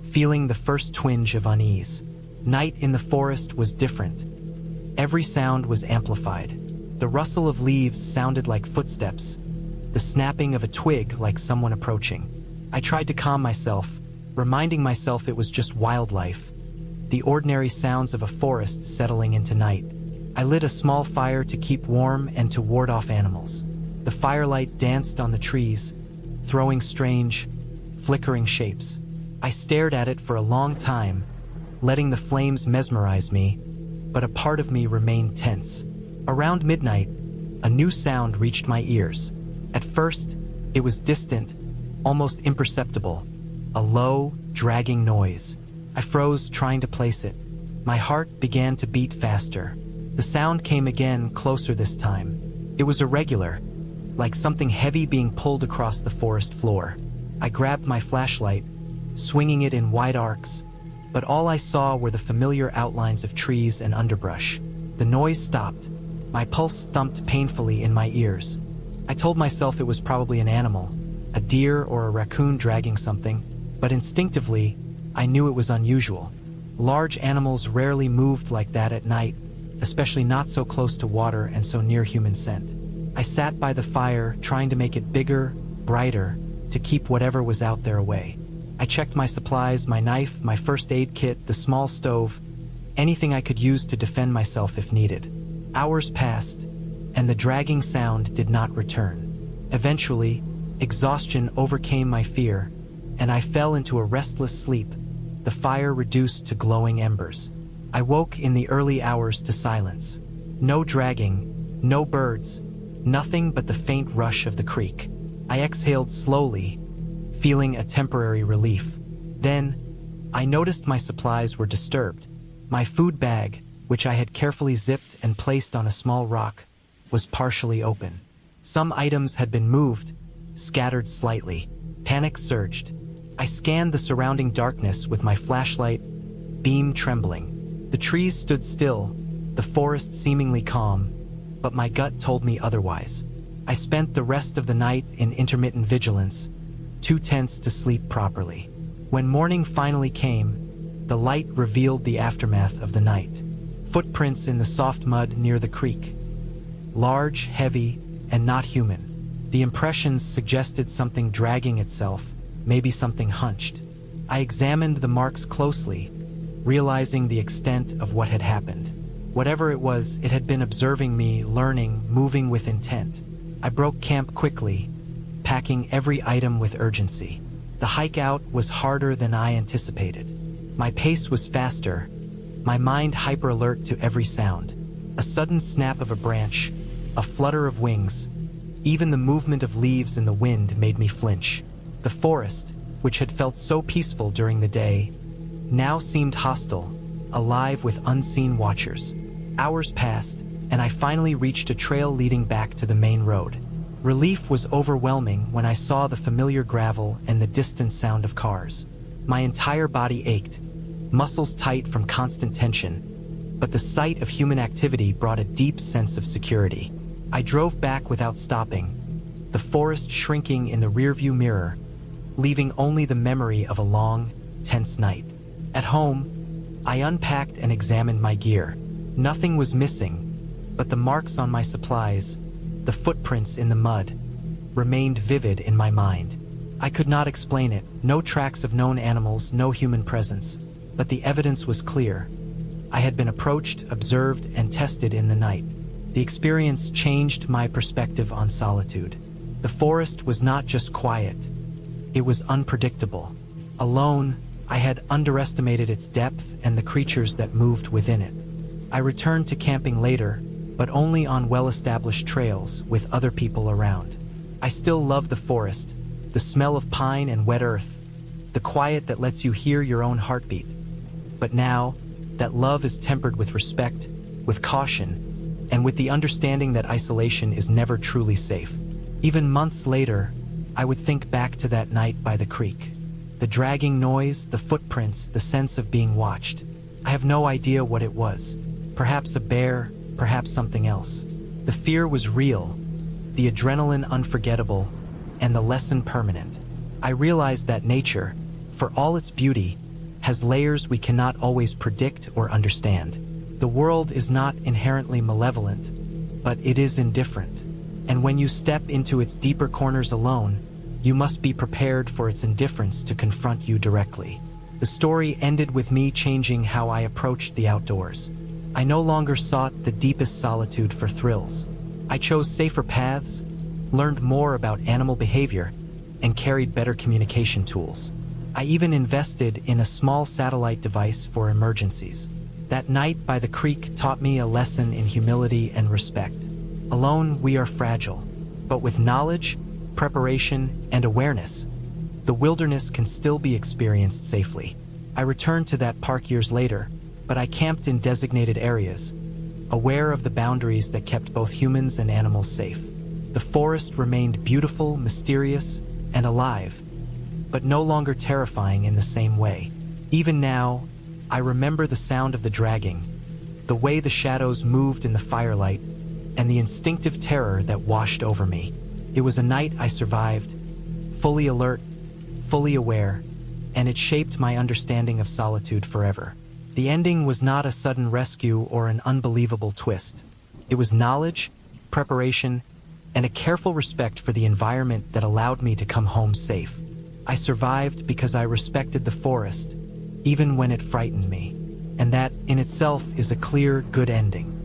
feeling the first twinge of unease. Night in the forest was different. Every sound was amplified. The rustle of leaves sounded like footsteps, the snapping of a twig like someone approaching. I tried to calm myself, reminding myself it was just wildlife, the ordinary sounds of a forest settling into night. I lit a small fire to keep warm and to ward off animals. The firelight danced on the trees, throwing strange, flickering shapes. I stared at it for a long time, letting the flames mesmerize me, but a part of me remained tense. Around midnight, a new sound reached my ears. At first, it was distant, almost imperceptible, a low, dragging noise. I froze, trying to place it. My heart began to beat faster. The sound came again, closer this time. It was irregular, like something heavy being pulled across the forest floor. I grabbed my flashlight, swinging it in wide arcs, but all I saw were the familiar outlines of trees and underbrush. The noise stopped. My pulse thumped painfully in my ears. I told myself it was probably an animal, a deer or a raccoon dragging something, but instinctively, I knew it was unusual. Large animals rarely moved like that at night, especially not so close to water and so near human scent. I sat by the fire, trying to make it bigger, brighter, to keep whatever was out there away. I checked my supplies, my knife, my first aid kit, the small stove, anything I could use to defend myself if needed. Hours passed, and the dragging sound did not return. Eventually, exhaustion overcame my fear, and I fell into a restless sleep, the fire reduced to glowing embers. I woke in the early hours to silence. No dragging, no birds, nothing but the faint rush of the creek. I exhaled slowly, feeling a temporary relief. Then, I noticed my supplies were disturbed. My food bag, which I had carefully zipped and placed on a small rock, was partially open. Some items had been moved, scattered slightly. Panic surged. I scanned the surrounding darkness with my flashlight, beam trembling. The trees stood still, the forest seemingly calm, but my gut told me otherwise. I spent the rest of the night in intermittent vigilance, too tense to sleep properly. When morning finally came, the light revealed the aftermath of the night. Footprints in the soft mud near the creek. Large, heavy, and not human. The impressions suggested something dragging itself, maybe something hunched. I examined the marks closely, realizing the extent of what had happened. Whatever it was, it had been observing me, learning, moving with intent. I broke camp quickly, packing every item with urgency. The hike out was harder than I anticipated. My pace was faster, my mind hyper-alert to every sound. A sudden snap of a branch, a flutter of wings, even the movement of leaves in the wind made me flinch. The forest, which had felt so peaceful during the day, now seemed hostile, alive with unseen watchers. Hours passed, and I finally reached a trail leading back to the main road. Relief was overwhelming when I saw the familiar gravel and the distant sound of cars. My entire body ached, muscles tight from constant tension, but the sight of human activity brought a deep sense of security. I drove back without stopping, the forest shrinking in the rearview mirror, leaving only the memory of a long, tense night. At home, I unpacked and examined my gear. Nothing was missing, but the marks on my supplies, the footprints in the mud, remained vivid in my mind. I could not explain it, no tracks of known animals, no human presence, but the evidence was clear. I had been approached, observed, and tested in the night. The experience changed my perspective on solitude. The forest was not just quiet, it was unpredictable. Alone, I had underestimated its depth and the creatures that moved within it. I returned to camping later, but only on well-established trails with other people around. I still love the forest, the smell of pine and wet earth, the quiet that lets you hear your own heartbeat. But now, that love is tempered with respect, with caution, and with the understanding that isolation is never truly safe. Even months later, I would think back to that night by the creek. The dragging noise, the footprints, the sense of being watched. I have no idea what it was. Perhaps a bear, perhaps something else. The fear was real, the adrenaline unforgettable, and the lesson permanent. I realized that nature, for all its beauty, has layers we cannot always predict or understand. The world is not inherently malevolent, but it is indifferent. And when you step into its deeper corners alone, you must be prepared for its indifference to confront you directly. The story ended with me changing how I approached the outdoors. I no longer sought the deepest solitude for thrills. I chose safer paths, learned more about animal behavior, and carried better communication tools. I even invested in a small satellite device for emergencies. That night by the creek taught me a lesson in humility and respect. Alone, we are fragile, but with knowledge, preparation, and awareness, the wilderness can still be experienced safely. I returned to that park years later, but I camped in designated areas, aware of the boundaries that kept both humans and animals safe. The forest remained beautiful, mysterious, and alive, but no longer terrifying in the same way. Even now, I remember the sound of the dragging, the way the shadows moved in the firelight, and the instinctive terror that washed over me. It was a night I survived, fully alert, fully aware, and it shaped my understanding of solitude forever. The ending was not a sudden rescue or an unbelievable twist. It was knowledge, preparation, and a careful respect for the environment that allowed me to come home safe. I survived because I respected the forest, even when it frightened me. And that, in itself, is a clear, good ending.